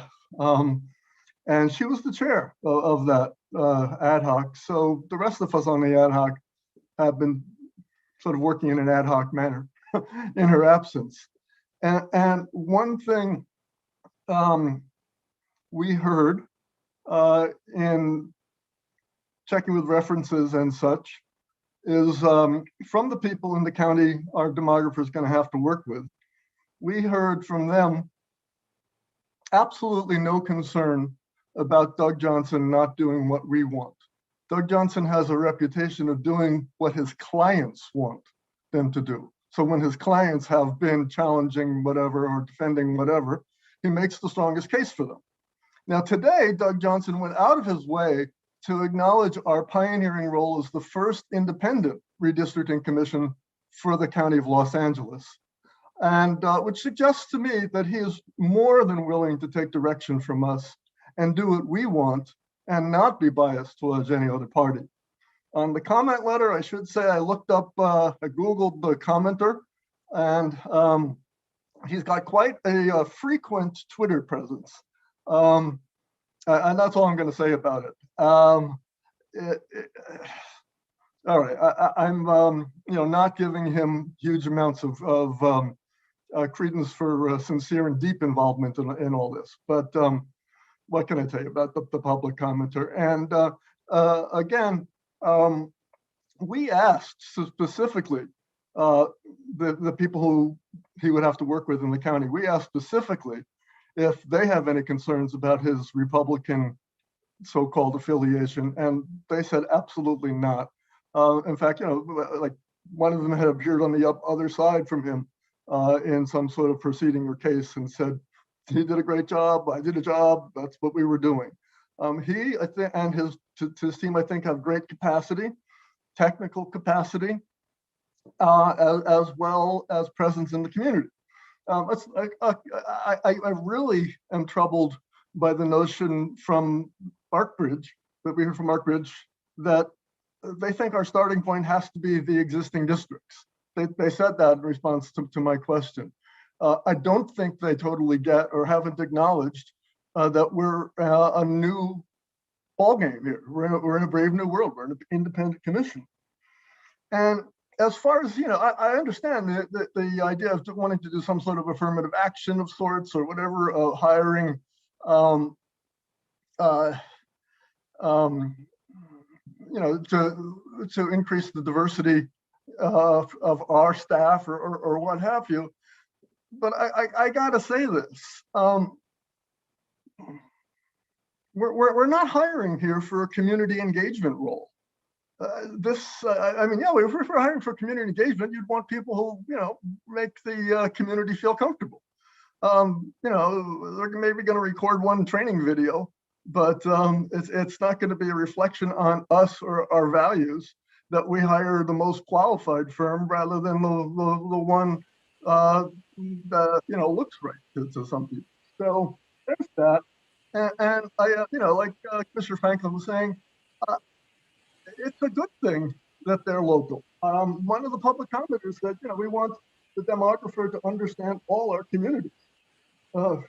And she was the chair of that ad hoc. So the rest of us on the ad hoc have been sort of working in an ad hoc manner in her absence. And one thing we heard in checking with references and such is from the people in the county our demographer is going to have to work with. We heard from them absolutely no concern about Doug Johnson not doing what we want. Doug Johnson has a reputation of doing what his clients want them to do. So when his clients have been challenging whatever or defending whatever, he makes the strongest case for them. Now today, Doug Johnson went out of his way to acknowledge our pioneering role as the first independent redistricting commission for the County of Los Angeles. And which suggests to me that he is more than willing to take direction from us and do what we want and not be biased towards any other party. On the comment letter, I should say I looked up, I Googled the commenter, and he's got quite a frequent Twitter presence. And that's all I'm going to say about it. All right, I'm not giving him huge amounts of credence for sincere and deep involvement in all this, but what can I tell you about the public commenter? And again, we asked specifically the people who he would have to work with in the county, we asked specifically if they have any concerns about his Republican so-called affiliation, and they said absolutely not. In fact, like one of them had appeared on the other side from him in some sort of proceeding or case and said, he did a great job, I did a job, that's what we were doing. He, I think, and his team, I think, have great capacity, technical capacity, as well as presence in the community. I really am troubled by the notion from Arkbridge, that we hear from Arkbridge, that they think our starting point has to be the existing districts. They said that in response to my question. I don't think they totally get or haven't acknowledged that we're a new ballgame here. We're in a brave new world. We're an independent commission. And as far as, I understand the idea of wanting to do some sort of affirmative action of sorts or whatever, hiring, to increase the diversity of our staff or what have you. But I gotta say this, we're not hiring here for a community engagement role. I mean, yeah, if we're hiring for community engagement, you'd want people who, make the community feel comfortable. They're maybe going to record one training video, but it's not going to be a reflection on us or our values that we hire the most qualified firm rather than the one that looks right to some people. So there's that, and I like Commissioner Franklin was saying, it's a good thing that they're local. One of the public commenters said, we want the demographer to understand all our communities. So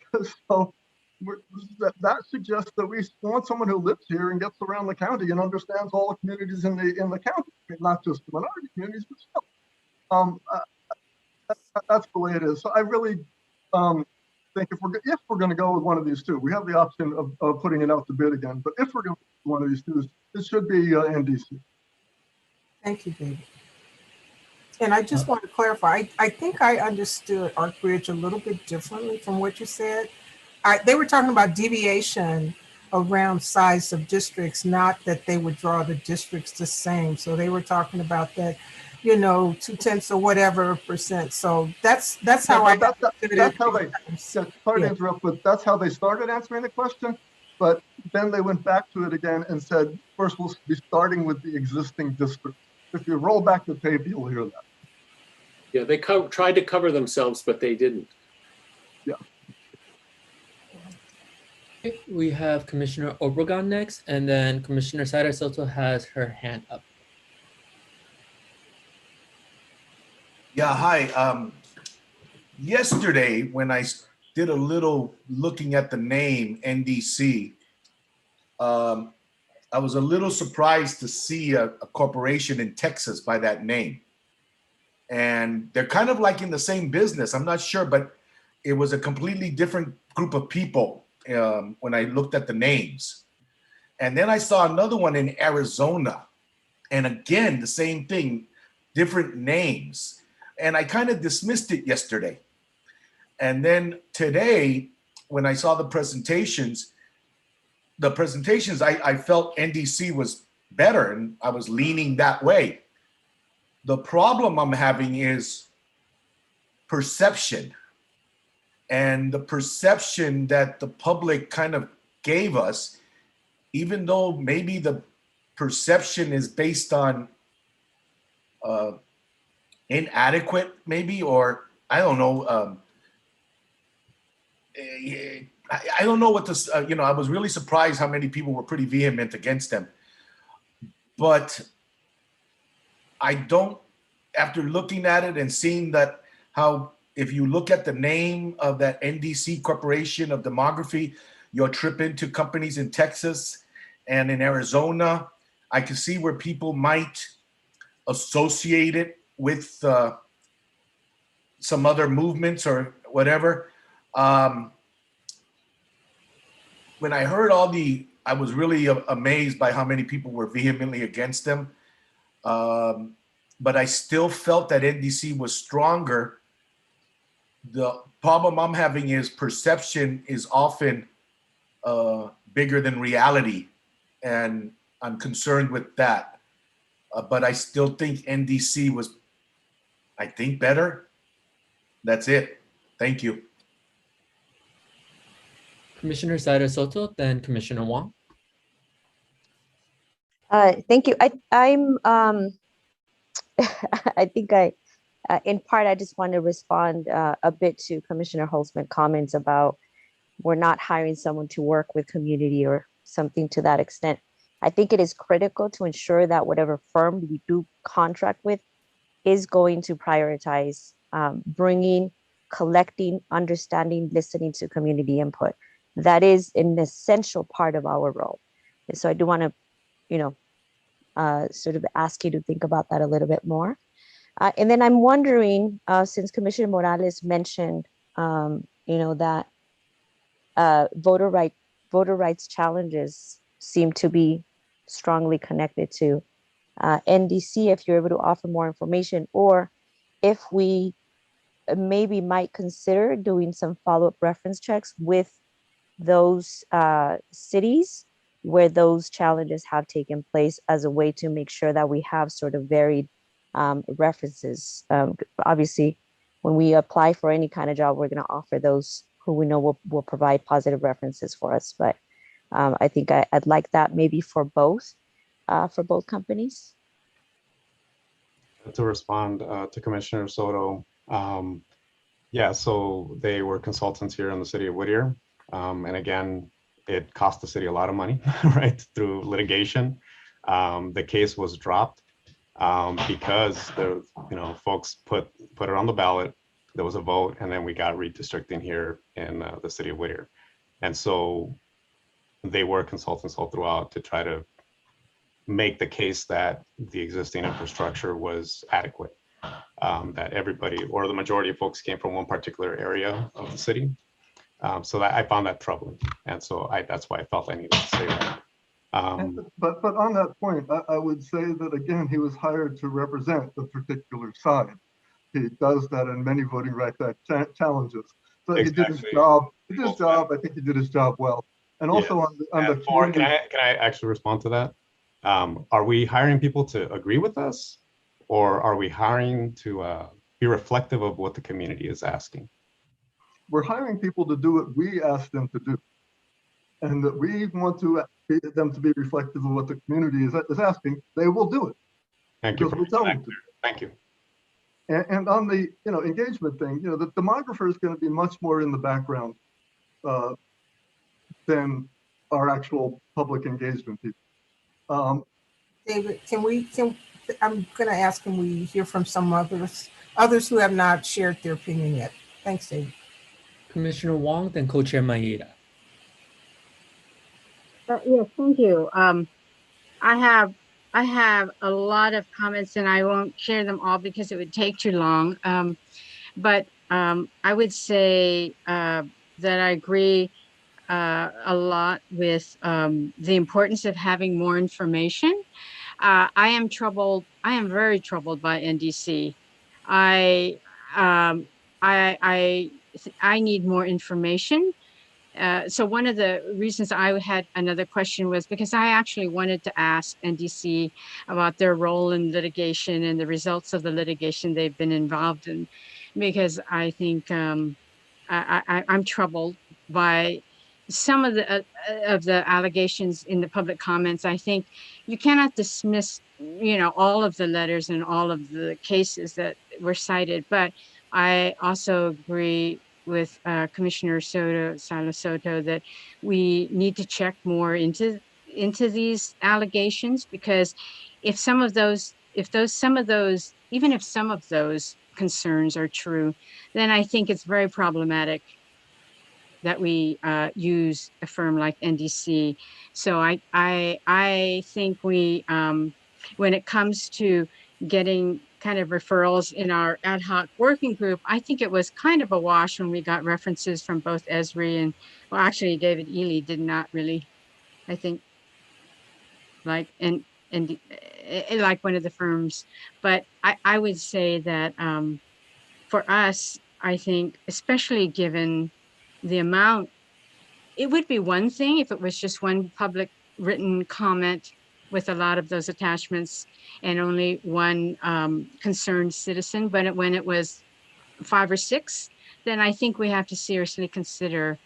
that suggests that we want someone who lives here and gets around the county and understands all the communities in the county, not just the minority communities, but still. That's the way it is. So I really think if we're going to go with one of these two, we have the option of putting it out to bid again. But if we're going to do one of these two, it should be NDC. Thank you, David. And I just want to clarify, I think I understood Arkbridge a little bit differently from what you said. They were talking about deviation around size of districts, not that they would draw the districts the same. So they were talking about that, 2/10 or whatever percent. So that's how I got that's how they, sorry to interrupt, but that's how they started answering the question. But then they went back to it again and said, first we'll be starting with the existing district. If you roll back the tape, you'll hear that. Yeah, they tried to cover themselves, but they didn't. Yeah. Okay, we have Commissioner Obregon next, and then Commissioner Sara Soto has her hand up. Yeah, hi. Yesterday, when I did a little looking at the name NDC, I was a little surprised to see a corporation in Texas by that name. And they're kind of like in the same business. I'm not sure, but it was a completely different group of people when I looked at the names. And then I saw another one in Arizona. And again, the same thing, different names. And I kind of dismissed it yesterday. And then today, when I saw the presentations, I felt NDC was better and I was leaning that way. The problem I'm having is perception. And the perception that the public kind of gave us, even though maybe the perception is based on inadequate, maybe, or I don't know. I don't know what this, I was really surprised how many people were pretty vehement against them. But I don't, after looking at it and seeing that how, if you look at the name of that NDC Corporation of Demography, you'll trip into companies in Texas and in Arizona. I can see where people might associate it with some other movements or whatever. When I heard I was really amazed by how many people were vehemently against them. But I still felt that NDC was stronger. The problem I'm having is perception is often bigger than reality. And I'm concerned with that. But I still think NDC was, I think, better. That's it. Thank you. Commissioner Sara Soto, then Commissioner Wong. Thank you. I'm I think in part, I just want to respond a bit to Commissioner Holzman's comments about we're not hiring someone to work with community or something to that extent. I think it is critical to ensure that whatever firm we do contract with is going to prioritize bringing, collecting, understanding, listening to community input. That is an essential part of our role. And so I do want to, sort of ask you to think about that a little bit more. And then I'm wondering, since Commissioner Morales mentioned, that voter rights challenges seem to be strongly connected to NDC, if you're able to offer more information, or if we maybe might consider doing some follow-up reference checks with those cities where those challenges have taken place as a way to make sure that we have sort of varied references. Obviously, when we apply for any kind of job, we're going to offer those who we know will provide positive references for us. But I think I'd like that maybe for both companies. To respond to Commissioner Soto, yeah, so they were consultants here in the city of Whittier. And again, it cost the city a lot of money, right, through litigation. The case was dropped because the folks put it on the ballot. There was a vote, and then we got redistricting here in the city of Whittier. And so they were consultants all throughout to try to make the case that the existing infrastructure was adequate, that everybody or the majority of folks came from one particular area of the city. So that I found that troubling. And so that's why I felt I needed to say that. But on that point, I would say that, again, he was hired to represent a particular side. He does that in many voting rights act challenges. So exactly. He did his job. I think he did his job well. And also on the can I actually respond to that? Are we hiring people to agree with us, or are we hiring to be reflective of what the community is asking? We're hiring people to do what we ask them to do, and that we want them to be reflective of what the community is asking. They will do it. Thank you. Thank you. And on the engagement thing, the demographer is going to be much more in the background, than our actual public engagement people. David, I'm going to ask, can we hear from some others who have not shared their opinion yet? Thanks, David. Commissioner Wong, then Co-Chair Maeda. Yes, thank you. I have a lot of comments, and I won't share them all because it would take too long. But I would say that I agree a lot with the importance of having more information. I am very troubled by NDC. I need more information. So one of the reasons I had another question was because I actually wanted to ask NDC about their role in litigation and the results of the litigation they've been involved in, because I think I'm troubled by some of the allegations in the public comments. I think you cannot dismiss, all of the letters and all of the cases that were cited, but I also agree with Commissioner Sala Soto that we need to check more into these allegations, because if some of those concerns are true, then I think it's very problematic that we use a firm like NDC. So I think we, when it comes to getting kind of referrals in our ad hoc working group, I think it was kind of a wash when we got references from both Esri and, well, actually David Ely did not really, I think, like, and like one of the firms. But I would say that for us, I think, especially given the amount, it would be one thing if it was just one public written comment with a lot of those attachments and only one concerned citizen. But when it was 5 or 6, then I think we have to seriously consider,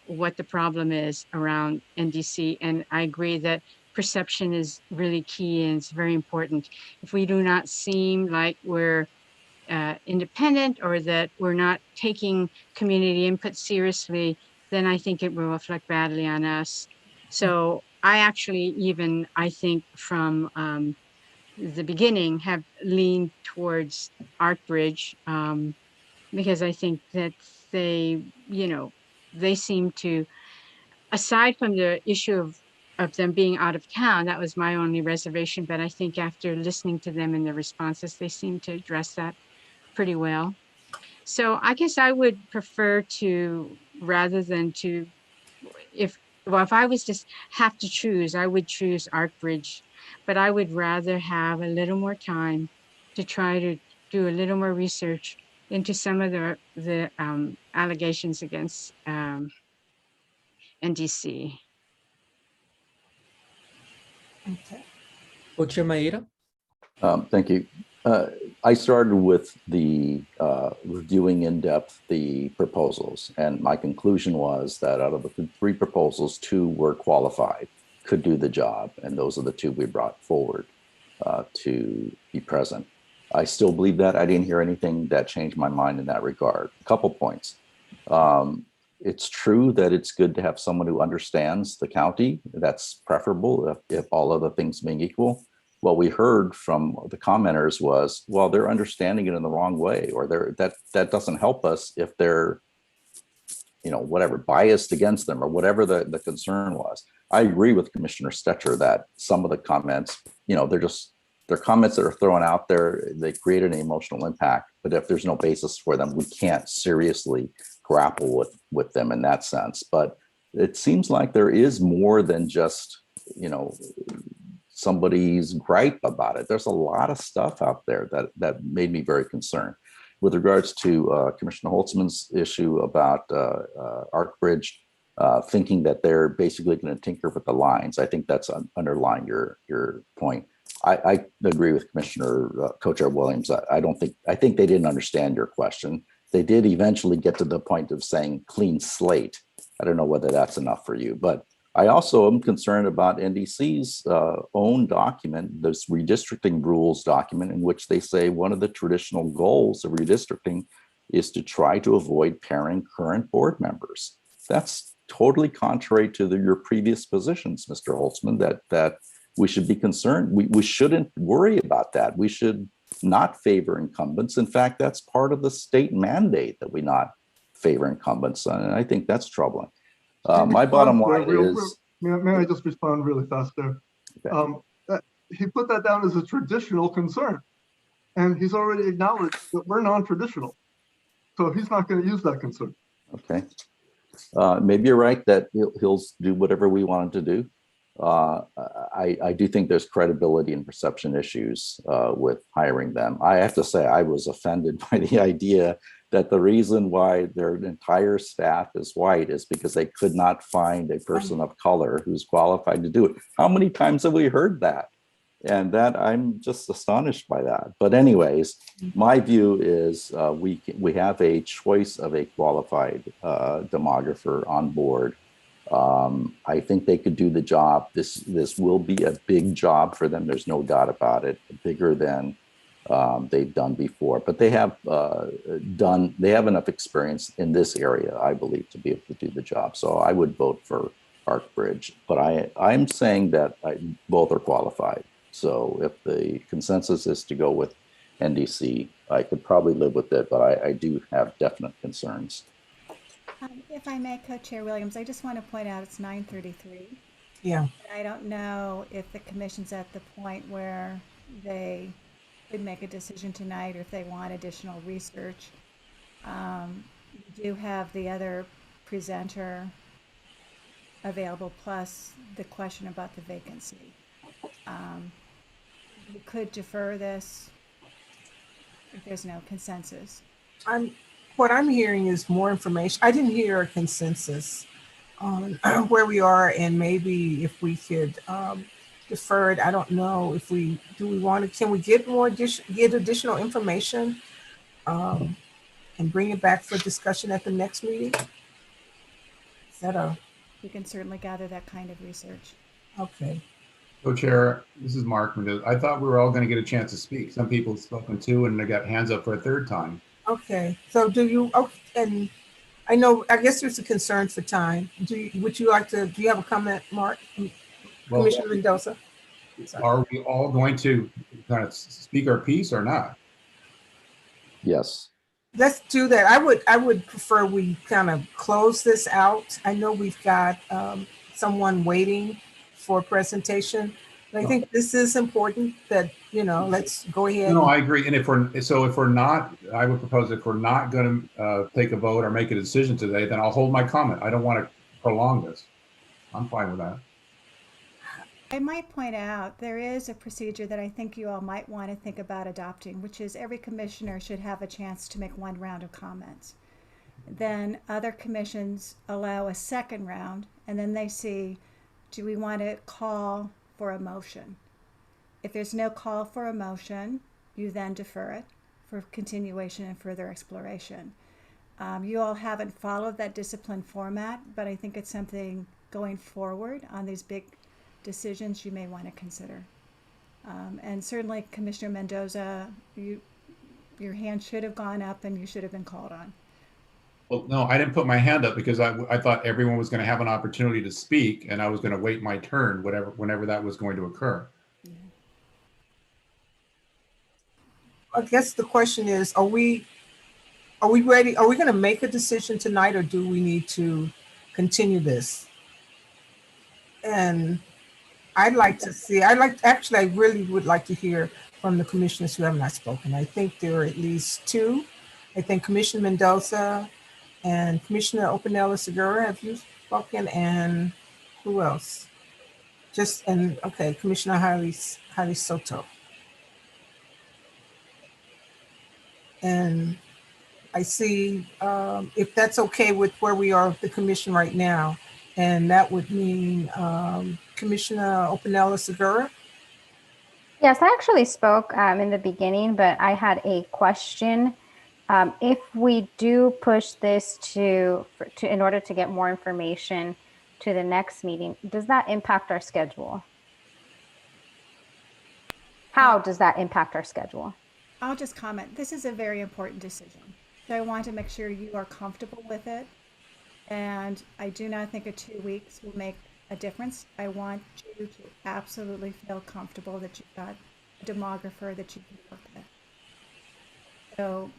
what the problem is around NDC. And I agree that perception is really key and it's very important. If we do not seem like we're independent or that we're not taking community input seriously, then I think it will reflect badly on us. So I actually I think from the beginning have leaned towards ArtBridge because I think that they seem to, aside from the issue of them being out of town, that was my only reservation. But I think after listening to them and their responses, they seem to address that pretty well. So I guess I would prefer to, rather than to, if I was just have to choose, I would choose ArtBridge, but I would rather have a little more time to try to do a little more research into some of the allegations against NDC. Okay. Co-Chair Maeda. Thank you. I started with the reviewing in depth the proposals, and my conclusion was that out of the 3 proposals, 2 were qualified, could do the job, and those are the 2 we brought forward to be present. I still believe that. I didn't hear anything that changed my mind in that regard. A couple points. It's true that it's good to have someone who understands the county. That's preferable if all other things being equal. What we heard from the commenters was, well, they're understanding it in the wrong way, or that doesn't help us if they're, whatever, biased against them or whatever the concern was. I agree with Commissioner Stetcher that some of the comments, they're comments that are thrown out there, they create an emotional impact, but if there's no basis for them, we can't seriously grapple with them in that sense. But it seems like there is more than just, somebody's gripe about it. There's a lot of stuff out there that made me very concerned. With regards to Commissioner Holtzman's issue about ArtBridge thinking that they're basically going to tinker with the lines, I think that's underlying your point. I agree with Commissioner Co-Chair Williams. I think they didn't understand your question. They did eventually get to the point of saying clean slate. I don't know whether that's enough for you, but I also am concerned about NDC's own document, this redistricting rules document, in which they say one of the traditional goals of redistricting is to try to avoid pairing current board members. That's totally contrary to your previous positions, Mr. Holtzman, that we should be concerned. We shouldn't worry about that. We should not favor incumbents. In fact, that's part of the state mandate that we not favor incumbents. And I think that's troubling. My bottom line is... May I just respond really fast there? Okay. He put that down as a traditional concern. And he's already acknowledged that we're non-traditional. So he's not going to use that concern. Okay. Maybe you're right that he'll do whatever we want him to do. I do think there's credibility and perception issues with hiring them. I have to say, I was offended by the idea that the reason why their entire staff is white is because they could not find a person of color who's qualified to do it. How many times have we heard that? And that I'm just astonished by that. But anyways, my view is we have a choice of a qualified demographer on board. I think they could do the job. This will be a big job for them. There's no doubt about it. Bigger than they've done before. But they have enough experience in this area, I believe, to be able to do the job. So I would vote for Arkbridge. But I'm saying that both are qualified. So if the consensus is to go with NDC, I could probably live with it, but I do have definite concerns. If I may, Co-Chair Williams, I just want to point out it's 9:33. Yeah. I don't know if the commission's at the point where they could make a decision tonight or if they want additional research. We do have the other presenter available, plus the question about the vacancy. We could defer this if there's no consensus. What I'm hearing is more information. I didn't hear a consensus on where we are, and maybe if we could defer it. I don't know if we want to. Can we get additional information and bring it back for discussion at the next meeting? Is that We can certainly gather that kind of research. Okay. Co-Chair, this is Mark. I thought we were all going to get a chance to speak. Some people have spoken too, and they got hands up for a third time. Okay. So and I know, I guess there's a concern for time. Do you have a comment, Mark? Well, Commissioner Mendoza? Sorry. Are we all going to kind of speak our piece or not? Yes. Let's do that. I would prefer we kind of close this out. I know we've got someone waiting for a presentation. But I think this is important that, let's go ahead. No, I agree. And if we're not, I would propose if we're not going to take a vote or make a decision today, then I'll hold my comment. I don't want to prolong this. I'm fine with that. I might point out there is a procedure that I think you all might want to think about adopting, which is every commissioner should have a chance to make one round of comments. Then other commissions allow a second round, and then they see, do we want to call for a motion? If there's no call for a motion, you then defer it for continuation and further exploration. You all haven't followed that discipline format, but I think it's something going forward on these big decisions you may want to consider. And certainly, Commissioner Mendoza, your hand should have gone up and you should have been called on. Well, no, I didn't put my hand up because I thought everyone was going to have an opportunity to speak, and I was going to wait my turn, whenever that was going to occur. I guess the question is, are we ready? Are we going to make a decision tonight, or do we need to continue this? And I really would like to hear from the commissioners who have not spoken. I think there are at least two. I think Commissioner Mendoza and Commissioner Opinella Segura, have you spoken? And who else? Commissioner Haile Soto. And I see, if that's okay with where we are with the commission right now, and that would mean Commissioner Opinella Segura. Yes, I actually spoke in the beginning, but I had a question. If we do push this in order to get more information to the next meeting, does that impact our schedule? How does that impact our schedule? I'll just comment. This is a very important decision. So I want to make sure you are comfortable with it. And I do not think a 2 weeks will make a difference. I want you to absolutely feel comfortable that you've got a demographer that you can work with. So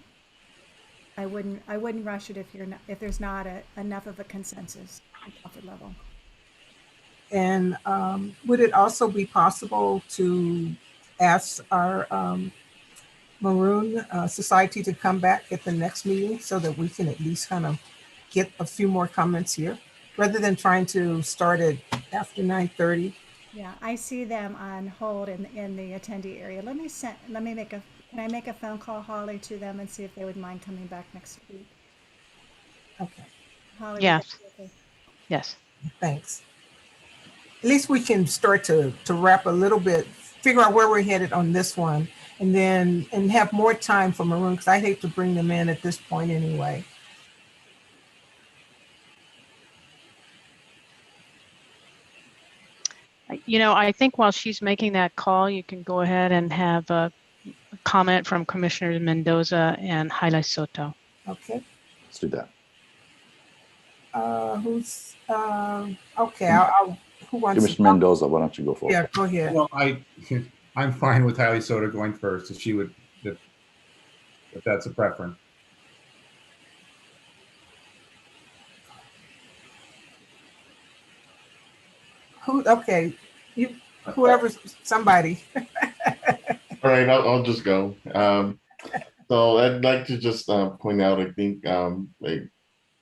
I wouldn't rush it if there's not enough of a consensus and comfort level. And would it also be possible to ask our Maroon Society to come back at the next meeting so that we can at least kind of get a few more comments here, rather than trying to start it after 9:30? Yeah, I see them on hold in the attendee area. Can I make a phone call, Holly, to them and see if they would mind coming back next week? Okay. Holly, would Yes. that be okay? Yes. Thanks. At least we can start to wrap a little bit, figure out where we're headed on this one, and have more time for Maroon, because I hate to bring them in at this point anyway. I think while she's making that call, you can go ahead and have a comment from Commissioners Mendoza and Jaila Soto. Okay. Let's do that. Who's okay? Who wants? Commissioner Mendoza, why don't you go forward? Yeah, go ahead. Well, I'm fine with Jaila Soto going first, if she would, if that's a preference. Okay, whoever's somebody. All right, I'll just go. So I'd like to just point out, I think, I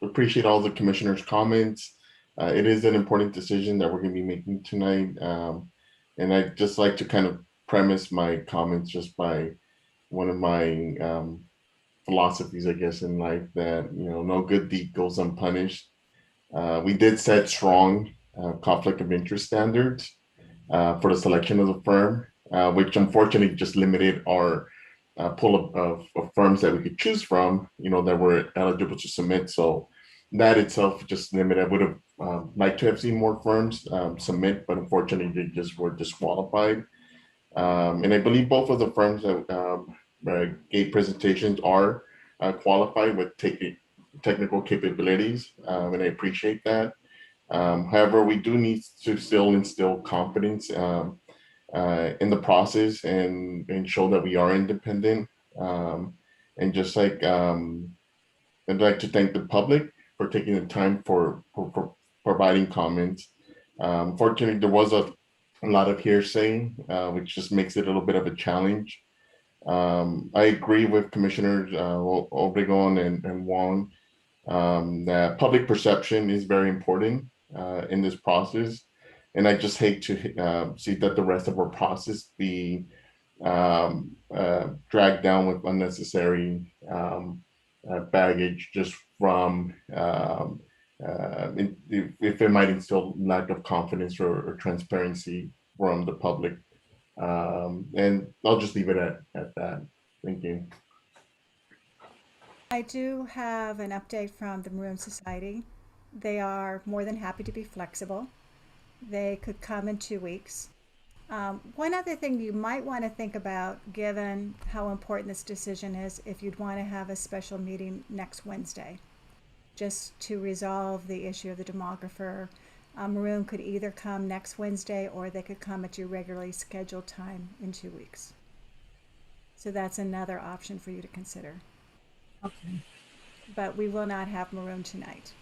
appreciate all the commissioners' comments. It is an important decision that we're going to be making tonight. And I'd just like to kind of premise my comments just by one of my philosophies, I guess, in life, that, no good deed goes unpunished. We did set strong conflict of interest standards for the selection of the firm, which unfortunately just limited our pool of firms that we could choose from, that were eligible to submit. So that itself just limited. I would have liked to have seen more firms submit, but unfortunately they just were disqualified. And I believe both of the firms that gave presentations are qualified with technical capabilities, and I appreciate that. However, we do need to still instill confidence in the process and show that we are independent. And just like, I'd like to thank the public for taking the time for providing comments. Fortunately, there was a lot of hearsay, which just makes it a little bit of a challenge. I agree with Commissioners Obregon and Wong that public perception is very important in this process. And I just hate to see that the rest of our process be dragged down with unnecessary baggage just from if it might instill lack of confidence or transparency from the public. And I'll just leave it at that. Thank you. I do have an update from the Maroon Society. They are more than happy to be flexible. They could come in 2 weeks. One other thing you might want to think about, given how important this decision is, if you'd want to have a special meeting next Wednesday, just to resolve the issue of the demographer. Maroon could either come next Wednesday or they could come at your regularly scheduled time in 2 weeks. So that's another option for you to consider. Okay. But we will not have Maroon tonight.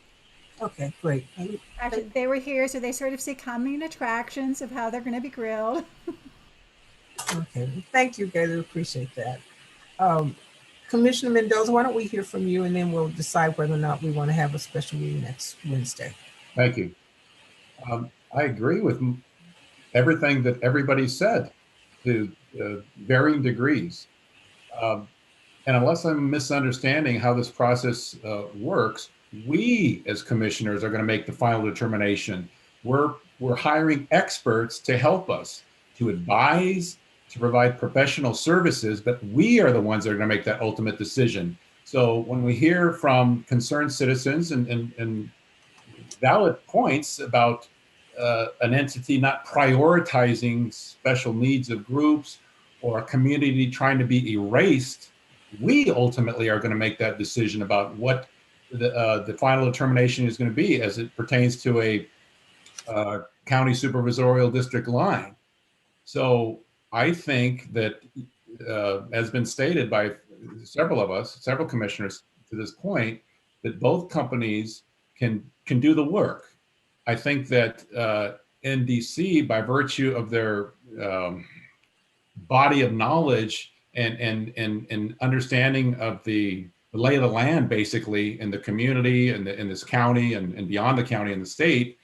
Okay, great. Actually, they were here, so they sort of see coming attractions of how they're going to be grilled. Okay, thank you, guys. I appreciate that. Commissioner Mendoza, why don't we hear from you, and then we'll decide whether or not we want to have a special meeting next Wednesday. Thank you. I agree with everything that everybody said to varying degrees. And unless I'm misunderstanding how this process works, we as commissioners are going to make the final determination. We're hiring experts to help us, to advise, to provide professional services, but we are the ones that are going to make that ultimate decision. So when we hear from concerned citizens and valid points about an entity not prioritizing special needs of groups or a community trying to be erased, we ultimately are going to make that decision about what the final determination is going to be as it pertains to a county supervisorial district line. So I think that, as been stated by several of us, several commissioners to this point, that both companies can do the work. I think that NDC, by virtue of their body of knowledge and understanding of the lay of the land, basically, in the community and in this county and beyond the county and the state,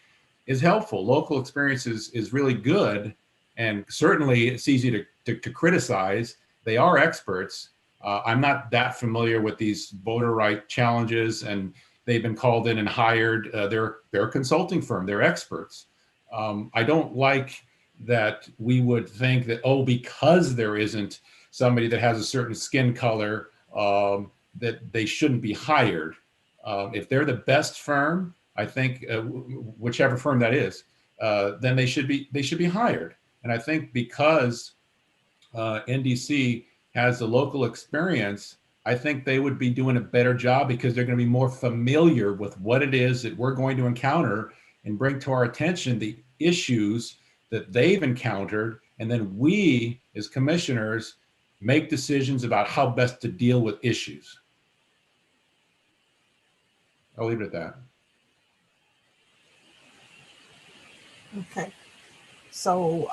is helpful. Local experience is really good, and certainly it's easy to criticize. They are experts. I'm not that familiar with these voter right challenges, and they've been called in and hired. They're a consulting firm. They're experts. I don't like that we would think that, oh, because there isn't somebody that has a certain skin color, that they shouldn't be hired. If they're the best firm, I think whichever firm that is, then they should be hired. And I think because NDC has the local experience, I think they would be doing a better job because they're going to be more familiar with what it is that we're going to encounter and bring to our attention the issues that they've encountered. And then we, as commissioners, make decisions about how best to deal with issues. I'll leave it at that. Okay. So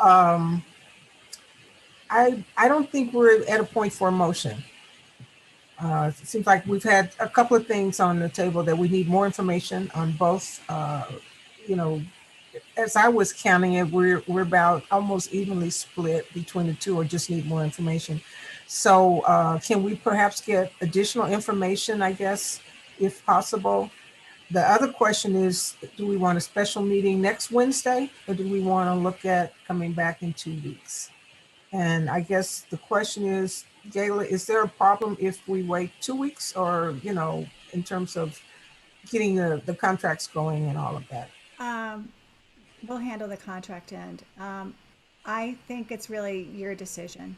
I don't think we're at a point for a motion. It seems like we've had a couple of things on the table that we need more information on both. You know, as I was counting it, we're about almost evenly split between the two, or just need more information. So can we perhaps get additional information, I guess, if possible? The other question is, do we want a special meeting next Wednesday, or do we want to look at coming back in 2 weeks? And I guess the question is, Gayla, is there a problem if we wait 2 weeks, or, you know, in terms of getting the contracts going and all of that? We'll handle the contract end. I think it's really your decision.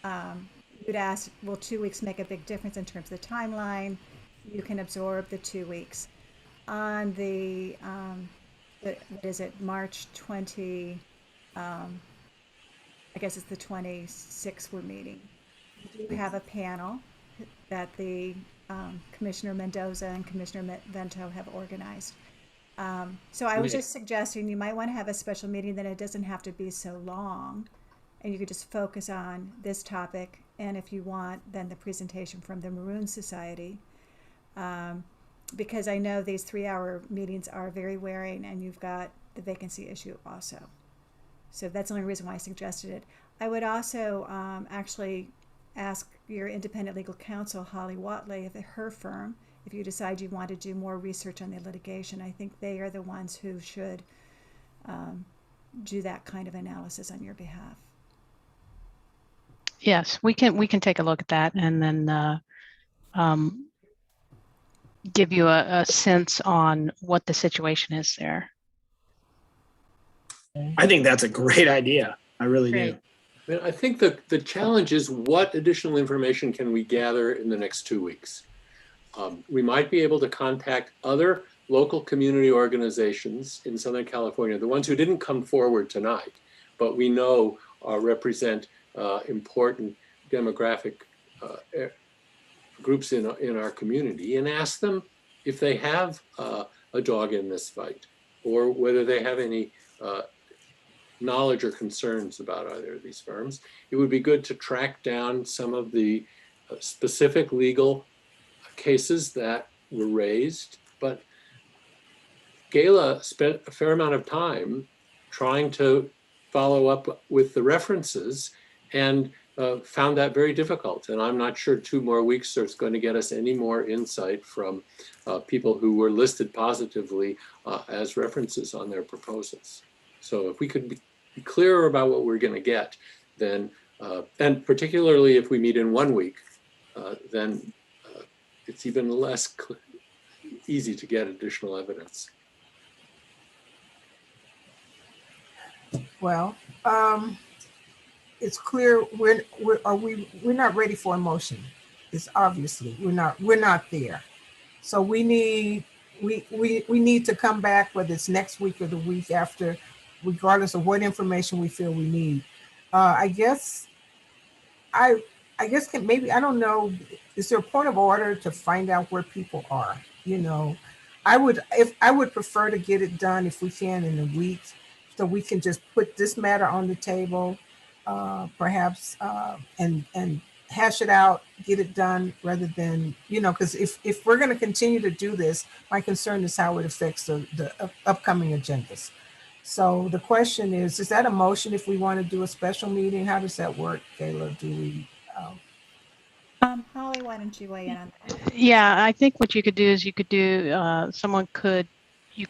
You'd ask, will 2 weeks make a big difference in terms of the timeline? You can absorb the 2 weeks. On the what is it, March 20, I guess it's the 26th we're meeting. We do have a panel that the Commissioner Mendoza and Commissioner Vento have organized. So I was just suggesting you might want to have a special meeting, that it doesn't have to be so long, and you could just focus on this topic, and if you want, then the presentation from the Maroon Society. Because I know these 3-hour meetings are very wearing, and you've got the vacancy issue also. So that's the only reason why I suggested it. I would also actually ask your independent legal counsel, Holly Watley, of her firm, if you decide you want to do more research on the litigation. I think they are the ones who should do that kind of analysis on your behalf. Yes, we can take a look at that, and then give you a sense on what the situation is there. I think that's a great idea. I really do. I mean, I think the challenge is, what additional information can we gather in the next 2 weeks? We might be able to contact other local community organizations in Southern California, the ones who didn't come forward tonight, but we know represent important demographic groups in our community, and ask them if they have a dog in this fight, or whether they have any knowledge or concerns about either of these firms. It would be good to track down some of the specific legal cases that were raised, but Gayla spent a fair amount of time trying to follow up with the references, and found that very difficult. And I'm not sure 2 more weeks is going to get us any more insight from people who were listed positively as references on their proposals. So if we could be clearer about what we're going to get, then, and particularly if we meet in 1 week, then it's even less easy to get additional evidence. Well, it's clear we're not ready for a motion. It's obviously we're not there. So we need to come back, whether it's next week or the week after, regardless of what information we feel we need. I guess maybe, I don't know, is there a point of order to find out where people are? You know, I would prefer to get it done if we can in a week, so we can just put this matter on the table, perhaps, and hash it out, get it done, rather than, you know, because if we're going to continue to do this, my concern is how it affects the upcoming agendas. So the question is that a motion if we want to do a special meeting? How does that work, Kayla? Do we? Holly, why don't you weigh in on that? Yeah, I think what you could do is you could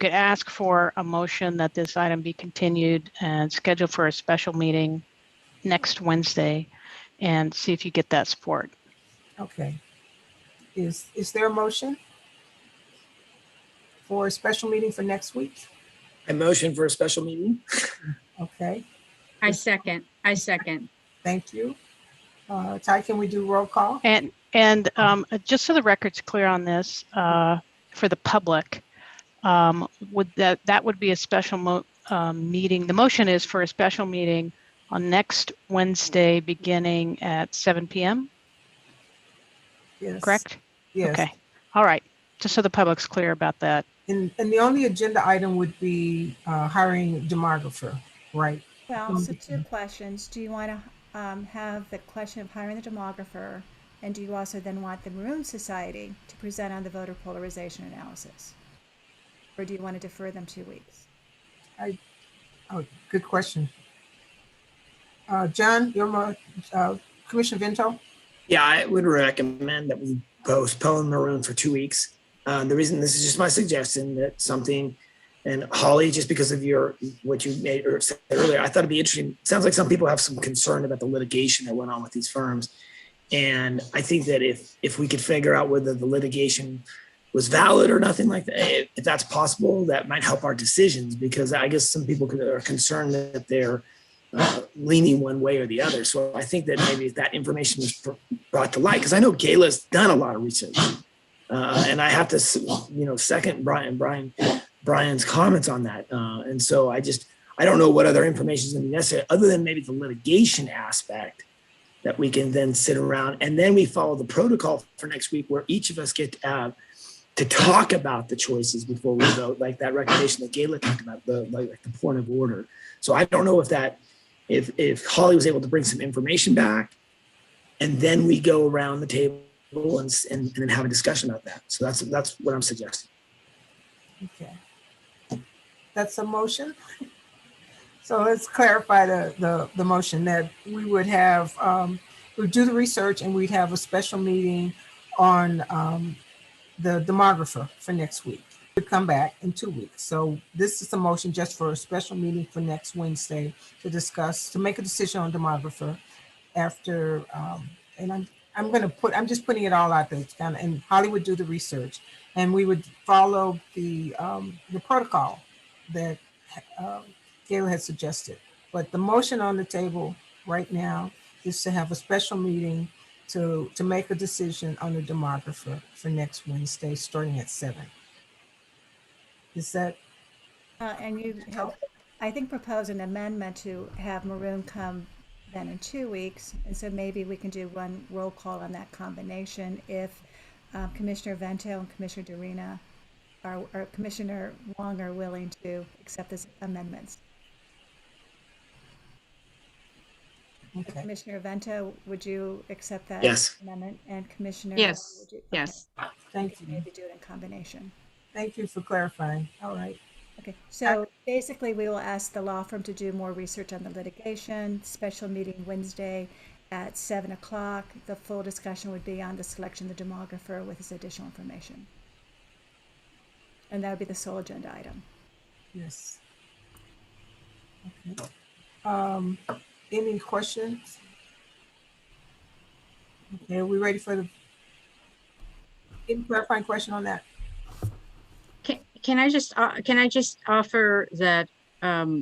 ask for a motion that this item be continued and scheduled for a special meeting next Wednesday, and see if you get that support. Okay. Is there a motion for a special meeting for next week? A motion for a special meeting. Okay. I second. Thank you. Ty, can we do roll call? And just so the record's clear on this, for the public, that would be a special meeting. The motion is for a special meeting on next Wednesday, beginning at 7 p.m. Yes. Correct? Yes. Okay. All right. Just so the public's clear about that. And the only agenda item would be hiring a demographer, right? Well, so two questions. Do you want to have the question of hiring the demographer, and do you also then want the Maroon Society to present on the voter polarization analysis? Or do you want to defer them 2 weeks? Good question. John, Commissioner Vento? Yeah, I would recommend that we postpone Maroon for 2 weeks. The reason, this is just my suggestion, that something, and Holly, just because of what you made or said earlier, I thought it'd be interesting. It sounds like some people have some concern about the litigation that went on with these firms. And I think that if we could figure out whether the litigation was valid or nothing like that, if that's possible, that might help our decisions, because I guess some people are concerned that they're leaning one way or the other. So I think that maybe if that information was brought to light, because I know Kayla's done a lot of research, and I have to, second Brian's comments on that. And so I don't know what other information is going to be necessary, other than maybe the litigation aspect, that we can then sit around, and then we follow the protocol for next week, where each of us get to talk about the choices before we vote, like that recommendation that Gayla talked about, the point of order. So I don't know if Holly was able to bring some information back, and then we go around the table and then have a discussion about that. So that's what I'm suggesting. Okay. That's a motion. So let's clarify the motion that we would have, we'd do the research, and we'd have a special meeting on the demographer for next week. We'd come back in 2 weeks. So this is a motion just for a special meeting for next Wednesday to make a decision on demographer after, and I'm just putting it all out there. It's and Holly would do the research, and we would follow the protocol that Gayla had suggested. But the motion on the table right now is to have a special meeting to make a decision on the demographer for next Wednesday, starting at 7. Is that? And you have, I think, proposed an amendment to have Maroon come then in 2 weeks. And so maybe we can do one roll call on that combination if Commissioner Vento and Commissioner Dorina or Commissioner Wong are willing to accept these amendments. Okay. Commissioner Vento, would you accept that Yes. amendment? And Commissioner? Yes. Would you, Yes. Thank you. Maybe do it in combination. Thank you for clarifying. All right. Okay, so basically we will ask the law firm to do more research on the litigation, special meeting Wednesday at 7 o'clock. The full discussion would be on the selection of the demographer with this additional information. And that would be the sole agenda item. Yes. Okay. Any questions? Okay, are we ready for any clarifying question on that? Can I just offer that I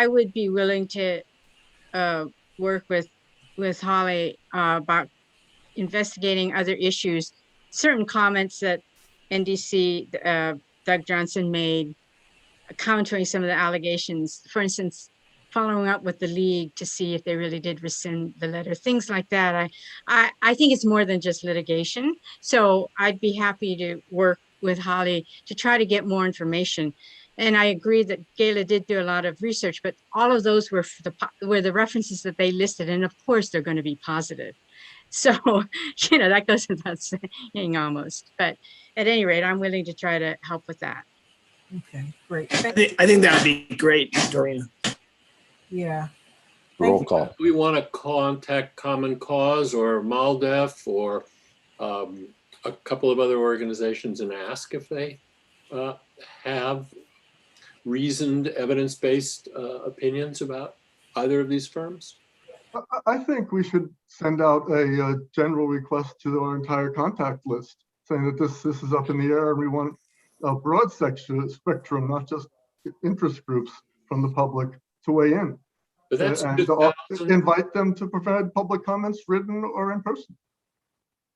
would be willing to work with Holly about investigating other issues, certain comments that NDC, Doug Johnson made, countering some of the allegations, for instance, following up with the league to see if they really did rescind the letter, things like that. I think it's more than just litigation. So I'd be happy to work with Holly to try to get more information. And I agree that Gayla did do a lot of research, but all of those were the references that they listed. And of course, they're going to be positive. So, that goes without saying almost. But at any rate, I'm willing to try to help with that. Okay, great. I think that would be great, Dorina. Yeah. Roll call. Do we want to contact Common Cause or MALDEF or a couple of other organizations and ask if they have reasoned evidence-based opinions about either of these firms? I think we should send out a general request to our entire contact list saying that this is up in the air and we want a broad spectrum, not just interest groups from the public to weigh in. But that's and invite them to provide public comments, written or in person.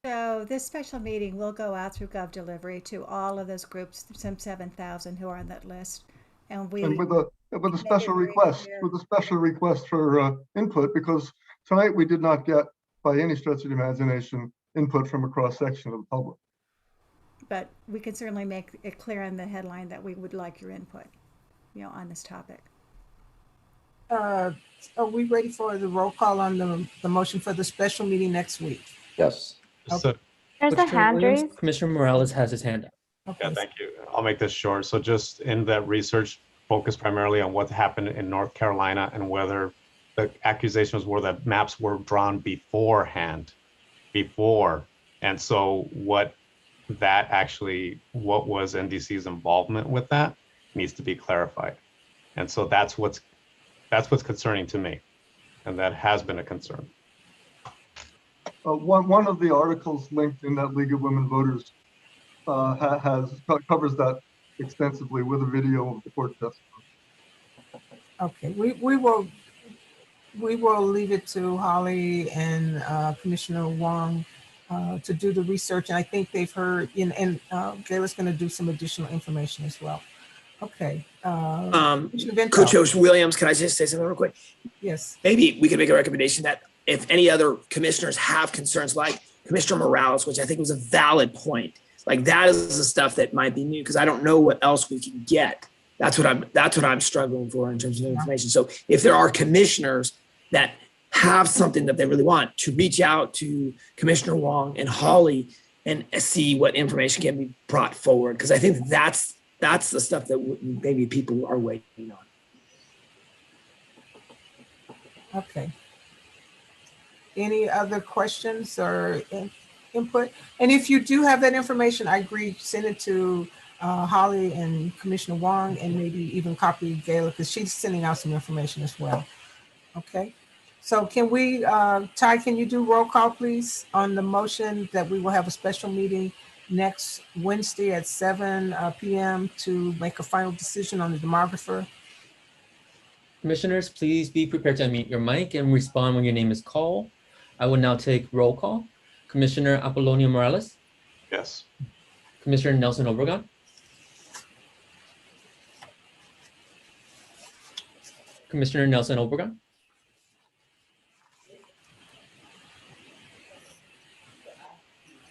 So this special meeting will go out through GovDelivery to all of those groups, some 7,000 who are on that list. And with a special request for input, because tonight we did not get, by any stretch of the imagination, input from a cross section of the public. But we can certainly make it clear in the headline that we would like your input, on this topic. Are we ready for the roll call on the motion for the special meeting next week? Yes. There's a hand raised. Commissioner Morales has his hand up. Yeah, thank you. I'll make this short. So just in that research, focus primarily on what happened in North Carolina and whether the accusations were that maps were drawn beforehand. And so what was NDC's involvement with that needs to be clarified. And so that's what's concerning to me. And that has been a concern. One of the articles linked in that League of Women Voters covers that extensively with a video of the court testimony. Okay, we will leave it to Holly and Commissioner Wong to do the research, and I think they've heard, and Gayla's going to do some additional information as well. Okay. Coach Williams, can I just say something real quick? Yes. Maybe we could make a recommendation that if any other commissioners have concerns like Commissioner Morales, which I think was a valid point, like that is the stuff that might be new because I don't know what else we can get. That's what I'm struggling for in terms of information. So if there are commissioners that have something that they really want, to reach out to Commissioner Wong and Holly and see what information can be brought forward, because I think that's the stuff that maybe people are waiting on. Okay. Any other questions or input? And if you do have that information, I agree, send it to Holly and Commissioner Wong, and maybe even copy Gayla because she's sending out some information as well. Okay. So can we, Ty, can you do roll call, please, on the motion that we will have a special meeting next Wednesday at 7 p.m. to make a final decision on the demographer? Commissioners, please be prepared to unmute your mic and respond when your name is called. I will now take roll call. Commissioner Apolonio Morales. Yes. Commissioner Nelson Obregon. Commissioner Nelson Obregon.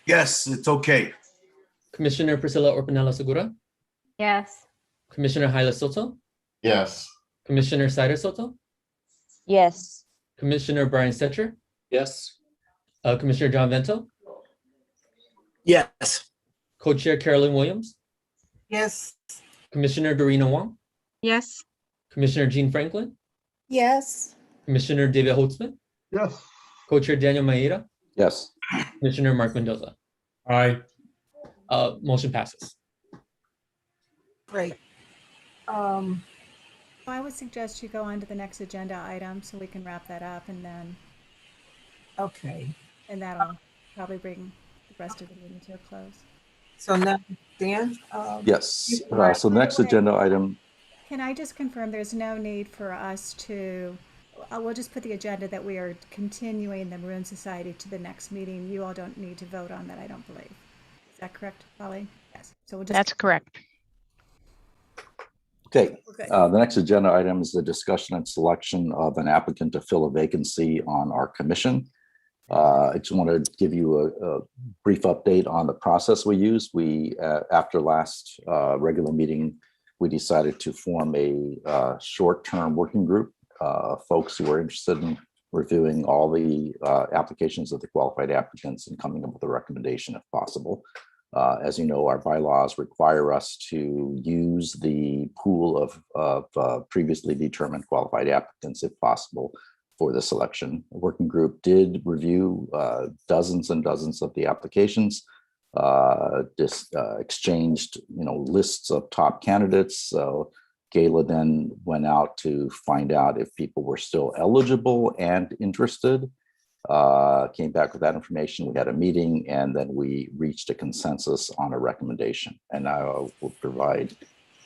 Yes, it's okay. Commissioner Priscilla Orpinella Segura. Yes. Commissioner Hyla Soto. Yes. Commissioner Sider Soto. Yes. Commissioner Brian Stetcher. Yes. Commissioner John Vento. Yes. Co-Chair Carolyn Williams. Yes. Commissioner Dorina Wong. Yes. Commissioner Jean Franklin. Yes. Commissioner David Holtzman. Yes. Co-Chair Daniel Maeda. Yes. Commissioner Mark Mendoza. Aye. Motion passes. Great. I would suggest you go on to the next agenda item so we can wrap that up, and then. Okay. And that'll probably bring the rest of the meeting to a close. So now, Dan? Yes. So the next agenda item. Can I just confirm there's no need for us to, we'll just put the agenda that we are continuing the Maroon Society to the next meeting. You all don't need to vote on that, I don't believe. Is that correct, Holly? Yes. So we'll just. That's correct. Okay, We're good. the next agenda item is the discussion and selection of an applicant to fill a vacancy on our commission. I just want to give you a brief update on the process we used. We, after last regular meeting, we decided to form a short-term working group, folks who are interested in reviewing all the applications of the qualified applicants and coming up with a recommendation if possible. As you know, our bylaws require us to use the pool of previously determined qualified applicants if possible for the selection. The working group did review dozens and dozens of the applications, exchanged lists of top candidates. So Gayla then went out to find out if people were still eligible and interested. Came back with that information. We had a meeting, and then we reached a consensus on a recommendation. And I will provide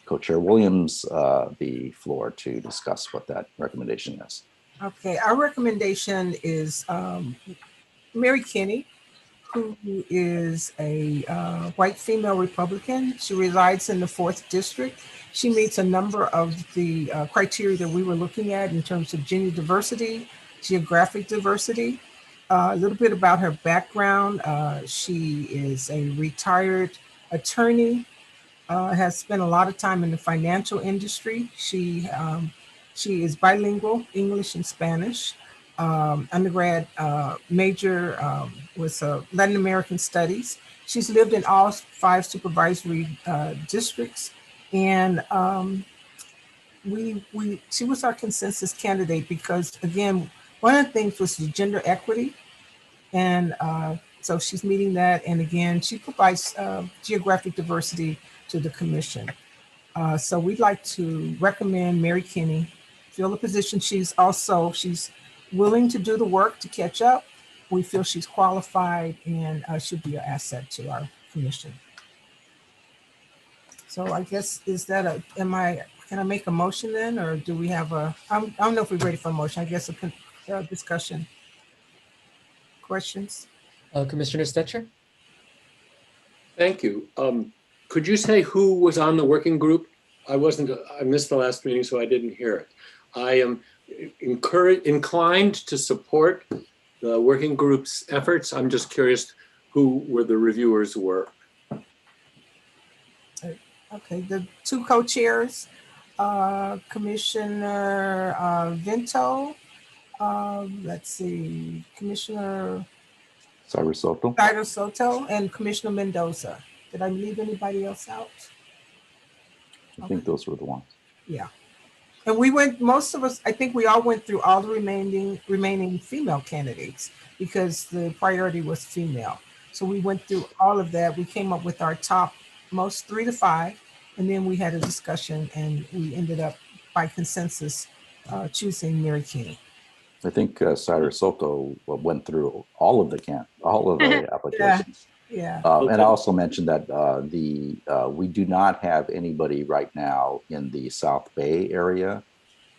Co-Chair Williams the floor to discuss what that recommendation is. Okay, our recommendation is Mary Kinney, who is a white female Republican. She resides in the 4th District. She meets a number of the criteria that we were looking at in terms of gender diversity, geographic diversity. A little bit about her background. She is a retired attorney, has spent a lot of time in the financial industry. She is bilingual, English and Spanish. Undergrad major was Latin American Studies. She's lived in all 5 supervisory districts, and she was our consensus candidate because, again, one of the things was the gender equity, and so she's meeting that. And again, she provides geographic diversity to the commission. So we'd like to recommend Mary Kinney fill the position. She's willing to do the work to catch up. We feel she's qualified and should be an asset to our commission. So I guess, can I make a motion then, or do we have I don't know if we're ready for a motion. I guess a discussion. Questions? Commissioner Stetcher? Thank you. Could you say who was on the working group? I missed the last meeting, so I didn't hear it. I am inclined to support the working group's efforts. I'm just curious who the reviewers were. Okay, the 2 co-chairs, Commissioner Vento, let's see, Commissioner Cyrus Soto, and Commissioner Mendoza. Did I leave anybody else out? I think those were the ones. Yeah. And most of us, I think we all went through all the remaining female candidates because the priority was female. So we went through all of that. We came up with our top most 3 to 5, and then we had a discussion, and we ended up by consensus choosing Mary Kinney. I think Cyrus Soto went through all of the applications. Yeah. And I also mentioned that we do not have anybody right now in the South Bay area.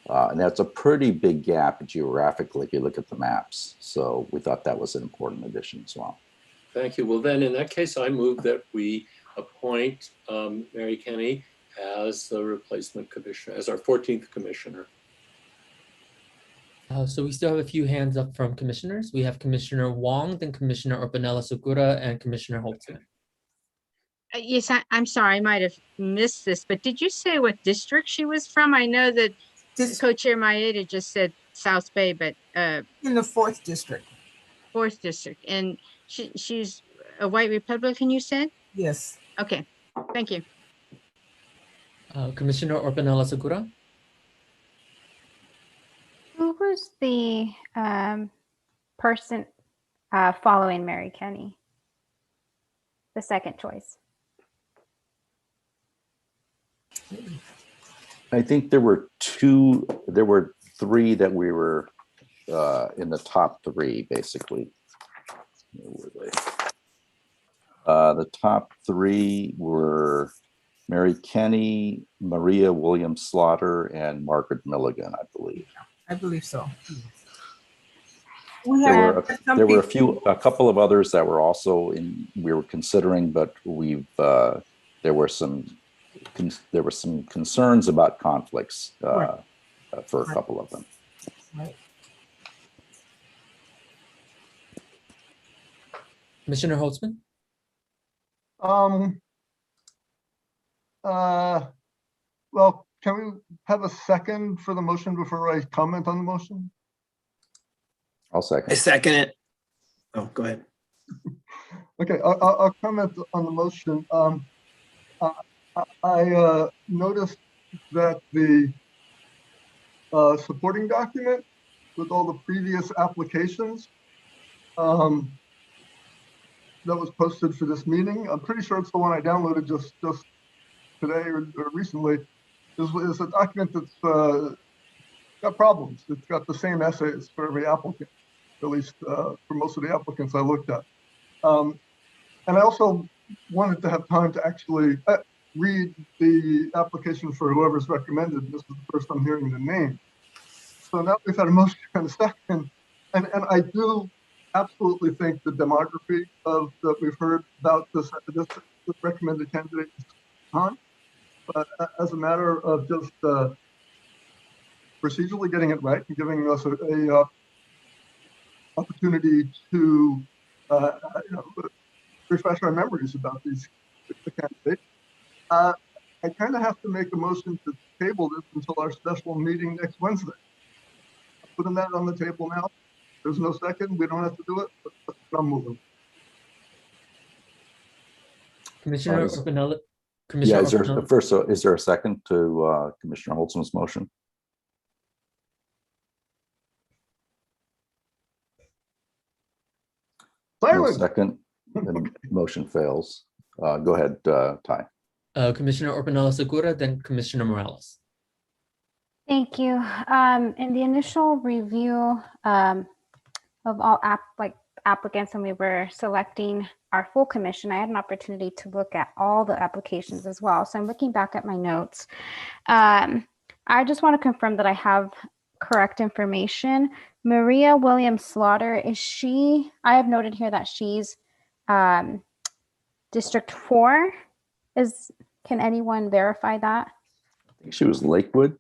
And that's a pretty big gap geographically if you look at the maps. So we thought that was an important addition as well. Thank you. Well, then in that case, I move that we appoint Mary Kinney as the replacement commissioner, as our 14th commissioner. So we still have a few hands up from commissioners. We have Commissioner Wong, then Commissioner Orpanela-Sukura, and Commissioner Holtzman. Yes, I'm sorry, I might have missed this, but did you say what district she was from? I know that Co-Chair Maeda just said South Bay, but in the 4th District. 4th District, and she's a white Republican, you said? Yes. Okay, thank you. Commissioner Orpanela-Sukura. Who was the person following Mary Kinney? The second choice. I think there were 3 that we were in the top 3, basically. Where were they? The top 3 were Mary Kinney, Maria Williams Slaughter, and Margaret Milligan, I believe. I believe so. We There have were some there were people- a couple of others that were also we were considering, but there were some concerns about conflicts Right. for a couple of them. Right. Commissioner Holtzman? Well, can we have a second for the motion before I comment on the motion? I'll second. I second it. Oh, go ahead. Okay, I'll comment on the motion. I noticed that the supporting document with all the previous applications that was posted for this meeting, I'm pretty sure it's the one I downloaded just today or recently, is a document that's got problems. It's got the same essays for every applicant, at least for most of the applicants I looked at. And I also wanted to have time to actually read the application for whoever's recommended. This is the first I'm hearing the name. So now we've had a motion and a second. And I do absolutely think the demography that we've heard about this recommended candidate is on. But as a matter of just procedurally getting it right and giving us a opportunity to refresh our memories about the candidates, I kind of have to make a motion to table this until our special meeting next Wednesday. I'm putting that on the table now. There's no second. We don't have to do it, but I'm moving. Commissioner Orpinella? Yeah, is there a second to Commissioner Holtzman's motion? No second, then motion fails. Go ahead, Ty. Commissioner Orpinella Segura, then Commissioner Morales. Thank you. In the initial review of all applicants, and we were selecting our full commission, I had an opportunity to look at all the applications as well. So I'm looking back at my notes. I just want to confirm that I have correct information. Maria Williams Slaughter, I have noted here that she's District 4. Can anyone verify that? I think she was Lakewood.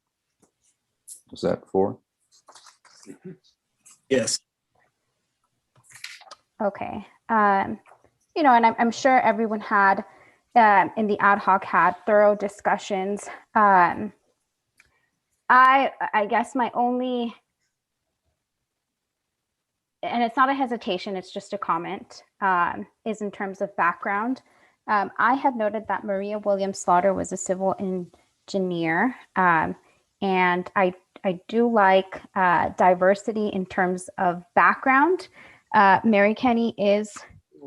Was that 4? Yes. Okay. And I'm sure everyone had in the ad hoc had thorough discussions. I guess my only, and it's not a hesitation, it's just a comment, is in terms of background. I have noted that Maria Williams Slaughter was a civil engineer, and I do like diversity in terms of background. Mary Kenny is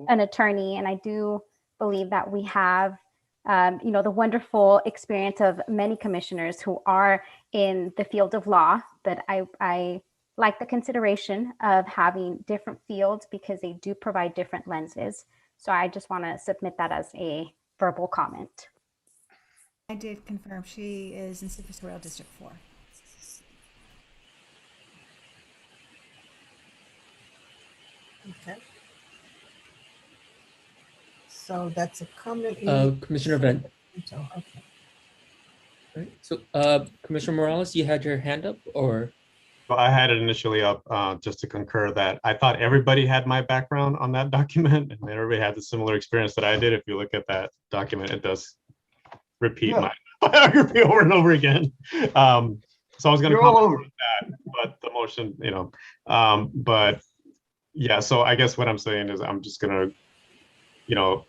an attorney, and I do believe that we have, the wonderful experience of many commissioners who are in the field of law, but I like the consideration of having different fields because they do provide different lenses. So I just want to submit that as a verbal comment. I did confirm she is in Supervisorial District 4. Okay. So that's a comment. Commissioner Vent. Okay. Right. So Commissioner Morales, you had your hand up, or? Well, I had it initially up just to concur that I thought everybody had my background on that document, and everybody had the similar experience that I did. If you look at that document, it does repeat my biography over and over again. So I was going to comment on that, but the motion, but yeah. So I guess what I'm saying is I'm just going to,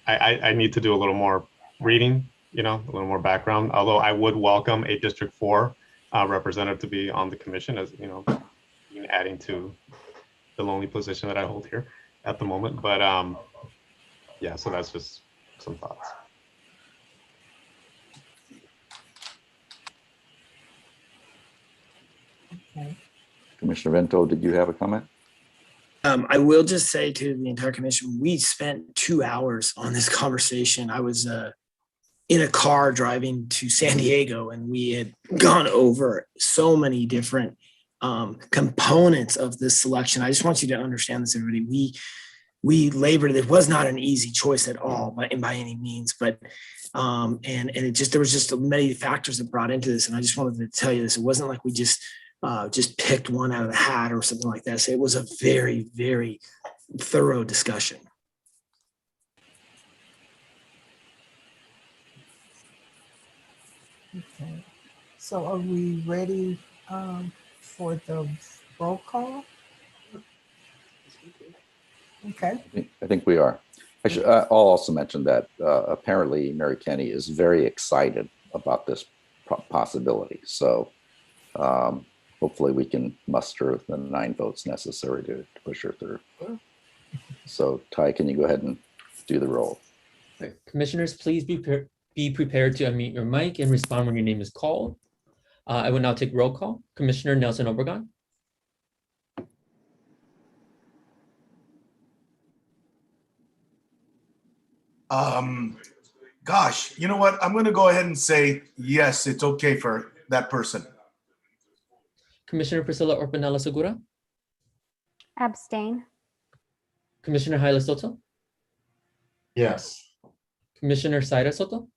I need to do a little more reading, a little more background. Although I would welcome a District 4 representative to be on the commission, as adding to the lonely position that I hold here at the moment. But yeah, so that's just some thoughts. Okay. Commissioner Vento, did you have a comment? I will just say to the entire commission, we spent 2 hours on this conversation. I was in a car driving to San Diego, and we had gone over so many different components of this selection. I just want you to understand this, everybody. We labored. It was not an easy choice at all, by any means. But and it just, there was just many factors that brought into this. And I just wanted to tell you this. It wasn't like we just picked one out of the hat or something like that. So it was a very, very thorough discussion. Okay. So are we ready for the roll call? Okay. I think we are. I'll also mention that apparently Mary Kenny is very excited about this possibility. So hopefully we can muster the 9 votes necessary to push her through. So Ty, can you go ahead and do the roll? Okay. Commissioners, please be prepared to unmute your mic and respond when your name is called. I will now take roll call. Commissioner Nelson Obregon. Gosh, you know what? I'm going to go ahead and say, yes, it's okay for that person. Commissioner Priscilla Orpanela Segura. Abstain. Commissioner Jaila Soto. Yes. Commissioner Zaira Soto.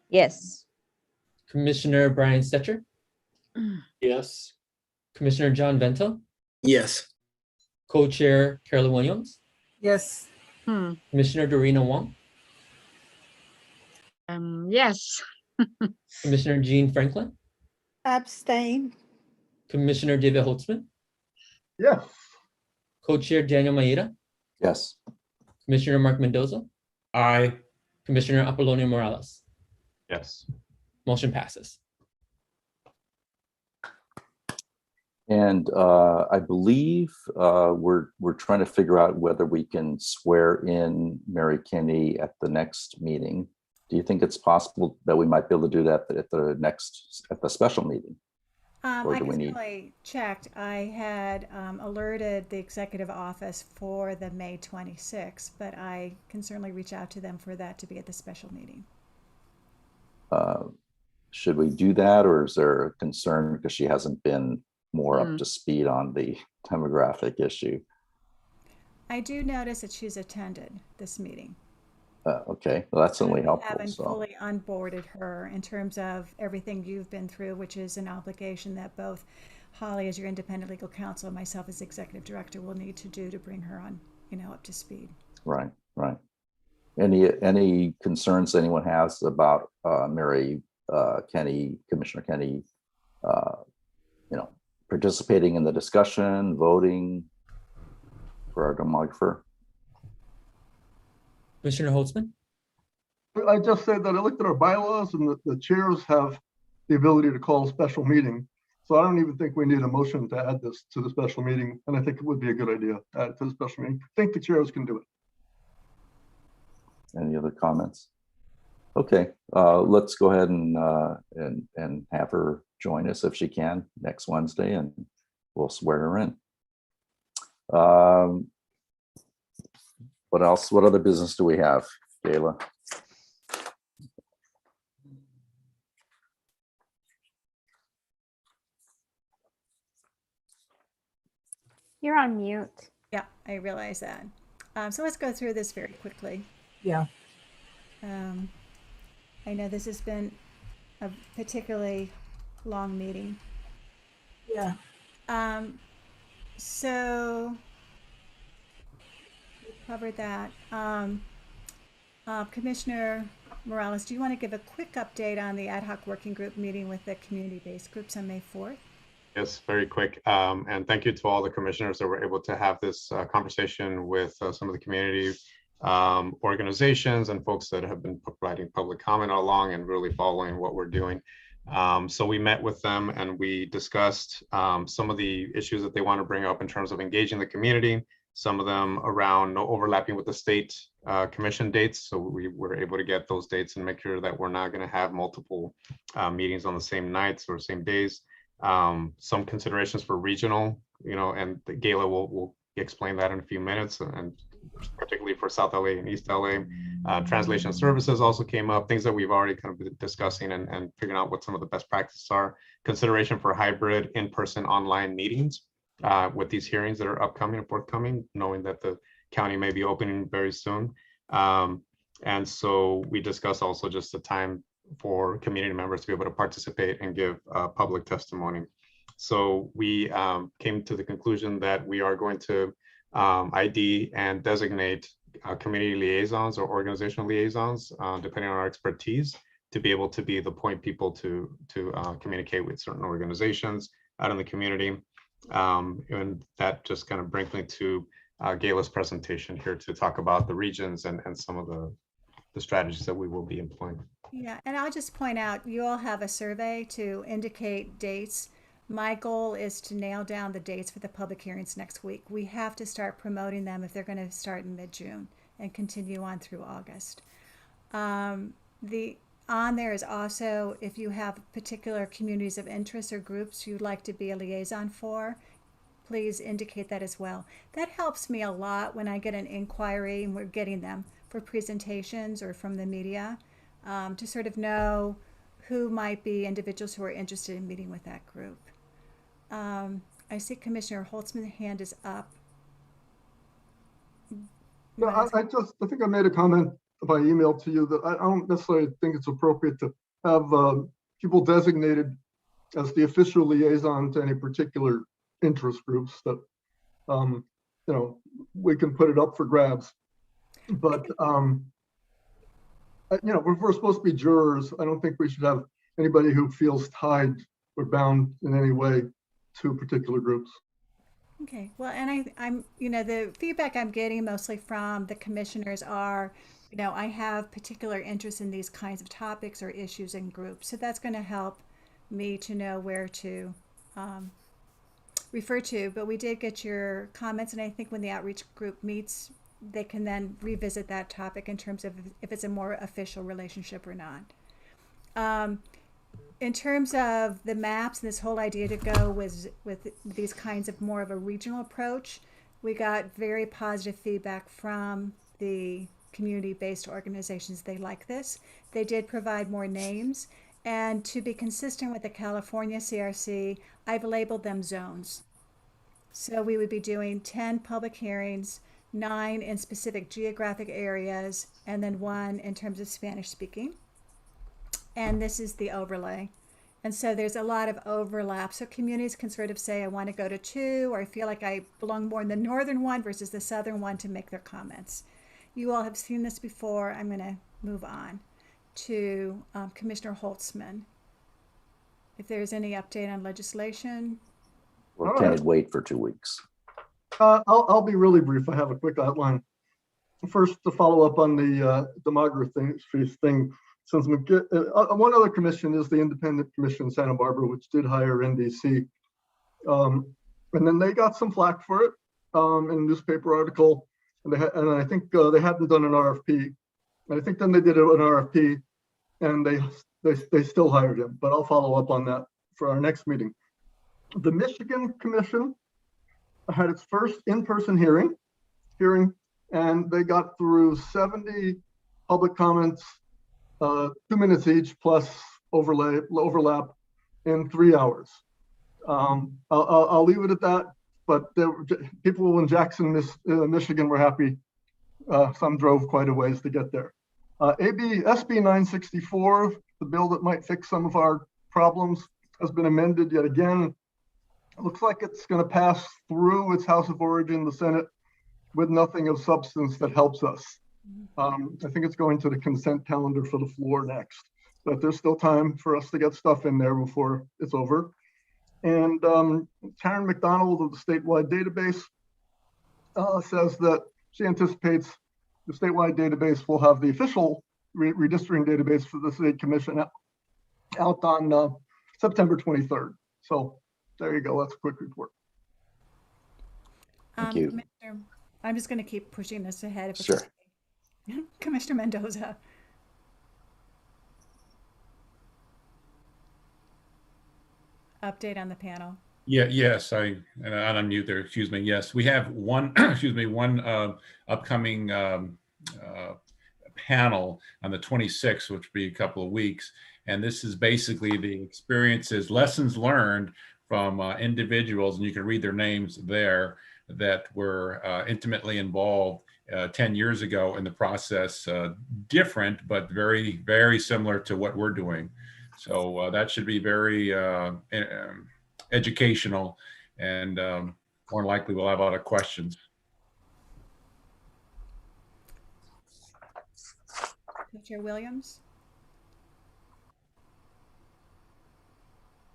Yes. Commissioner Brian Stetcher. Yes. Commissioner John Vento. Yes. Co-Chair Carolyn Williams. Yes. Commissioner Dorina Wong. Yes. Commissioner Jean Franklin. Abstain. Commissioner David Holtzman. Yes. Co-Chair Daniel Maeda. Yes. Commissioner Mark Mendoza. Aye. Commissioner Apolonio Morales. Yes. Motion passes. And I believe we're trying to figure out whether we can swear in Mary Kenny at the next meeting. Do you think it's possible that we might be able to do that at the special meeting? Or I do we need? recently checked. I had alerted the executive office for the May 26th, but I can certainly reach out to them for that to be at the special meeting. Should we do that, or is there a concern because she hasn't been more up to speed on the demographic issue? I do notice that she's attended this meeting. Okay, well, that's certainly helpful. Haven't So. fully onboarded her in terms of everything you've been through, which is an obligation that both Holly as your independent legal counsel and myself as executive director will need to do to bring her on, up to speed. Right, right. Any concerns anyone has about Mary Kenny, Commissioner Kenny, participating in the discussion, voting for our demographer? Commissioner Holtzman. I just said that I looked at our bylaws and the chairs have the ability to call a special meeting. So I don't even think we need a motion to add this to the special meeting. And I think it would be a good idea to add it to the special meeting. I think the chairs can do it. Any other comments? Okay, let's go ahead and have her join us if she can next Wednesday, and we'll swear her in. What else? What other business do we have, Gayla? You're on mute. Yeah, I realize that. So let's go through this very quickly. Yeah. I know this has been a particularly long meeting. Yeah. So we covered that. Commissioner Morales, do you want to give a quick update on the ad hoc working group meeting with the community-based groups on May 4th? Yes, very quick. And thank you to all the commissioners that were able to have this conversation with some of the community organizations and folks that have been providing public comment all along and really following what we're doing. So we met with them and we discussed some of the issues that they want to bring up in terms of engaging the community, some of them around overlapping with the state commission dates. So we were able to get those dates and make sure that we're not going to have multiple meetings on the same nights or same days. Some considerations for regional, and Gayla will explain that in a few minutes, and particularly for South LA and East LA. Translation services also came up, things that we've already kind of been discussing and figuring out what some of the best practices are. Consideration for hybrid in-person online meetings with these hearings that are upcoming and forthcoming, knowing that the county may be opening very soon. And so we discussed also just the time for community members to be able to participate and give public testimony. So we came to the conclusion that we are going to ID and designate community liaisons or organizational liaisons, depending on our expertise, to be able to be the point people to communicate with certain organizations out in the community. And that just kind of brings me to Gayla's presentation here to talk about the regions and some of the strategies that we will be employing. Yeah, and I'll just point out, you all have a survey to indicate dates. My goal is to nail down the dates for the public hearings next week. We have to start promoting them if they're going to start in mid-June and continue on through August. On there is also, if you have particular communities of interest or groups you'd like to be a liaison for, please indicate that as well. That helps me a lot when I get an inquiry, and we're getting them for presentations or from the media, to sort of know who might be individuals who are interested in meeting with that group. I see Commissioner Holtzman's hand is up. Yeah, I think I made a comment by email to you that I don't necessarily think it's appropriate to have people designated as the official liaison to any particular interest groups that, we can put it up for grabs. But, if we're supposed to be jurors, I don't think we should have anybody who feels tied or bound in any way to particular groups. Okay, well, and I'm, the feedback I'm getting mostly from the commissioners are, I have particular interest in these kinds of topics or issues and groups. So that's going to help me to know where to refer to. But we did get your comments, and I think when the outreach group meets, they can then revisit that topic in terms of if it's a more official relationship or not. In terms of the maps and this whole idea to go with these kinds of more of a regional approach, we got very positive feedback from the community-based organizations. They like this. They did provide more names, and to be consistent with the California CRC, I've labeled them zones. So we would be doing 10 public hearings, 9 in specific geographic areas, and then 1 in terms of Spanish speaking. And this is the overlay. And so there's a lot of overlap. So communities can sort of say, I want to go to 2, or I feel like I belong more in the northern one versus the southern one, to make their comments. You all have seen this before. I'm going to move on to Commissioner Holtzman. If there's any update on legislation. Or can it wait for 2 weeks? I'll be really brief. I have a quick outline. First, to follow up on the demography thing, since one other commission is the Independent Commission in Santa Barbara, which did hire NDC. And then they got some flack for it in a newspaper article. And I think they hadn't done an RFP. And I think then they did an RFP, and they still hired him. But I'll follow up on that for our next meeting. The Michigan Commission had its first in-person hearing, and they got through 70 public comments, 2 minutes each plus overlap in 3 hours. I'll leave it at that. But people in Jackson, Michigan, were happy. Some drove quite a ways to get there. SB 964, the bill that might fix some of our problems, has been amended yet again. It looks like it's going to pass through its House of Origin, the Senate, with nothing of substance that helps us. I think it's going to the consent calendar for the floor next, but there's still time for us to get stuff in there before it's over. And Karen McDonald of the statewide database says that she anticipates the statewide database will have the official redistricting database for the state commission out on September 23rd. So there you go. That's a quick report. Thank you. Commissioner, I'm just going to keep pushing this ahead. If it's Sure. okay. Commissioner Mendoza. Update on the panel. Yeah, yes, I unmute there, excuse me. Yes, we have one, one upcoming panel on the 26th, which will be a couple of weeks. And this is basically the experiences, lessons learned from individuals, and you can read their names there, that were intimately involved 10 years ago in the process, different, but very, very similar to what we're doing. So that should be very educational, and more likely we'll have a lot of questions. Chair Williams?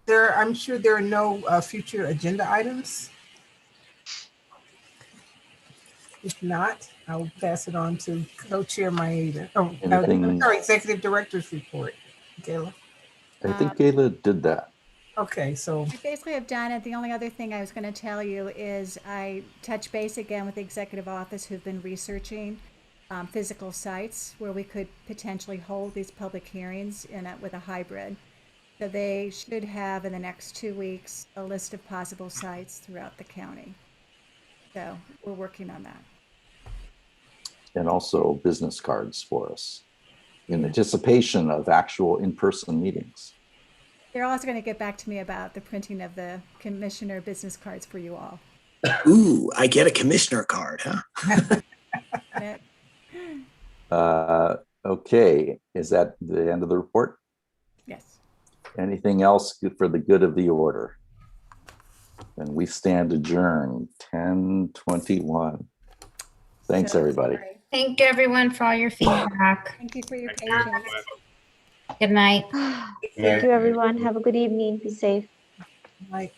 I'm sure there are no future agenda items. If not, I will pass it on to co-chair Maeda. Oh, Anything- sorry, executive director's report. Gayla. I think Gayla did that. Okay, so We basically have done it. The only other thing I was going to tell you is I touch base again with the executive office who've been researching physical sites where we could potentially hold these public hearings with a hybrid. So they should have in the next 2 weeks a list of possible sites throughout the county. So we're working on that. And also business cards for us in anticipation of actual in-person meetings. They're also going to get back to me about the printing of the commissioner business cards for you all. Ooh, I get a commissioner card, huh? Okay, is that the end of the report? Yes. Anything else for the good of the order? And we stand adjourned 10:21. Thanks, everybody. Thank you, everyone, for all your feedback. Thank you for your patience. Good night. Thank you, everyone. Have a good evening. Be safe. Right.